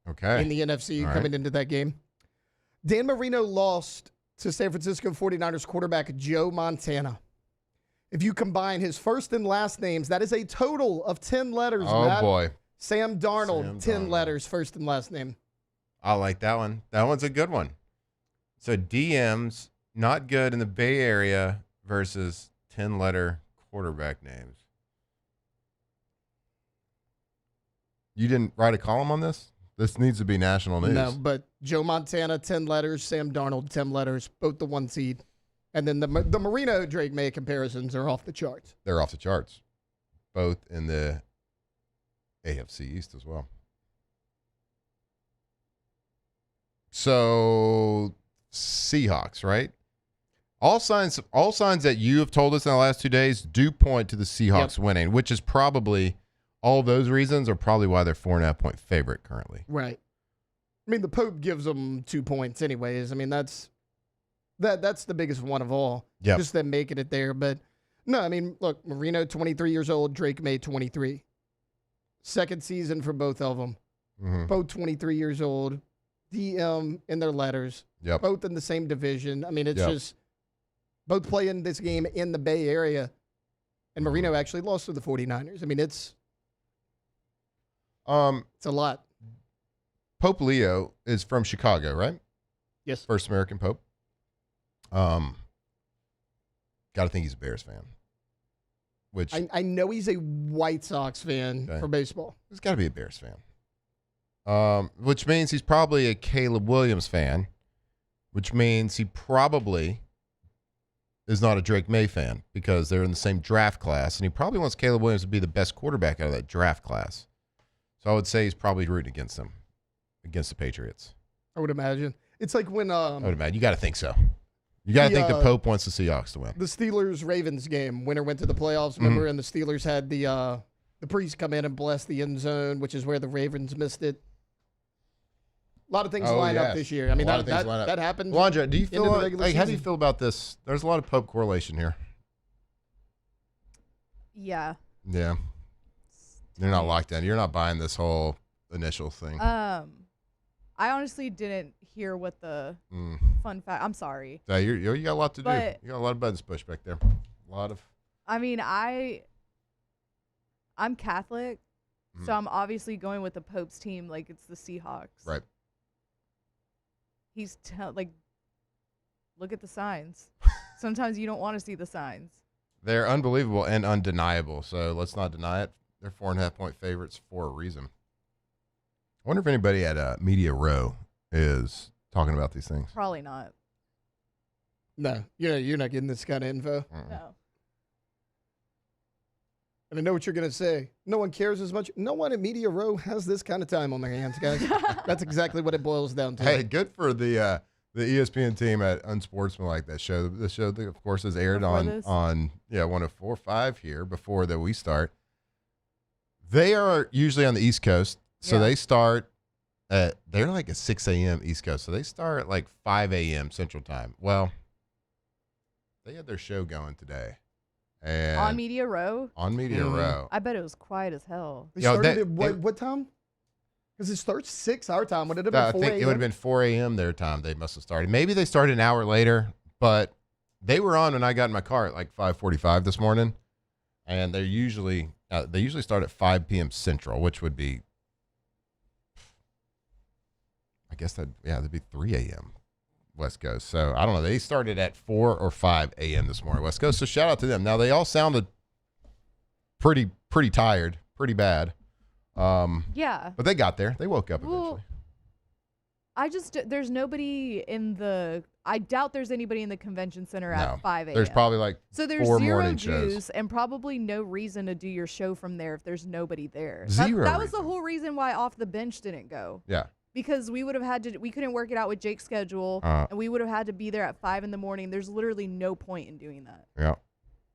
Okay. In the NFC coming into that game. Dan Marino lost to San Francisco 49ers quarterback Joe Montana. If you combine his first and last names, that is a total of 10 letters. Oh, boy. Sam Darnold, 10 letters, first and last name. I like that one. That one's a good one. So DMs, not good in the Bay Area versus 10-letter quarterback names. You didn't write a column on this? This needs to be national news. No, but Joe Montana, 10 letters. Sam Darnold, 10 letters. Both the 1 seed. And then the Marino Drake May comparisons are off the charts. They're off the charts, both in the AFC East as well. So Seahawks, right? All signs that you have told us in the last 2 days do point to the Seahawks winning, which is probably all those reasons are probably why they're 4.5-point favorite currently. Right. I mean, the Pope gives them 2 points anyways. I mean, that's the biggest one of all. Yep. Just them making it there. But no, I mean, look, Marino, 23 years old, Drake May, 23. Second season for both of them. Mm-hmm. Both 23 years old. DM in their letters. Yep. Both in the same division. I mean, it's just both playing this game in the Bay Area. And Marino actually lost to the 49ers. I mean, it's a lot. Pope Leo is from Chicago, right? Yes. First American Pope. Got to think he's a Bears fan. Which I know he's a White Sox fan for baseball. He's got to be a Bears fan. Which means he's probably a Caleb Williams fan, which means he probably is not a Drake May fan because they're in the same draft class, and he probably wants Caleb Williams to be the best quarterback out of that draft class. So I would say he's probably rooting against them, against the Patriots. I would imagine. It's like when I would imagine. You got to think so. You got to think the Pope wants the Seahawks to win. The Steelers-Ravens game, winner went to the playoffs, remember, and the Steelers had the priest come in and bless the end zone, which is where the Ravens missed it. A lot of things line up this year. I mean, that happened. Landra, do you feel how do you season. feel about this? There's a lot of Pope correlation here. Yeah. Yeah. You're not locked in. You're not buying this whole initial thing. I honestly didn't hear what the fun fact. I'm sorry. Yeah, you got a lot to do. But You got a lot of buttons pushed back there. A lot of. I mean, I'm Catholic, so I'm obviously going with the Pope's team. Like it's the Seahawks. Right. He's look at the signs. Sometimes you don't want to see the signs. They're unbelievable and undeniable. So let's not deny it. They're 4.5-point favorites for a reason. I wonder if anybody at Media Row is talking about these things. Probably not. No, you're not getting this kind of info. No. And I know what you're going to say. No one cares as much. No one at Media Row has this kind of time on their hands, guys. That's exactly what it boils down to. Hey, good for the ESPN team at Unsportsmanlike. That show. The show, that, of course, is aired on 104.5 here before that we start. They are usually on the East Coast, so they start at they're like at 6 a.m. East Coast, so they start at like 5 a.m. Central Time. Well, they had their show going today. And on Media Row? On Media Row. I bet it was quiet as hell. They started at what time? Because it starts 6 our time. Would it have been 4 I think it would have been 4 a.m. their time. They must have started. Maybe they started an hour later, but they were on when I got in my car at like 5:45 this morning, and they usually start at 5 p.m. Central, which would be, I guess that'd be 3 a.m. West Coast. So I don't know. They started at 4 or 5 a.m. this morning West Coast. So shout out to them. Now they all sounded pretty tired, pretty bad. Yeah. But they got there. They woke up eventually. There's nobody I doubt there's anybody in the convention center at 5 a.m. There's probably like so there's 4 zero morning dues shows. and probably no reason to do your show from there if there's nobody there. Zero That was the whole reason why Off the Bench didn't go. Yeah. Because we couldn't work it out with Jake's schedule, and we would have had to be there at 5 in the morning. There's literally no point in doing that. Yeah.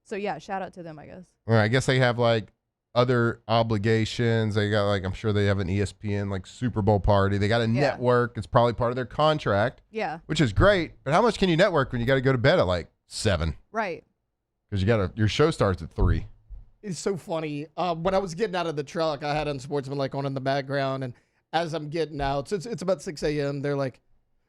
So yeah, shout out to them, I guess. Well, I guess they have like other obligations. They got like, I'm sure they have an ESPN like Super Bowl party. They got a network. It's probably part of their contract. Yeah. Which is great. But how much can you network when you got to go to bed at like 7? Right. Because your show starts at 3. It's so funny. When I was getting out of the truck, I had Unsportsmanlike on in the background, and as I'm getting out, so it's about 6 a.m., they're like,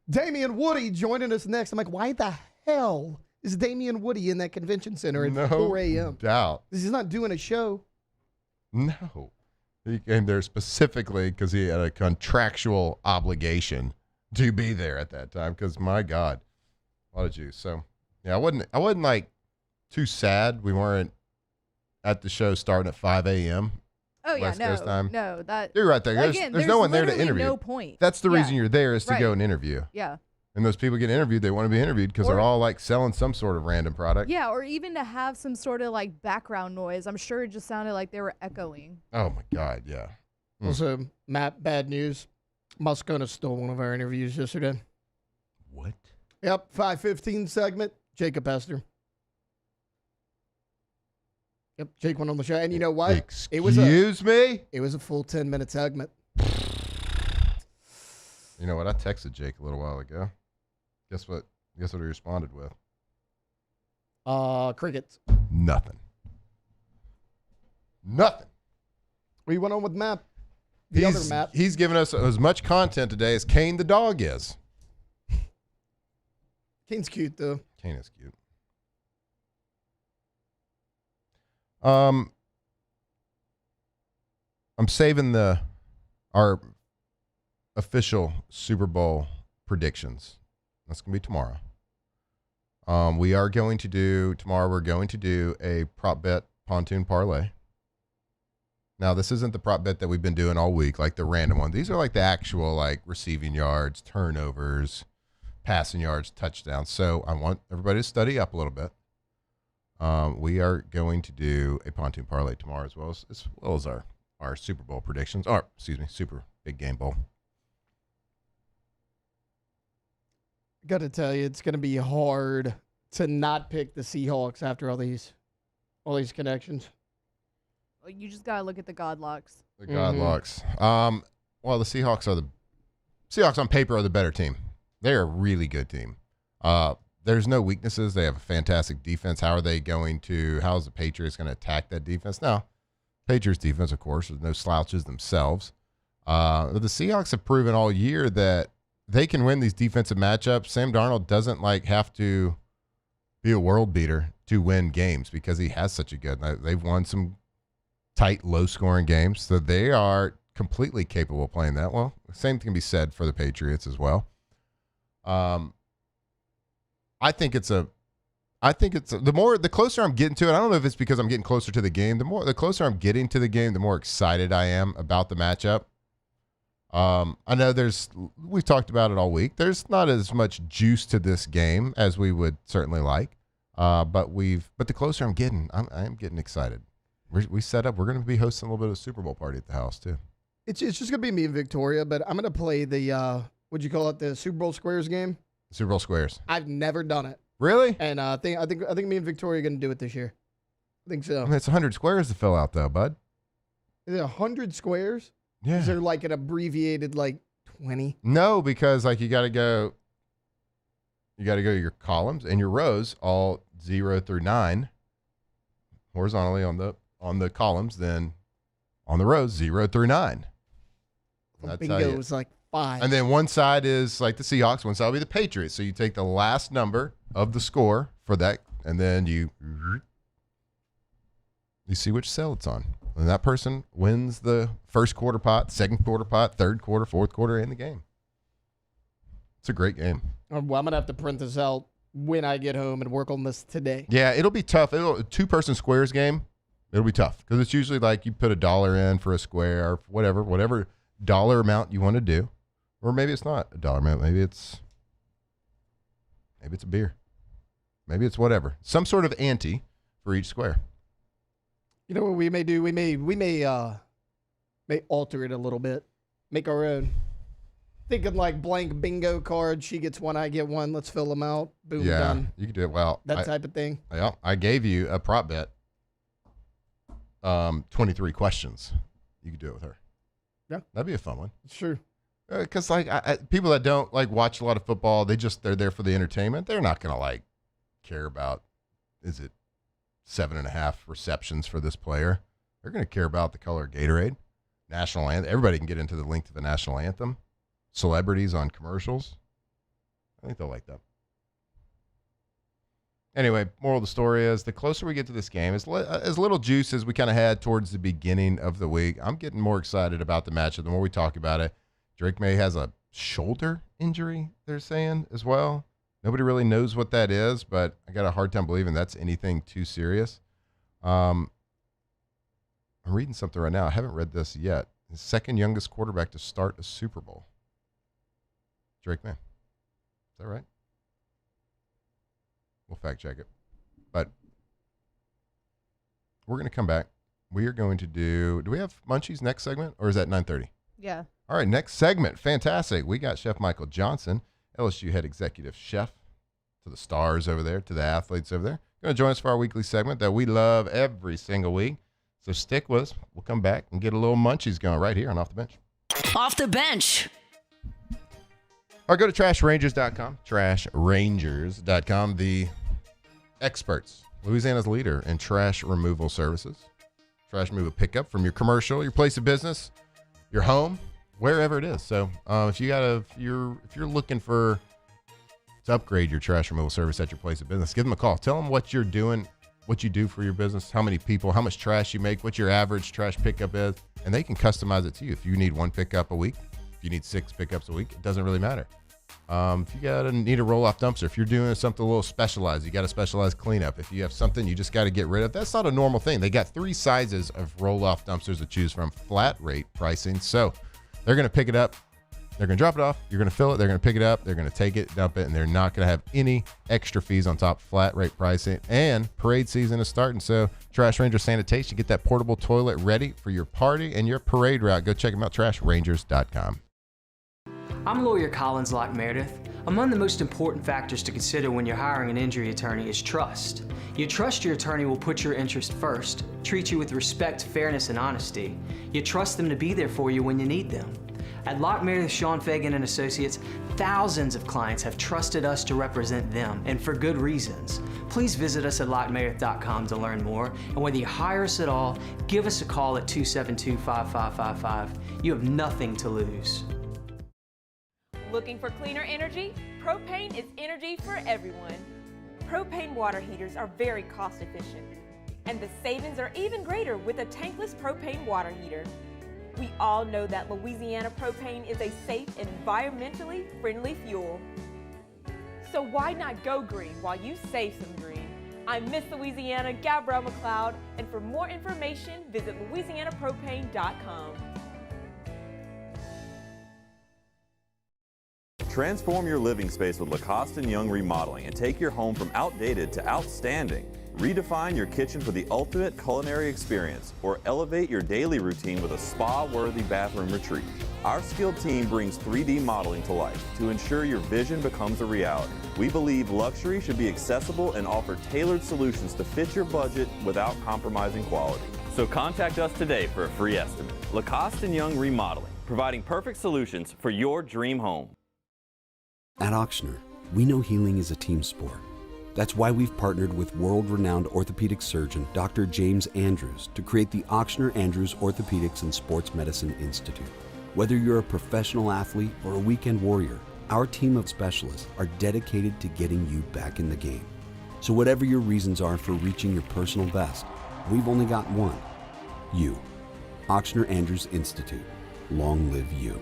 Damian Woody joining us next. I'm like, why the hell is Damian Woody in that convention center at 4 a.m.? Doubt. He's not doing a show. No. He came there specifically because he had a contractual obligation to be there at that time because, my God, a lot of juice. So, yeah, I wasn't like too sad we weren't at the show starting at 5 a.m. Oh, yeah, West Coast time. No, that you're right there. There's no one there to interview. No point. That's the reason you're there is to go and interview. Yeah. And those people get interviewed, they want to be interviewed because they're all like selling some sort of random product. Yeah, or even to have some sort of like background noise. I'm sure it just sounded like they were echoing. Oh my God, yeah. Also, Matt, bad news. Moscona stole one of our interviews yesterday. What? Yep, 5:15 segment. Jacob Hester. Yep, Jake went on the show, and you know what? Excuse me? It was a full 10-minute segment. You know what? I texted Jake a little while ago. Guess what he responded with? Crickets. Nothing. We went on with Matt. The other Matt. He's given us as much content today as Kane the dog is. Kane's cute, though. Kane is cute. I'm saving our official Super Bowl predictions. That's going to be tomorrow. We're going to do a prop bet pontoon parlay. Now, this isn't the prop bet that we've been doing all week, like the random one. These are like the actual like receiving yards, turnovers, passing yards, touchdowns. So I want everybody to study up a little bit. We are going to do a pontoon parlay tomorrow as well as our Super Bowl predictions. Or, excuse me, Super Big Game Bowl. Got to tell you, it's going to be hard to not pick the Seahawks after all these connections. You just got to look at the Godlocks. The Godlocks. Well, the Seahawks on paper are the better team. They're a really good team. There's no weaknesses. They have a fantastic defense. How is the Patriots going to attack that defense? Now, Patriots defense, of course, there's no slouches themselves. The Seahawks have proven all year that they can win these defensive matchups. Sam Darnold doesn't have to be a world beater to win games because he has such a good. They've won some tight, low-scoring games, so they are completely capable of playing that. Well, same can be said for the Patriots as well. I think it's the closer I'm getting to it. I don't know if it's because I'm getting closer to the game. The closer I'm getting to the game, the more excited I am about the matchup. I know we've talked about it all week. There's not as much juice to this game as we would certainly like. But the closer I'm getting, I am getting excited. We set up. We're going to be hosting a little bit of a Super Bowl party at the house too. It's just going to be me and Victoria, but I'm going to play the what'd you call it? The Super Bowl Squares game. Super Bowl Squares. I've never done it. Really? And I think me and Victoria are going to do it this year. I think so. I mean, it's 100 squares to fill out though, bud. Is it 100 squares? Yeah. Is there like an abbreviated 20? No, because you got to go to your columns and your rows all 0 through 9 horizontally on the columns, then on the rows 0 through 9. Bingo is 5. And then one side is like the Seahawks, one side will be the Patriots. So you take the last number of the score for that, and then you see which cell it's on. And that person wins the first quarter pot, second quarter pot, third quarter, fourth quarter in the game. It's a great game. Well, I'm going to have to print this out when I get home and work on this today. Yeah, it'll be tough. A two-person squares game, it'll be tough because it's usually you put $1 in for a square or whatever dollar amount you want to do. Or maybe it's not a dollar amount. Maybe it's a beer. Maybe it's whatever. Some sort of ante for each square. You know what we may do? We may alter it a little bit. Make our own. Thinking blank bingo cards. She gets one, I get one. Let's fill them out. Boom, done. You can do it. Well, that type of thing. Yeah, I gave you a prop bet. 23 questions. You could do it with her. Yeah, that'd be a fun one. It's true. Because people that don't watch a lot of football, they're there for the entertainment. They're not gonna care about, is it 7.5 receptions for this player? They're gonna care about the color of Gatorade, national anthem. Everybody can get into the link to the national anthem. Celebrities on commercials. I think they'll like that. Anyway, moral of the story is the closer we get to this game, as little juice as we kind of had towards the beginning of the week, I'm getting more excited about the matchup the more we talk about it. Drake May has a shoulder injury, they're saying, as well. Nobody really knows what that is, but I got a hard time believing that's anything too serious. I'm reading something right now. I haven't read this yet. The second youngest quarterback to start a Super Bowl. Drake May. that right? We'll fact check it. But we're going to come back. We are going to do we have Munchie's next segment, or is that 9:30? Yeah. All right, next segment. Fantastic. We got Chef Michael Johnson, LSU head executive chef, to the stars over there, to the athletes over there. Going to join us for our weekly segment that we love every single week. So stick with us. We'll come back and get a little Munchies going right here on Off the Bench. Off the Bench. Or go to trashrangers.com, trashrangers.com, the experts, Louisiana's leader in trash removal services. Trash removal pickup from your commercial, your place of business, your home, wherever it is. So if you're looking to upgrade your trash removal service at your place of business, give them a call. Tell them what you're doing, what you do for your business, how many people, how much trash you make, what your average trash pickup is, and they can customize it to you. If you need 1 pickup a week, if you need 6 pickups a week, it doesn't really matter. If you need a roll-off dumpster, if you're doing something a little specialized, you got a specialized cleanup. If you have something you just got to get rid of, that's not a normal thing. They got 3 sizes of roll-off dumpsters to choose from, flat rate pricing. So they're going to pick it up. They're going to drop it off. You're going to fill it. They're going to pick it up. They're going to take it, dump it, and they're not going to have any extra fees on top. Flat rate pricing. And parade season is starting. So Trash Ranger Sanitation, get that portable toilet ready for your party and your parade route. Go check them out, trashrangers.com. I'm lawyer Collins Locke Meredith. Among the most important factors to consider when you're hiring an injury attorney is trust. You trust your attorney will put your interest first, treat you with respect, fairness, and honesty. You trust them to be there for you when you need them. At Locke Meredith, Sean Fagan and Associates, thousands of clients have trusted us to represent them, and for good reasons. Please visit us at LockeMeredith.com to learn more, and whether you hire us at all, give us a call at 272-5555. You have nothing to lose. Looking for cleaner energy? Propane is energy for everyone. Propane water heaters are very cost efficient, and the savings are even greater with a tankless propane water heater. We all know that Louisiana propane is a safe and environmentally friendly fuel. So why not go green while you save some green? I'm Miss Louisiana, Gabrielle McLeod, and for more information, visit louisianapropane.com. Transform your living space with Lacoste & Young Remodeling and take your home from outdated to outstanding. Redefine your kitchen for the ultimate culinary experience, or elevate your daily routine with a spa-worthy bathroom retreat. Our skilled team brings 3D modeling to life to ensure your vision becomes a reality. We believe luxury should be accessible and offer tailored solutions to fit your budget without compromising quality. So contact us today for a free estimate. Lacoste & Young Remodeling, providing perfect solutions for your dream home. At Ochsner, we know healing is a team sport. That's why we've partnered with world-renowned orthopedic surgeon Dr. James Andrews to create the Ochsner Andrews Orthopedics and Sports Medicine Institute. Whether you're a professional athlete or a weekend warrior, our team of specialists are dedicated to getting you back in the game. So whatever your reasons are for reaching your personal best, we've only got one: you. Ochsner Andrews Institute. Long live you.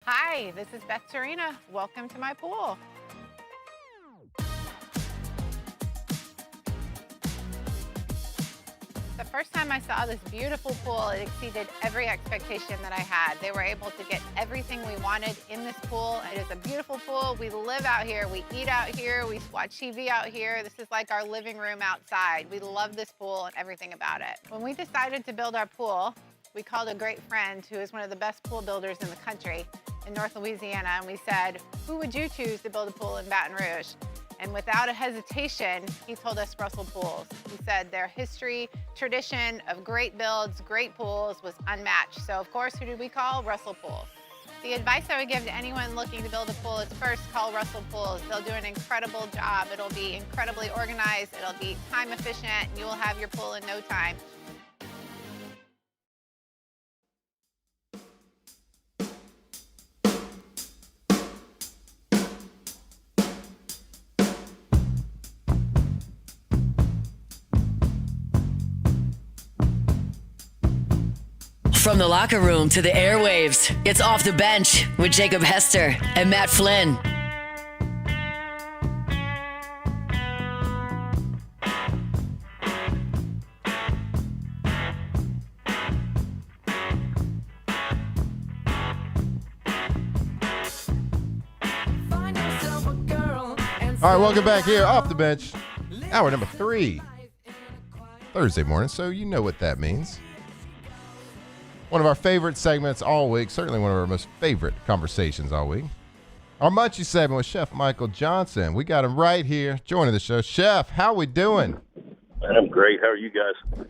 Hi, this is Beth Serena. Welcome to my pool. The first time I saw this beautiful pool, it exceeded every expectation that I had. They were able to get everything we wanted in this pool. It is a beautiful pool. We live out here, we eat out here, we watch TV out here. This is like our living room outside. We love this pool and everything about it. When we decided to build our pool, we called a great friend who is one of the best pool builders in the country in North Louisiana, and we said, who would you choose to build a pool in Baton Rouge? And without a hesitation, he told us Russell Pools. He said their history, tradition of great builds, great pools was unmatched. So of course, who did we call? Russell Pools. The advice I would give to anyone looking to build a pool is first call Russell Pools. They'll do an incredible job. It'll be incredibly organized. It'll be time efficient, and you will have your pool in no time. From the locker room to the airwaves, it's Off the Bench with Jacob Hester and Matt Flynn. All right, welcome back here off the bench. Hour number 3. Thursday morning, so you know what that means. One of our favorite segments all week, certainly one of our most favorite conversations all week. Our Munchie segment with Chef Michael Johnson. We got him right here joining the show. Chef, how we doing? I'm great. How are you guys?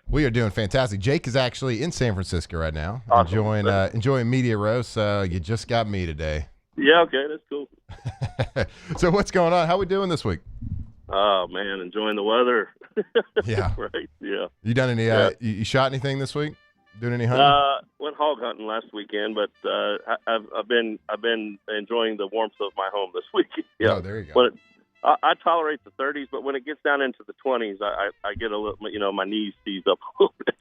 We are doing fantastic. Jake is actually in San Francisco right now, Awesome. enjoying Media Row, so you just got me today. Yeah, okay, that's cool. So what's going on? How we doing this week? Oh, man, enjoying the weather. Yeah. Right, yeah. You done any, you shot anything this week? Doing any hunting? Went hog hunting last weekend, but I've been enjoying the warmth of my home this week. Yeah. Oh, there you go. But I tolerate the 30s, but when it gets down into the 20s, I get a little, my knees seize up a little bit.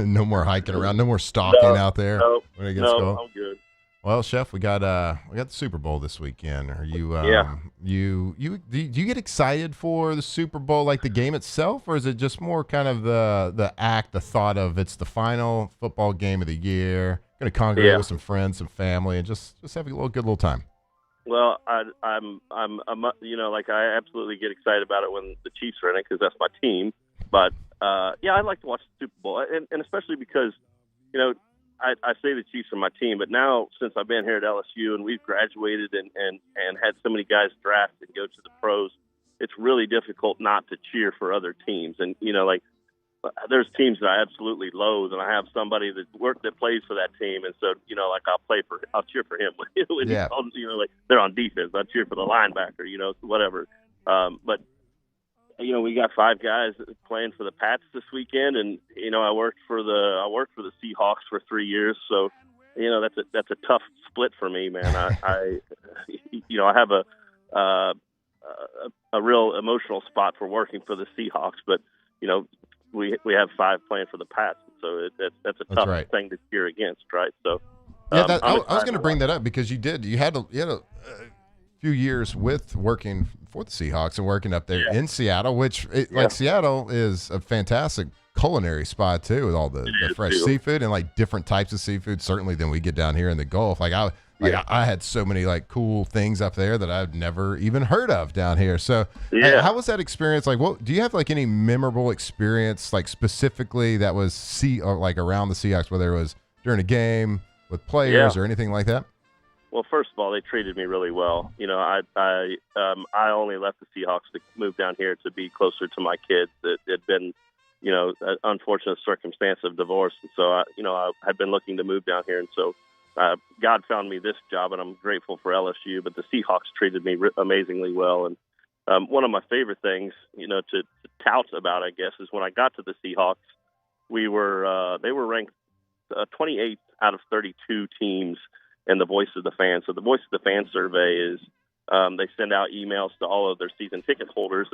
No more hiking around. No more stalking out there. When it gets cold. I'm good. Well, Chef, we got the Super Bowl this weekend. Are you do you get excited for the Super Bowl, like the game itself, or is it just more kind of the act, the thought of it's the final football game of the year, going to congregate with some friends, some family, and just have a good little time? Well, I'm like I absolutely get excited about it when the Chiefs are in it because that's my team. But I like to watch the Super Bowl, and especially because I say the Chiefs are my team, but now since I've been here at LSU and we've graduated and had so many guys draft and go to the pros, it's really difficult not to cheer for other teams. And there's teams that I absolutely loathe, and I have somebody that plays for that team, and so I'll cheer for him when they're on defense. I cheer for the linebacker, whatever. But we got 5 guys playing for the Pats this weekend, and I worked for the Seahawks for 3 years, so that's a tough split for me, man. I have a real emotional spot for working for the Seahawks, but we have 5 playing for the Pats, so that's a tough thing to cheer against, right? So I was going to bring that up because you had a few years with working for the Seahawks and working up there in Seattle, which Seattle is a fantastic culinary spot too, with all the fresh seafood and like different types of seafood, certainly than we get down here in the Gulf. I had so many like cool things up there that I've never even heard of down here. So how was that experience? Like, what do you have like any memorable experience like specifically that was around the Seahawks, whether it was during a game with players or anything like that? Well, first of all, they treated me really well. I only left the Seahawks to move down here to be closer to my kids. It had been, an unfortunate circumstance of divorce, and so I had been looking to move down here, and so God found me this job, and I'm grateful for LSU. But the Seahawks treated me amazingly well, and one of my favorite things, to tout about, I guess, is when I got to the Seahawks, they were ranked 28th out of 32 teams. And the Voice of the Fan. So the Voice of the Fan survey is they send out emails to all of their season ticket holders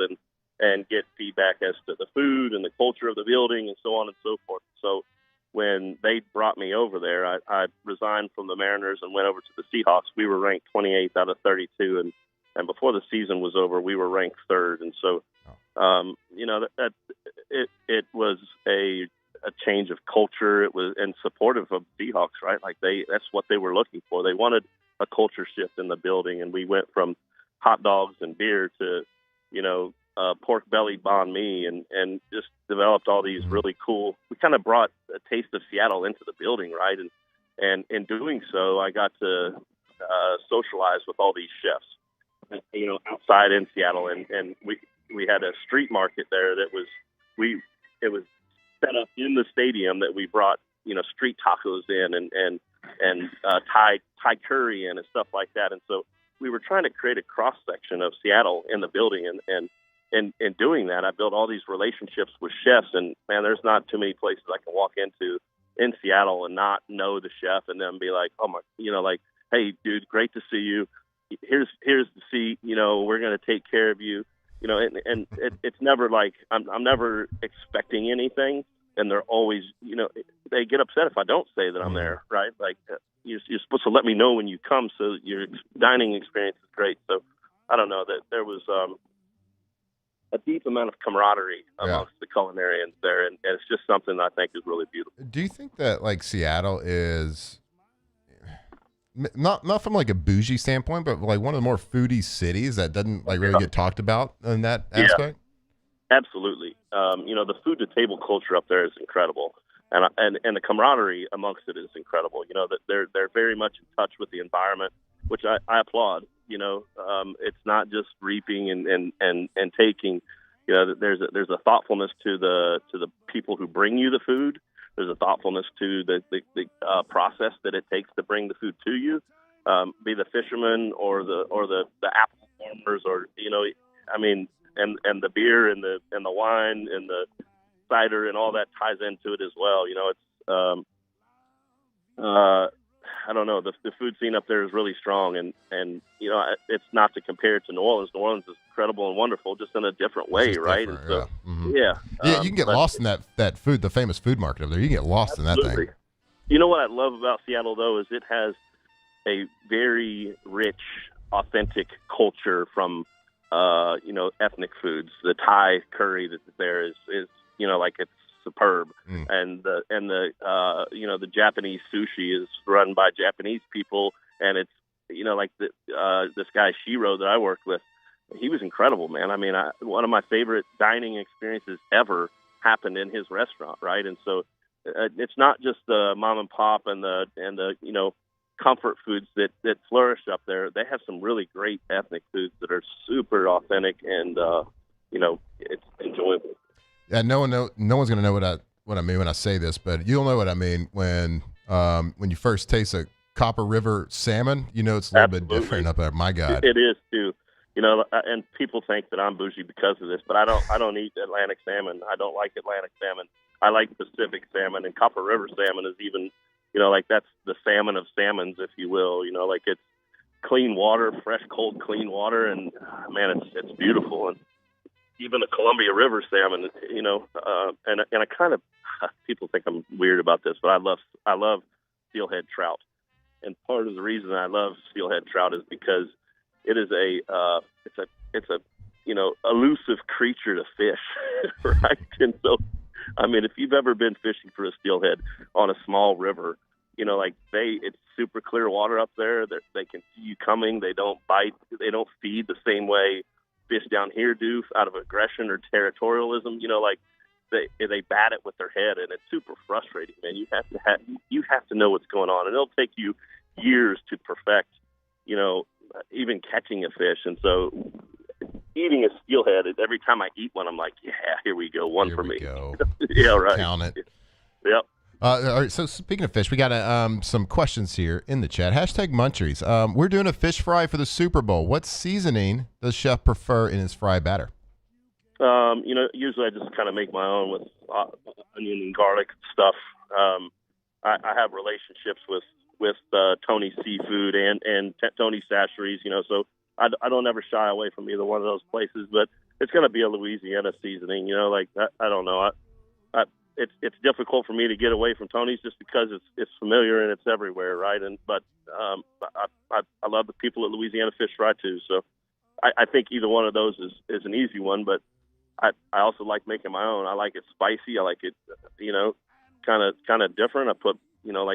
and get feedback as to the food and the culture of the building and so on and so forth. So when they brought me over there, I resigned from the Mariners and went over to the Seahawks. We were ranked 28th out of 32, and before the season was over, we were ranked 3rd. And so, it was a change of culture. It was and supportive of Seahawks, right? Like that's what they were looking for. They wanted a culture shift in the building, and we went from hot dogs and beer to, pork belly banh mi, and just developed all these really cool. We kind of brought a taste of Seattle into the building, right? And in doing so, I got to socialize with all these chefs, outside in Seattle, and we had a street market there that was it was set up in the stadium that we brought, street tacos in and Thai curry in and stuff like that. And so we were trying to create a cross section of Seattle in the building. And in doing that, I built all these relationships with chefs. And man, there's not too many places I can walk into in Seattle and not know the chef and then be like, oh my, hey dude, great to see you. Here's the seat, we're going to take care of you. It's never like I'm never expecting anything, and they're always, they get upset if I don't say that I'm there, right? Like you're supposed to let me know when you come, so your dining experience is great. So I don't know that there was a deep amount of camaraderie amongst the culinarians there, and it's just something I think is really beautiful. Do you think that like Seattle is? not from like a bougie standpoint, but like one of the more foodie cities that doesn't like really get talked about in that aspect? Absolutely. The food to table culture up there is incredible. And the camaraderie amongst it is incredible. That they're very much in touch with the environment, which I applaud. It's not just reaping and taking. There's a thoughtfulness to the people who bring you the food. There's a thoughtfulness to the process that it takes to bring the food to you, be the fishermen or the apple farmers, or and the beer and the wine and the cider and all that ties into it as well. It's I don't know, the food scene up there is really strong, and it's not to compare it to New Orleans. New Orleans is incredible and wonderful, just in a different way, right? And so, yeah, you can get lost in that food, the famous food market up there. You can get lost in that thing. You know what I love about Seattle, though, is it has a very rich, authentic culture from ethnic foods. The Thai curry that's there is it's superb, and the Japanese sushi is run by Japanese people, and it's this guy Shiro that I worked with, he was incredible, man. I mean, one of my favorite dining experiences ever happened in his restaurant, right? And so it's not just the mom and pop and the comfort foods that flourish up there. They have some really great ethnic foods that are super authentic, and it's enjoyable. Yeah, no one's gonna know what I mean when I say this, but you'll know what I mean when you first taste a Copper River salmon. It's a little bit different up there. My God, it is too. And people think that I'm bougie because of this, but I don't eat Atlantic salmon. I don't like Atlantic salmon. I like Pacific salmon, and Copper River salmon is even, that's the salmon of salmons, if you will. It's clean water, fresh, cold, clean water, and man, it's beautiful. And even the Columbia River salmon, and I kind of, people think I'm weird about this, but I love steelhead trout. And part of the reason I love steelhead trout is because it is it's a elusive creature to fish, right? And so, I mean, if you've ever been fishing for a steelhead on a small river, it's super clear water up there. They can see you coming. They don't bite. They don't feed the same way fish down here do out of aggression or territorialism. They bat it with their head, and it's super frustrating, man. You have to know what's going on, and it'll take you years to perfect, even catching a fish. And so eating a steelhead, every time I eat one, I'm like, yeah, here we go, one for me. Yeah, right. Count it. Yep. All right, so speaking of fish, we got some questions here in the chat. #Munchies. We're doing a fish fry for the Super Bowl. What seasoning does Chef prefer in his fry batter? Usually I just kind of make my own with onion and garlic stuff. I have relationships with Tony Seafood and Tony Sasheries, so I don't ever shy away from either one of those places, but it's going to be a Louisiana seasoning, I don't know. It's difficult for me to get away from Tony's just because it's familiar and it's everywhere, right? But I love the people at Louisiana Fish Fry too, so I think either one of those is an easy one, but I also like making my own. I like it spicy. I like it, kind of different. I put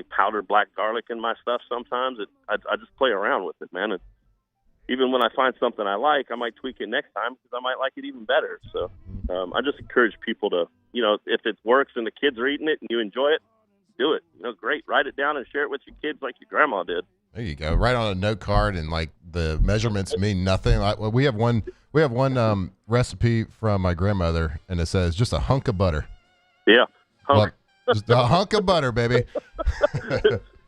powdered black garlic in my stuff sometimes. I just play around with it, man. And even when I find something I like, I might tweak it next time because I might like it even better. So I just encourage people to, if it works and the kids are eating it and you enjoy it, do it. Great. Write it down and share it with your kids like your grandma did. There you go. Write on a note card, and like the measurements mean nothing. We have one recipe from my grandmother, and it says just a hunk of butter. Yeah. Just a hunk of butter, baby.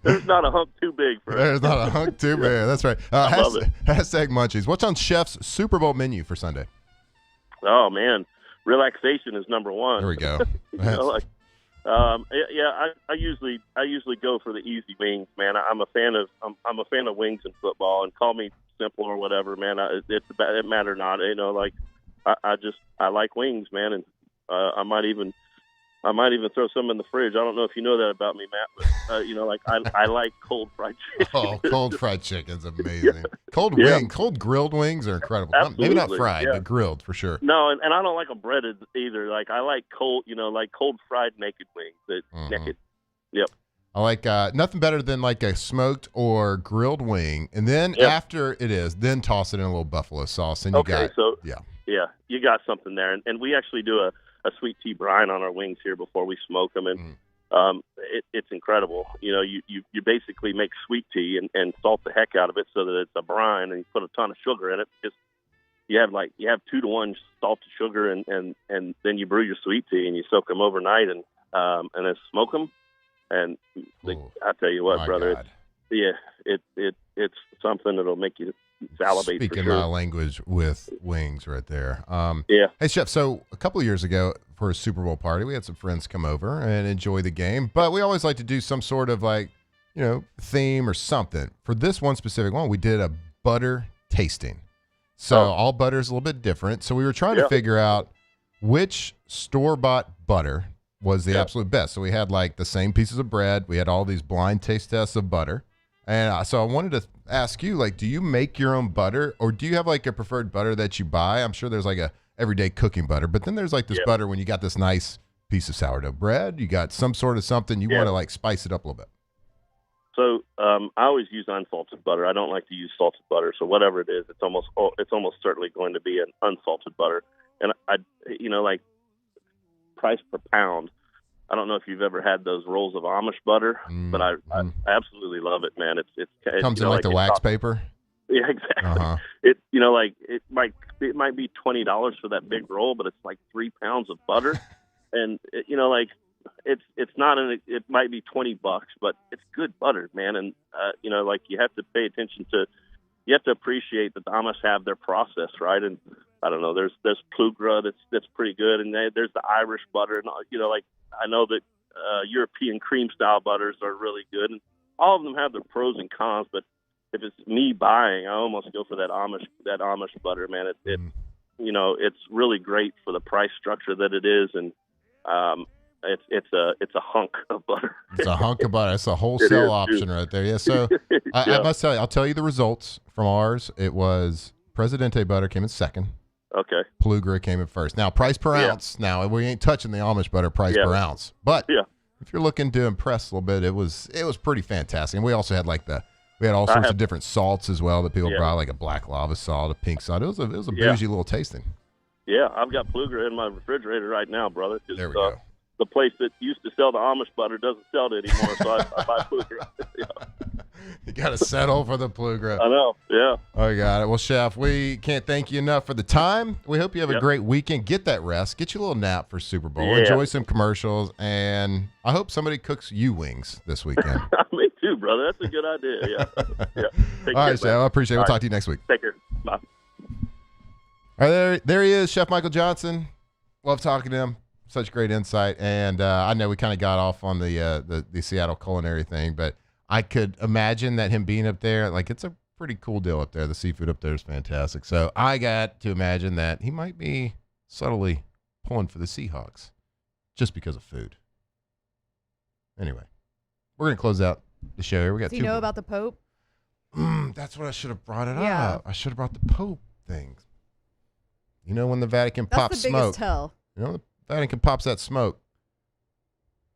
There's not a hunk too big for it. There's not a hunk too big. That's right. I love it. #Munchies. What's on Chef's Super Bowl menu for Sunday? Oh man, relaxation is number one. There we go. I usually go for the easy wings, man. I'm a fan of wings in football, and call me simple or whatever, man. It matter not, I like wings, man, and I might even throw some in the fridge. I don't know if you know that about me, Matt, but I like cold fried chicken. Oh, cold fried chicken's amazing. Yeah. Cold grilled wings are incredible. Absolutely. Maybe not fried, but grilled for sure. No, and I don't like them breaded either. I like cold, cold fried naked wings. Naked. Yep. I like nothing better than like a smoked or grilled wing, and then after it is, then toss it in a little buffalo sauce, and you got you got something there. And we actually do a sweet tea brine on our wings here before we smoke them, and it's incredible. You know, you basically make sweet tea and salt the heck out of it so that it's a brine, and you put a ton of sugar in it. You have 2-to-1 salt to sugar, and then you brew your sweet tea and you soak them overnight and then smoke them. And I tell you what, brother, it's something that'll make you salivate. Speaking for sure. my language with wings right there. Yeah. Hey, Chef, so a couple of years ago for a Super Bowl party, we had some friends come over and enjoy the game, but we always like to do some sort of theme or something. For this one specific one, we did a butter tasting. So all butter is a little bit different. So we were trying to figure out which store-bought butter was the absolute best. So we had like the same pieces of bread. We had all these blind taste tests of butter. And so I wanted to ask you, do you make your own butter, or do you have like a preferred butter that you buy? I'm sure there's like a everyday cooking butter, but then there's like this butter when you got this nice piece of sourdough bread, you got some sort of something, you want to like spice it up a little bit. So I always use unsalted butter. I don't like to use salted butter. So whatever it is, it's almost certainly going to be an unsalted butter. And price per pound. I don't know if you've ever had those rolls of Amish butter, but I absolutely love it, man. It comes in like the wax paper. Yeah, exactly. It might be $20 for that big roll, but it's like 3 pounds of butter, and it's not it might be $20, but it's good butter, man. And you have to pay attention to. You have to appreciate that the Amish have their process, right? And I don't know. There's Plugra that's pretty good, and there's the Irish butter, and I know that European cream style butters are really good, and all of them have their pros and cons. But if it's me buying, I almost go for that Amish butter, man. It's really great for the price structure that it is, and it's a hunk of butter. It's a hunk of butter. It's a wholesale option right there. Yeah. So I must tell you, I'll tell you the results from ours. It was Presidente butter came in second. Okay. Plugra came in first. Now, price per ounce. Now, we ain't touching the Amish butter price per ounce. But if you're looking to impress a little bit, it was pretty fantastic. And we also had all sorts of different salts as well that people brought, like a black lava salt, a pink salt. It was a bougie little tasting. Yeah, I've got Plugra in my refrigerator right now, brother. There we go. The place that used to sell the Amish butter doesn't sell it anymore, so I buy Plugra. You got to settle for the Plugra. I know, yeah. I got it. Well, Chef, we can't thank you enough for the time. We hope you have a great weekend. Get that rest. Get you a little nap for Super Bowl. Yeah. Enjoy some commercials, and I hope somebody cooks you wings this weekend. Me too, brother. That's a good idea, yeah. All right, Chef, I appreciate it. We'll talk to you next week. Take care. Bye. All right, there he is, Chef Michael Johnson. Love talking to him. Such great insight, and I know we kind of got off on the Seattle culinary thing, but I could imagine that him being up there, it's a pretty cool deal up there. The seafood up there is fantastic. So I got to imagine that he might be subtly pulling for the Seahawks just because of food. Anyway, we're gonna close out the show here. We got. Do you know about the Pope? That's what I should have brought it up. I should have brought the Pope thing. You know when the Vatican pops the smoke. biggest tell. You know. Vatican pops that smoke.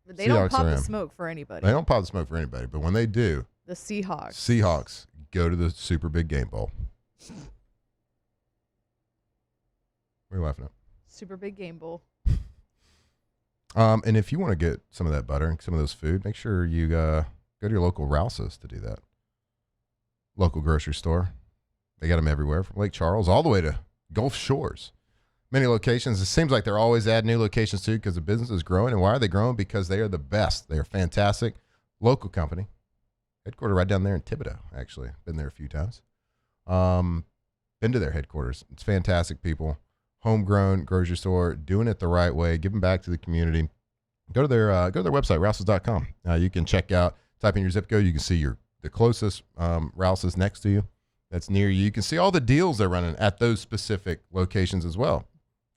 But they don't pop the smoke for anybody. They don't pop the smoke for anybody, but when they do, the Seahawks go to the Super Big Game Bowl. What are you laughing at? Super Big Game Bowl. And if you want to get some of that butter and some of those food, make sure you go to your local Rouse's to do that. Local grocery store. They got them everywhere, from Lake Charles all the way to Gulf Shores. Many locations. It seems like they're always adding new locations too because the business is growing. And why are they growing? Because they are the best. They are fantastic. Local company. Headquartered right down there in Thibodaux, actually. Been there a few times. Been to their headquarters. It's fantastic people. Homegrown grocery store, doing it the right way, giving back to the community. Go to their website, rouses.com. You can check out, type in your zip code. You can see the closest Rouses next to you that's near you. You can see all the deals they're running at those specific locations as well.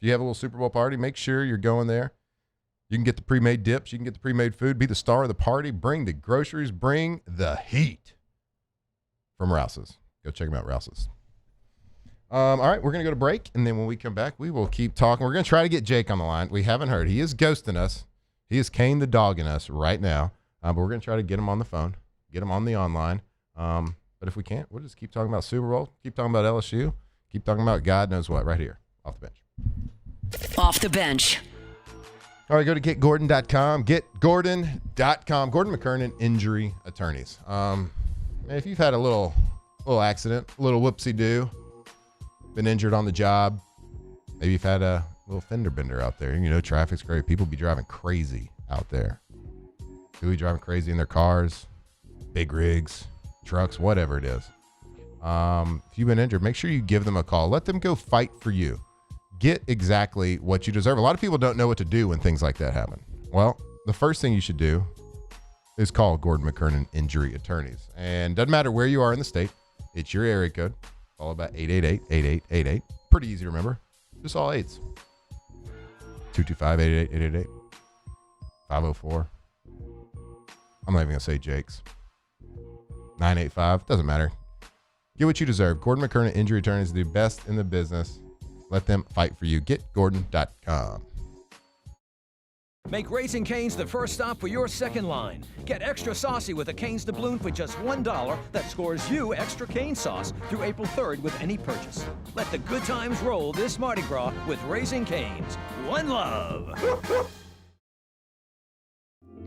If you have a little Super Bowl party, make sure you're going there. You can get the pre-made dips. You can get the pre-made food. Be the star of the party. Bring the groceries. Bring the heat from Rouse's. Go check them out, Rouse's. All right, we're going to go to break, and then when we come back, we will keep talking. We're going to try to get Jake on the line. We haven't heard. He is ghosting us. He is Kane the dogging us right now. But we're going to try to get them on the phone, get them on the online. But if we can't, we'll just keep talking about Super Bowl, keep talking about LSU, keep talking about God knows what right here, off the bench. Off the bench. All right, go to getgordon.com, getgordon.com. Gordon McKernan, injury attorneys. If you've had a little accident, a little whoopsie-doo, been injured on the job, maybe you've had a little fender bender out there. You know, traffic's great. People be driving crazy out there. People be driving crazy in their cars, big rigs, trucks, whatever it is. If you've been injured, make sure you give them a call. Let them go fight for you. Get exactly what you deserve. A lot of people don't know what to do when things like that happen. Well, the first thing you should do is call Gordon McKernan Injury Attorneys. And doesn't matter where you are in the state, it's your area code. All about 888-8888. Pretty easy to remember. Just all eights. 225-888-888. 504. I'm not even going to say Jake's. 985. Doesn't matter. Get what you deserve. Gordon McKernan Injury Attorneys, the best in the business. Let them fight for you. GetGordon.com. Make Raising Cane's the first stop for your second line. Get extra saucy with a Cane's doubloon for just $1 that scores you extra cane sauce through April 3rd with any purchase. Let the good times roll this Mardi Gras with Raising Cane's. One love.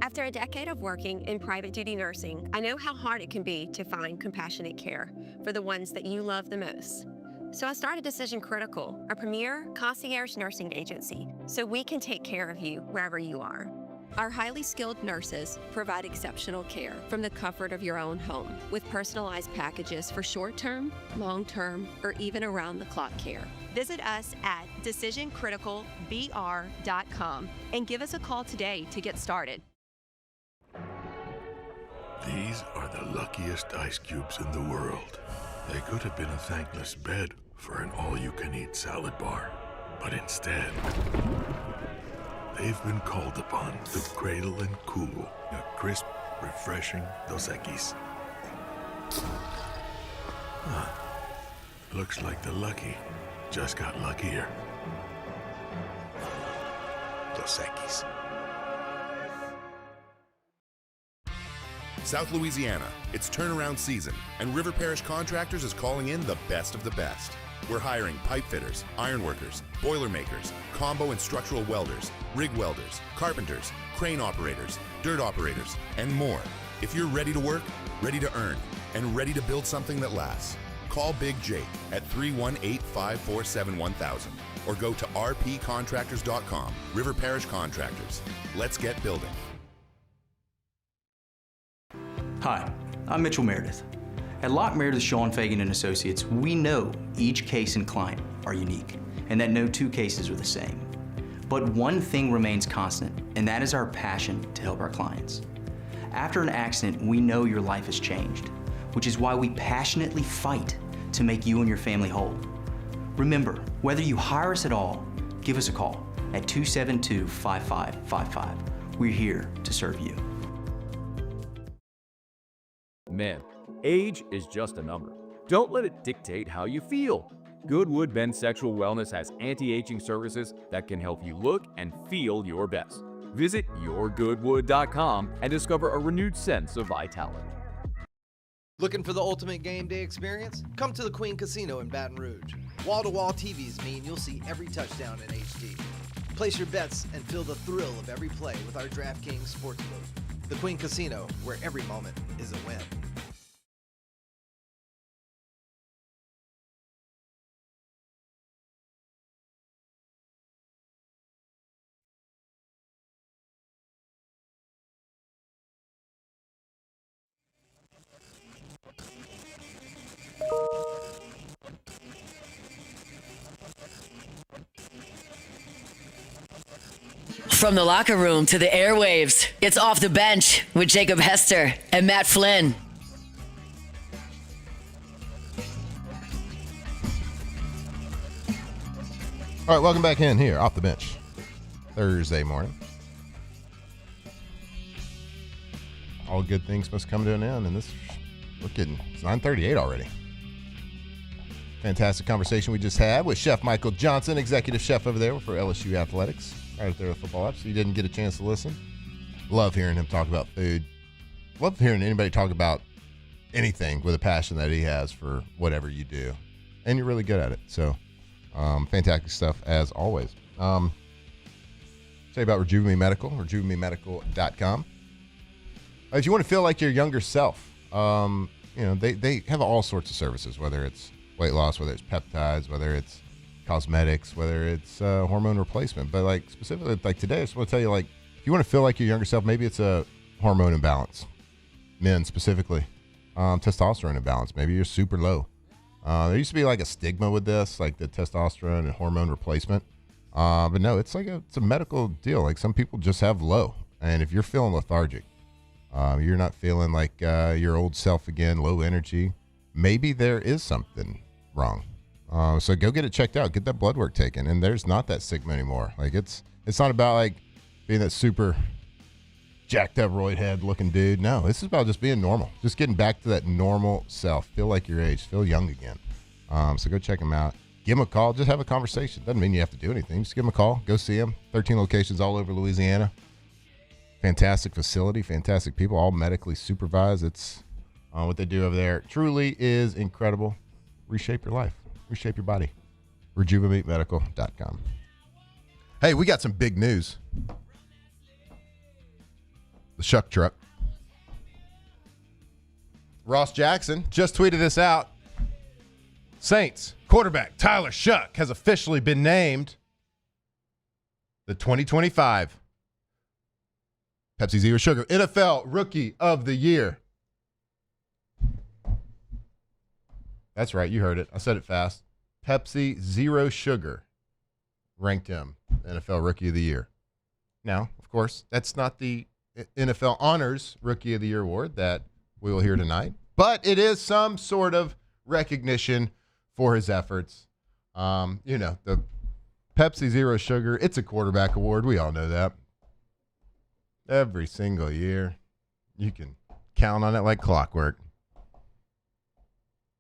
After a decade of working in private duty nursing, I know how hard it can be to find compassionate care for the ones that you love the most. So I started Decision Critical, a premier concierge nursing agency, so we can take care of you wherever you are. Our highly skilled nurses provide exceptional care from the comfort of your own home, with personalized packages for short-term, long-term, or even around-the-clock care. Visit us at decisioncriticalbr.com and give us a call today to get started. These are the luckiest ice cubes in the world. They could have been a thankless bed for an all-you-can-eat salad bar. But instead, they've been called upon to cradle and cool a crisp, refreshing Dos Equis. Looks like the lucky just got luckier. Dos Equis. South Louisiana, it's turnaround season, and River Parish Contractors is calling in the best of the best. We're hiring pipe fitters, iron workers, boiler makers, combo and structural welders, rig welders, carpenters, crane operators, dirt operators, and more. If you're ready to work, ready to earn, and ready to build something that lasts, call Big Jake at 318-547-1000 or go to rpcontractors.com. River Parish Contractors. Let's get building. Hi, I'm Mitchell Meredith. At Locke Meredith, Sean Fagan & Associates, we know each case and client are unique, and that no two cases are the same. But one thing remains constant, and that is our passion to help our clients. After an accident, we know your life has changed, which is why we passionately fight to make you and your family whole. Remember, whether you hire us at all, give us a call at 272-5555. We're here to serve you. Men, age is just a number. Don't let it dictate how you feel. Goodwood Men's Sexual Wellness has anti-aging services that can help you look and feel your best. Visit yourgoodwood.com and discover a renewed sense of vitality. Looking for the ultimate game day experience? Come to the Queen Casino in Baton Rouge. Wall-to-wall TVs mean you'll see every touchdown in HD. Place your bets and feel the thrill of every play with our DraftKings Sportsbook. The Queen Casino, where every moment is a win. From the locker room to the airwaves, it's Off the Bench with Jacob Hester and Matt Flynn. All right, welcome back in here, Off the Bench, Thursday morning. All good things must come to an end, and it's 9:38 already. Fantastic conversation we just had with Chef Michael Johnson, executive chef over there for LSU Athletics, right there with Football Apps. So you didn't get a chance to listen. Love hearing him talk about food. love hearing anybody talk about anything with a passion that he has for whatever you do. And you're really good at it. So, fantastic stuff as always. Tell you about Rejuve Me Medical, RejuveMeMedical.com. If you want to feel like your younger self, they have all sorts of services, whether it's weight loss, whether it's peptides, whether it's cosmetics, whether it's hormone replacement. But like specifically, like today, I just want to tell you, like, if you want to feel like your younger self, maybe it's a hormone imbalance, men specifically, testosterone imbalance. Maybe you're super low. There used to be like a stigma with this, like the testosterone and hormone replacement. But no, it's a medical deal. Like some people just have low, and if you're feeling lethargic, you're not feeling like your old self again, low energy, maybe there is something wrong. So go get it checked out, get that blood work taken, and there's not that stigma anymore. Like it's not about like being that super jacked up roid head looking dude. No, this is about just being normal, just getting back to that normal self. Feel like your age, feel young again. So go check them out. Give them a call. Just have a conversation. Doesn't mean you have to do anything. Just give them a call. Go see them. 13 locations all over Louisiana. Fantastic facility, fantastic people, all medically supervised. It's what they do over there truly is incredible. Reshape your life. Reshape your body. RejuveMeMedical.com. Hey, we got some big news. The Shuck Truck. Ross Jackson just tweeted this out. Saints quarterback Tyler Shuck has officially been named the 2025 Pepsi Zero Sugar NFL Rookie of the Year. That's right, you heard it. I said it fast. Pepsi Zero Sugar ranked him NFL Rookie of the Year. Now, of course, that's not the NFL Honors Rookie of the Year award that we will hear tonight, but it is some sort of recognition for his efforts. The Pepsi Zero Sugar, it's a quarterback award. We all know that. Every single year. You can count on it like clockwork.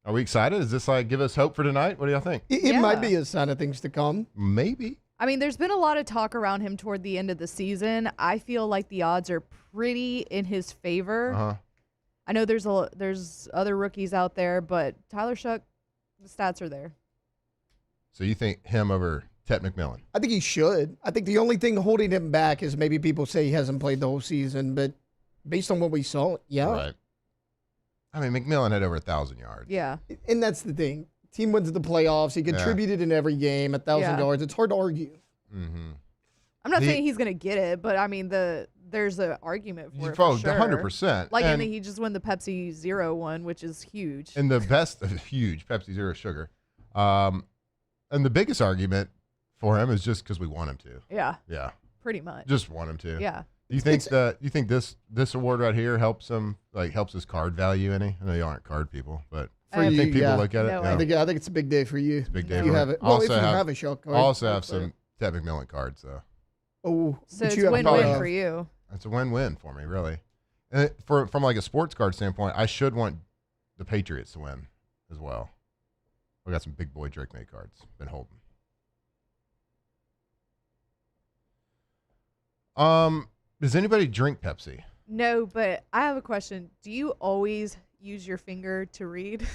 Are we excited? Does this give us hope for tonight? What do y'all think? It might be a sign of things to come. Maybe. I mean, there's been a lot of talk around him toward the end of the season. I feel like the odds are pretty in his favor. Uh-huh. I know there's other rookies out there, but Tyler Shuck, the stats are there. So you think him over Ted McMillan? I think he should. I think the only thing holding him back is maybe people say he hasn't played the whole season, but based on what we saw, yeah. Right. I mean, McMillan had over 1,000 yards. Yeah. And that's the thing. Team wins the playoffs. He contributed in every game, 1,000 yards. It's hard to argue. Mm-hmm. I'm not saying he's going to get it, but I mean, there's an argument for it for sure. 100%. Like, and he just won the Pepsi Zero one, which is huge. And the best, huge Pepsi Zero Sugar. And the biggest argument for him is just because we want him to. Yeah. Yeah. Pretty much. Just want him to. Yeah. Do you think this award right here helps him, helps his card value any? I know you aren't card people, but For you you, think people yeah. look at it? No, Yeah. I think it's a big day for you. It's a big day. If you have it. Well, if you have a Shuck card. I also have some Ted McMillan cards, though. Oh, so it's win-win for you. It's a win-win for me, really. And from a sports card standpoint, I should want the Patriots to win as well. We got some big boy Drake May cards. Been holding. Does anybody drink Pepsi? No, but I have a question. Do you always use your finger to read?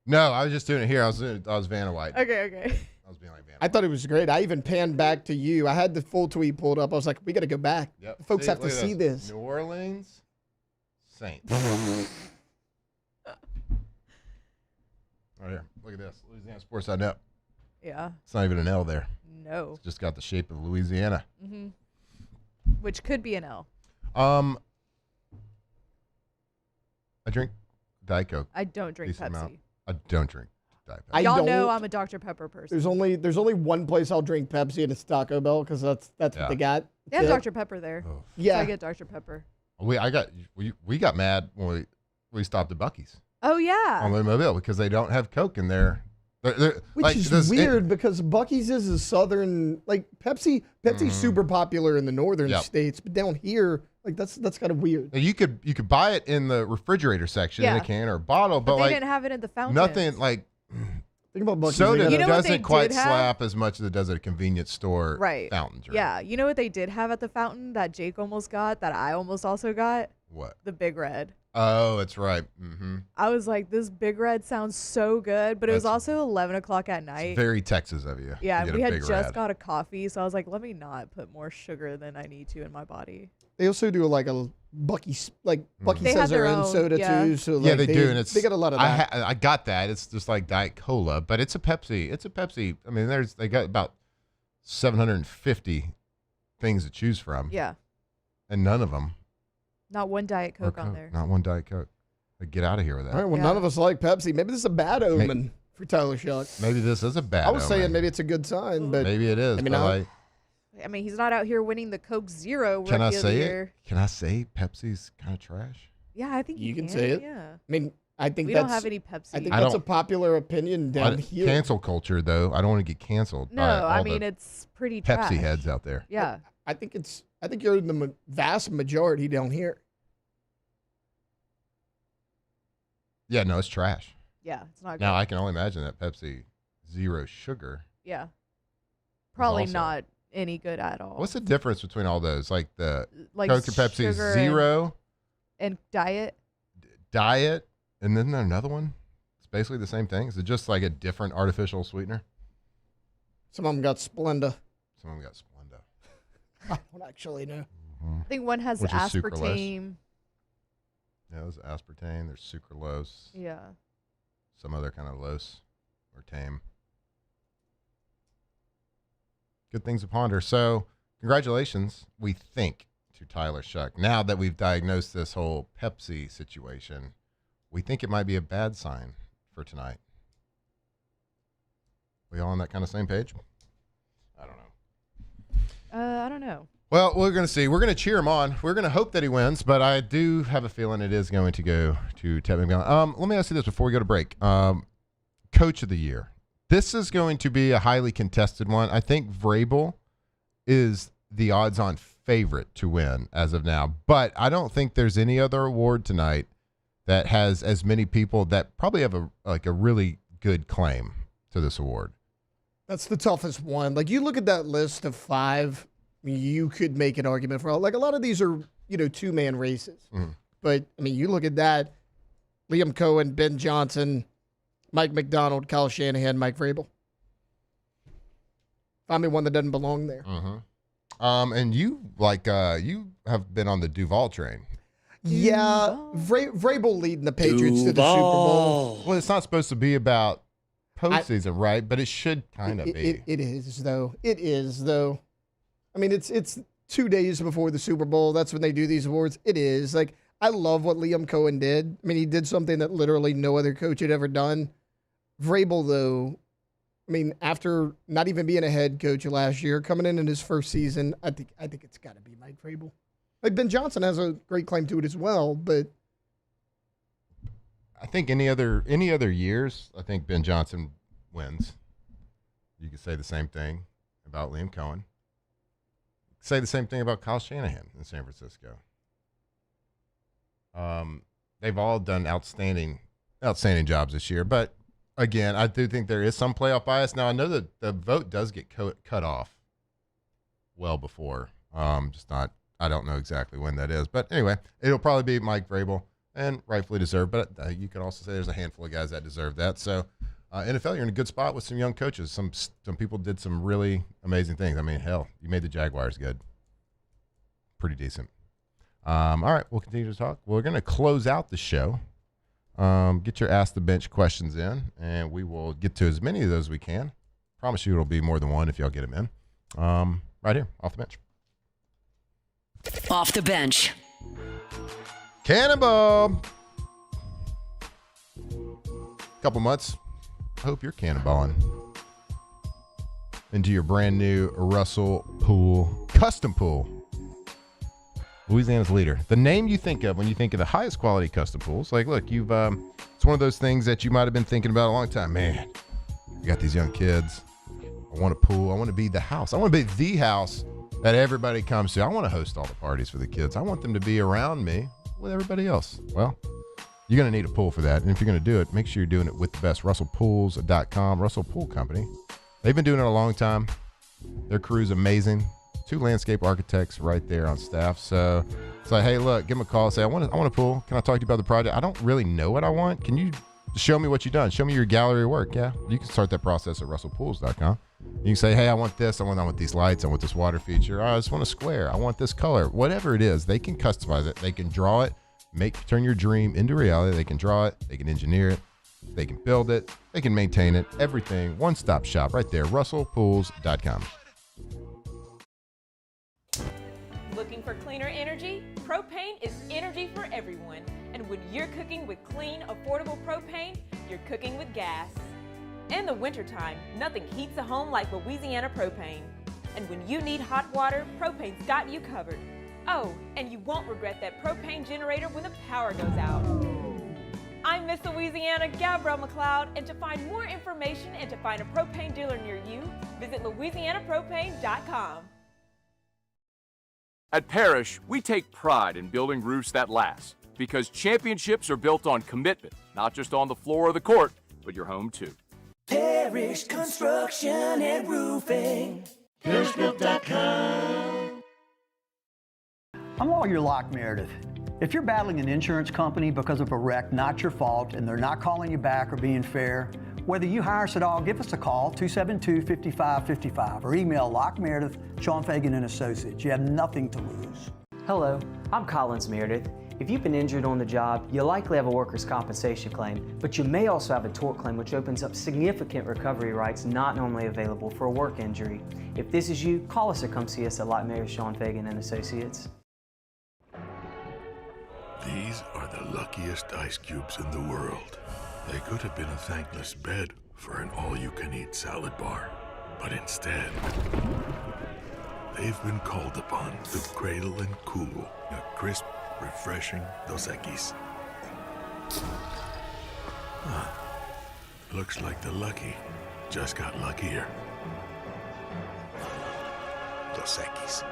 No, I was just doing it here. I was Vanna White. Okay. I was being like Vanna. I thought it was great. I even panned back to you. I had the full tweet pulled up. I was like, we got to go back. Yep. Folks have to look at see this. New Orleans Saints. Right here. Look at this. Louisiana Sports.net. Yeah. It's not even an L there. No. It's just got the shape of Louisiana. Mm-hmm. Which could be an L. I drink Diet Coke. I don't drink Decent Pepsi. amount. I don't drink Diet Pepsi. Y'all know I'm a Dr. Pepper person. There's only one place I'll drink Pepsi, and it's Taco Bell because that's what they got. They have That's Dr. Pepper there. Oh. Yeah. So I get Dr. Pepper. We got mad when we stopped at Buc-ee's Oh, yeah. on the Mobile because they don't have Coke in there. Which is weird because Buc-ee's is a southern, Pepsi's super popular in the northern states, but down here, that's kind of weird. Now, you could buy it in the refrigerator section in a can or a bottle, but they didn't have it at the fountain. nothing Think about Buc-ee's. soda You know what they doesn't quite did have? slap as much as it does at a convenience store Right. fountain drink. Yeah. You know what they did have at the fountain that Jake almost got, that I almost also got? What? The Big Red. Oh, that's right. Mm-hmm. I was like, this Big Red sounds so good, but it was also 11 o'clock at night. Very Texas of you. Yeah, to get we a had Big just Red. got a coffee, so I was like, let me not put more sugar than I need to in my body. They also do like a Bucky, Bucky They says have their their own own, soda yeah. too. So Yeah, like, they do, and it's they got a lot of that. I got that. It's just like Diet Cola, but it's a Pepsi. It's a Pepsi. I mean, they got about 750 things to choose from. Yeah. And none of them. Not one Diet are Coke on there. Not one Diet Coke. Like, get out of here with that. All right, well, none of us like Pepsi. Maybe this is a bad omen for Tyler Shuck. Maybe this is a bad I was saying omen. maybe it's a good sign, but Maybe it is. I mean, but like, I mean, he's not out here winning the Coke Zero can I Rookie of the say Year. it? Can I say Pepsi's kind of trash? Yeah, I think you can say it. Yeah. I mean, I think We that's, don't have any Pepsi. I think I that's a don't- popular opinion down here. Cancel culture, though. I don't want to get canceled. No, by all I mean, the it's pretty Pepsi trash. heads out there. Yeah. I think you're in the vast majority down here. Yeah, no, it's trash. Yeah, it's not good. Now I can only imagine that Pepsi Zero Sugar. Yeah. Probably also- not any good at all. What's the difference between all those? Like the Like Coke or Pepsi sugar Zero, and Diet? Diet, and then another one? It's basically the same thing. Is it just like a different artificial sweetener? Some of them got Splenda. Some of them got Splenda. I don't actually know. I think one has Which is sucralose. aspartame. Yeah, there's aspartame. There's sucralose. Yeah. Some other kind of lose or tame. Good things to ponder. So, congratulations, we think, to Tyler Shuck. Now that we've diagnosed this whole Pepsi situation, we think it might be a bad sign for tonight. We all on that kind of same page? I don't know. I don't know. Well, we're going to see. We're going to cheer him on. We're going to hope that he wins, but I do have a feeling it is going to go to Ted McMillan. Let me ask you this before we go to break. Coach of the Year. This is going to be a highly contested one. I think Vrabel is the odds-on favorite to win as of now, but I don't think there's any other award tonight that has as many people that probably have a really good claim to this award. That's the toughest one. Like, you look at that list of 5, I mean, you could make an argument for all. Like, a lot of these are, two-man races. Mhm. But, I mean, you look at that, Liam Cohen, Ben Johnson, Mike McDonald, Kyle Shanahan, Mike Vrabel. Find me one that doesn't belong there. Mm-hmm. And you have been on the Duval train. Yeah, Vrabel leading the Patriots to the Super Bowl. Well, it's not supposed to be about postseason, right? But it should kind of be. It is, though. It is, though. I mean, it's 2 days before the Super Bowl. That's when they do these awards. It is. Like, I love what Liam Cohen did. I mean, he did something that literally no other coach had ever done. Vrabel, though, I mean, after not even being a head coach last year, coming in his first season, I think it's got to be Mike Vrabel. Like, Ben Johnson has a great claim to it as well, but I think any other years, I think Ben Johnson wins. You could say the same thing about Liam Cohen. Say the same thing about Kyle Shanahan in San Francisco. They've all done outstanding jobs this year, but again, I do think there is some playoff bias. Now, I know that the vote does get cut off well before. I don't know exactly when that is. But anyway, it'll probably be Mike Vrabel, and rightfully deserved. But you could also say there's a handful of guys that deserve that. So, NFL, you're in a good spot with some young coaches. Some people did some really amazing things. I mean, hell, you made the Jaguars good. Pretty decent. All right, we'll continue to talk. We're going to close out the show. Get your Ask the Bench questions in, and we will get to as many of those as we can. Promise you it'll be more than one if y'all get them in. Right here, off the bench. Off the bench. Cannonball. Couple months. I hope you're cannonballing into your brand new Russell Pool custom pool. Louisiana's leader. The name you think of when you think of the highest quality custom pools. Like, look, it's one of those things that you might have been thinking about a long time. Man, you got these young kids. I want a pool. I want to be the house. I want to be the house that everybody comes to. I want to host all the parties for the kids. I want them to be around me with everybody else. Well, you're going to need a pool for that. And if you're going to do it, make sure you're doing it with the best. RussellPools.com, Russell Pool Company. They've been doing it a long time. Their crew's amazing. 2 landscape architects right there on staff. So Say, hey, look, give them a call. Say, I want a pool. Can I talk to you about the project? I don't really know what I want. Can you show me what you've done? Show me your gallery work. Yeah, you can start that process at russellpools.com. You can say, hey, I want this. I want these lights. I want this water feature. I just want a square. I want this color. Whatever it is, they can customize it. They can draw it, turn your dream into reality. They can draw it. They can engineer it. They can build it. They can maintain it. Everything. One-stop shop right there. russellpools.com. Looking for cleaner energy? Propane is energy for everyone. And when you're cooking with clean, affordable propane, you're cooking with gas. In the wintertime, nothing heats a home like Louisiana propane. And when you need hot water, propane's got you covered. Oh, and you won't regret that propane generator when the power goes out. I'm Miss Louisiana, Gabrielle McLeod, and to find more information and to find a propane dealer near you, visit louisianapropane.com. At Parrish, we take pride in building roofs that last, because championships are built on commitment, not just on the floor of the court, but your home too. Parrish Construction and Roofing. ParrishBuilt.com. I'm Lawyer Locke Meredith. If you're battling an insurance company because of a wreck not your fault and they're not calling you back or being fair, whether you hire us at all, give us a call, 272-5555, or email LockeMeredith, Sean Fagan and Associates. You have nothing to lose. Hello, I'm Collins Meredith. If you've been injured on the job, you likely have a workers' compensation claim, but you may also have a tort claim which opens up significant recovery rights not normally available for a work injury. If this is you, call us or come see us at Locke Meredith, Sean Fagan and Associates. These are the luckiest ice cubes in the world. They could have been a thankless bed for an all-you-can-eat salad bar. But instead, they've been called upon to cradle and cool a crisp, refreshing Dos Equis. Looks like the lucky just got luckier. Dos Equis.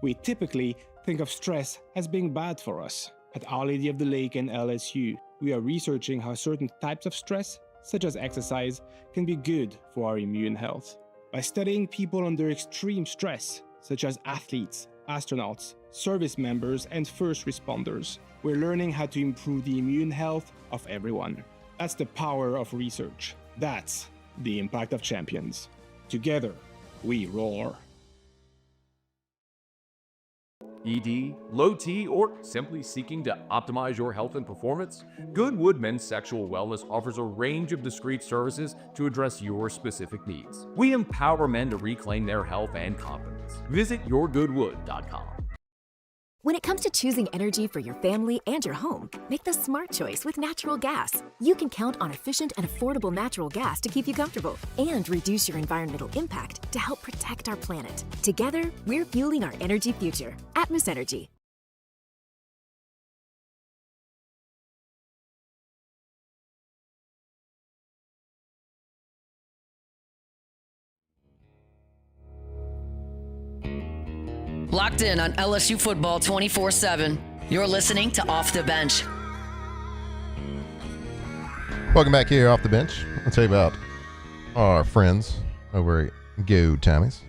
We typically think of stress as being bad for us. At Our Lady of the Lake and LSU, we are researching how certain types of stress, such as exercise, can be good for our immune health. By studying people under extreme stress, such as athletes, astronauts, service members, and first responders, we're learning how to improve the immune health of everyone. That's the power of research. That's the impact of champions. Together, we roar. ED, low T, or simply seeking to optimize your health and performance? Goodwood Men's Sexual Wellness offers a range of discreet services to address your specific needs. We empower men to reclaim their health and confidence. Visit yourgoodwood.com. When it comes to choosing energy for your family and your home, make the smart choice with natural gas. You can count on efficient and affordable natural gas to keep you comfortable and reduce your environmental impact to help protect our planet. Together, we're fueling our energy future. Atmos Energy. Locked in on LSU football 24/7. You're listening to Off the Bench. Welcome back here off the bench. I'll tell you about our friends over at Go Tommy's.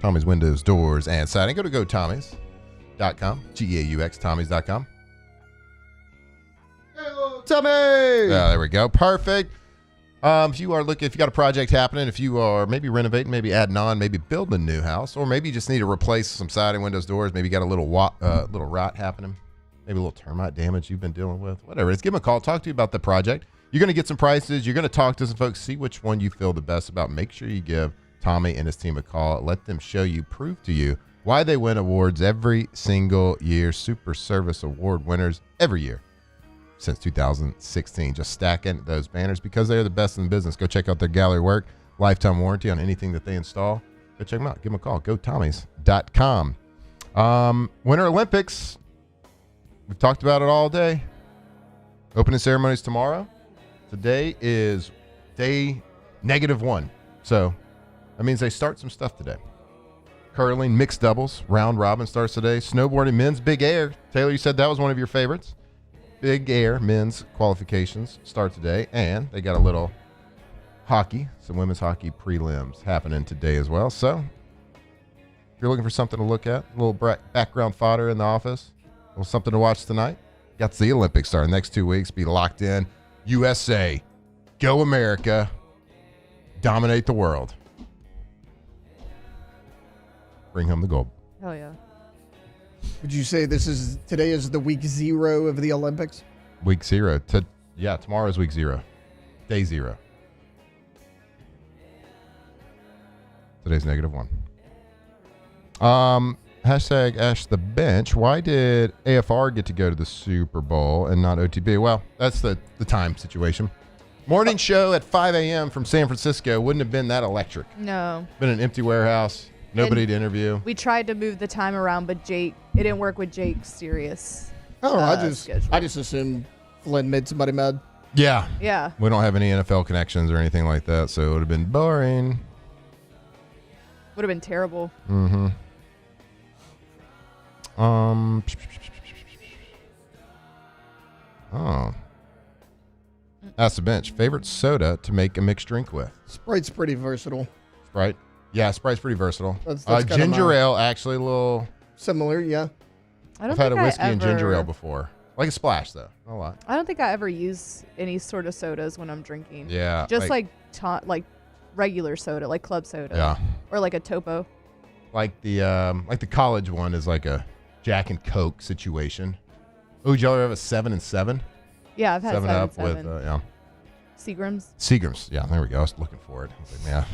Tommy's Windows, Doors, and Siding. Go to GoTommys.com. GEAUX, Tommys.com. Tommy! There we go. Perfect. If you got a project happening, if you are maybe renovating, maybe adding on, maybe building a new house, or maybe you just need to replace some siding, windows, doors, maybe you got a little rot happening, maybe a little termite damage you've been dealing with, whatever it is, give them a call, talk to you about the project. You're going to get some prices. You're going to talk to some folks, see which one you feel the best about. Make sure you give Tommy and his team a call. Let them show you, prove to you why they win awards every single year. Super Service Award winners every year since 2016. Just stacking those banners because they're the best in the business. Go check out their gallery work. Lifetime warranty on anything that they install. Go check them out. Give them a call. GoTommys.com. Winter Olympics. We've talked about it all day. Opening ceremonies tomorrow. Today is day -1. So that means they start some stuff today. Curling, mixed doubles, round robin starts today. Snowboarding, men's big air. Taylor, you said that was one of your favorites. Big air men's qualifications start today, and they got a little hockey, some women's hockey prelims happening today as well. So If you're looking for something to look at, a little background fodder in the office, a little something to watch tonight, got the Olympics starting next 2 weeks. Be locked in. USA. Go America. Dominate the world. Bring home the gold. Hell yeah. Would you say today is the week 0 of the Olympics? Week 0. Tomorrow is week 0. Day 0. Today's -1. Hashtag Ash the Bench. Why did AFR get to go to the Super Bowl and not OTB? Well, that's the time situation. Morning show at 5 a.m. from San Francisco wouldn't have been that electric. No. Been an empty warehouse. Nobody to interview. We tried to move the time around, but it didn't work with Jake's serious. I just assumed Flynn made somebody mad. Yeah. Yeah. We don't have any NFL connections or anything like that, so it would have been boring. Would have been terrible. Mm-hmm. Ask the Bench. Favorite soda to make a mixed drink with? Sprite's pretty versatile. Sprite? Yeah, Sprite's pretty versatile. That's ginger ale, actually a little similar, yeah. I've had a whiskey and ginger ale before. Like a splash, though. Not a lot. I don't think I ever use any sort of sodas when I'm drinking. Yeah. Just like regular soda, like club soda. Yeah. Or like a Topo. Like the college one is like a Jack and Coke situation. Oh, did y'all ever have a 7 and 7? Yeah, I've had 7 Up and 7. with Seagram's. Seagram's. Yeah, there we go. I was looking for it. I was like, man,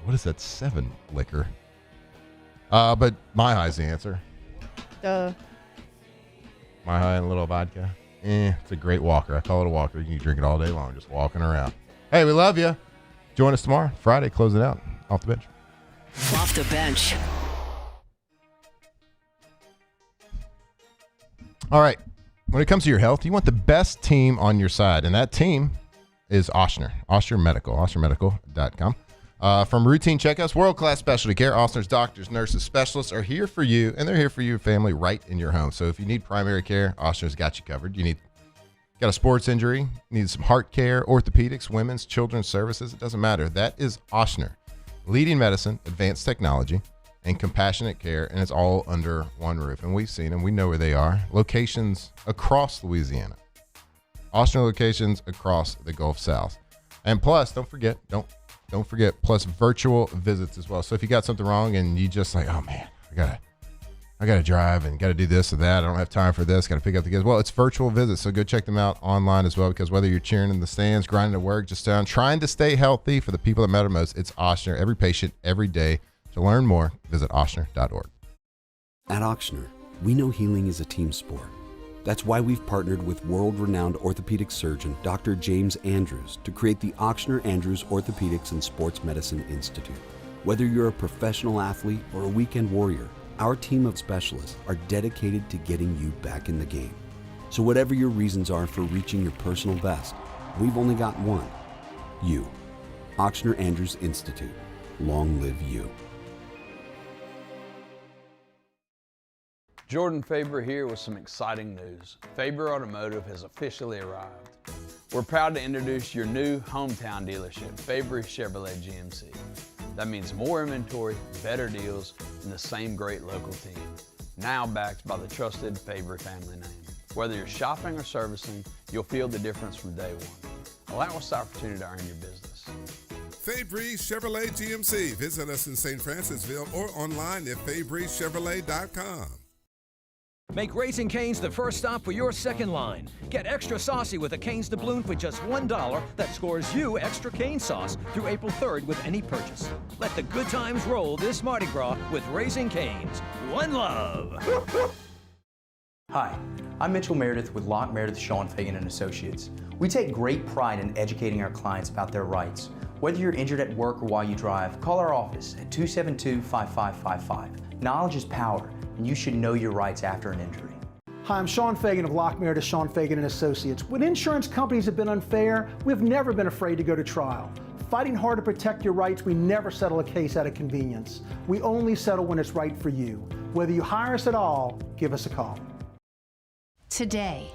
what is that 7 liquor? But My High's the answer. Duh. My High and a little vodka. It's a great walker. I call it a walker. You can drink it all day long, just walking around. Hey, we love you. Join us tomorrow, Friday, close it out. Off the Bench. Off the Bench. All right. When it comes to your health, you want the best team on your side, and that team is Ochsner. Ochsner Medical. OchsnerMedical.com. From routine checkups, world-class specialty care, Ochsner's doctors, nurses, specialists are here for you, and they're here for your family right in your home. So if you need primary care, Ochsner's got you covered. Got a sports injury, need some heart care, orthopedics, women's, children's services, it doesn't matter. That is Ochsner. Leading medicine, advanced technology, and compassionate care, and it's all under one roof. And we've seen them. We know where they are. Locations across Louisiana. Ochsner locations across the Gulf South. And plus, don't forget, plus virtual visits as well. So if you got something wrong and you just like, oh man, I gotta drive and gotta do this or that. I don't have time for this. Gotta pick up the kids. Well, it's virtual visits, so go check them out online as well. Because whether you're cheering in the stands, grinding at work, just trying to stay healthy for the people that matter most, it's Ochsner. Every patient, every day. To learn more, visit Ochsner.org. At Ochsner, we know healing is a team sport. That's why we've partnered with world-renowned orthopedic surgeon Dr. James Andrews to create the Ochsner Andrews Orthopedics and Sports Medicine Institute. Whether you're a professional athlete or a weekend warrior, our team of specialists are dedicated to getting you back in the game. So whatever your reasons are for reaching your personal best, we've only got one. You. Ochsner Andrews Institute. Long live you. Jordan Faber here with some exciting news. Faber Automotive has officially arrived. We're proud to introduce your new hometown dealership, Faber Chevrolet GMC. That means more inventory, better deals, and the same great local team. Now backed by the trusted Faber family name. Whether you're shopping or servicing, you'll feel the difference from day one. Allow us the opportunity to earn your business. Fabry Chevrolet GMC. Visit us in St. Francisville or online at FabryChevrolet.com. Make Raising Cane's the first stop for your second line. Get extra saucy with a Cane's doubloon for just $1 that scores you extra cane sauce through April 3rd with any purchase. Let the good times roll this Mardi Gras with Raising Cane's. One love. Hi, I'm Mitchell Meredith with Locke Meredith, Sean Fagan & Associates. We take great pride in educating our clients about their rights. Whether you're injured at work or while you drive, call our office at 272-5555. Knowledge is power, and you should know your rights after an injury. Hi, I'm Sean Fagan of Locke Meredith, Sean Fagan & Associates. When insurance companies have been unfair, we've never been afraid to go to trial. Fighting hard to protect your rights, we never settle a case out of convenience. We only settle when it's right for you. Whether you hire us at all, give us a call. Today,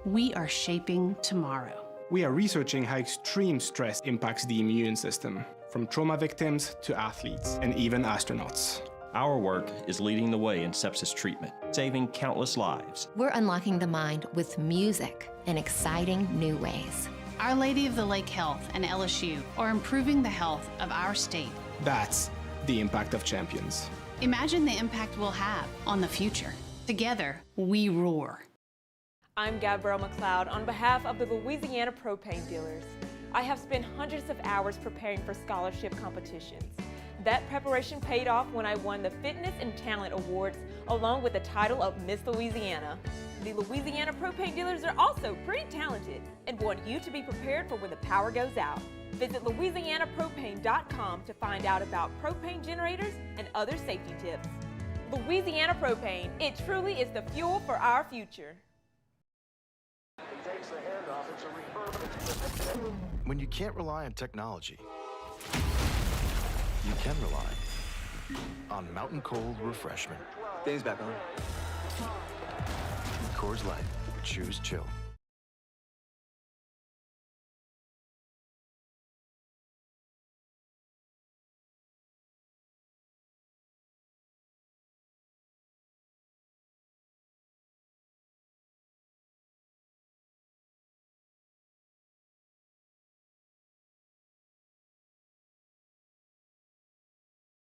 we are shaping tomorrow. We are researching how extreme stress impacts the immune system, from trauma victims to athletes and even astronauts. Our work is leading the way in sepsis treatment, saving countless lives. We're unlocking the mind with music in exciting new ways. Our Lady of the Lake Health and LSU are improving the health of our state. That's the impact of champions. Imagine the impact we'll have on the future. Together, we roar. I'm Gabrielle McLeod on behalf of the Louisiana Propane Dealers. I have spent hundreds of hours preparing for scholarship competitions. That preparation paid off when I won the Fitness and Talent Awards along with the title of Miss Louisiana. The Louisiana Propane Dealers are also pretty talented and want you to be prepared for when the power goes out. Visit LouisianaPropane.com to find out about propane generators and other safety tips. Louisiana Propane, it truly is the fuel for our future. When you can't rely on technology, you can rely on Mountain Cold Refreshment. Dave's back on. Coors Light, choose chill.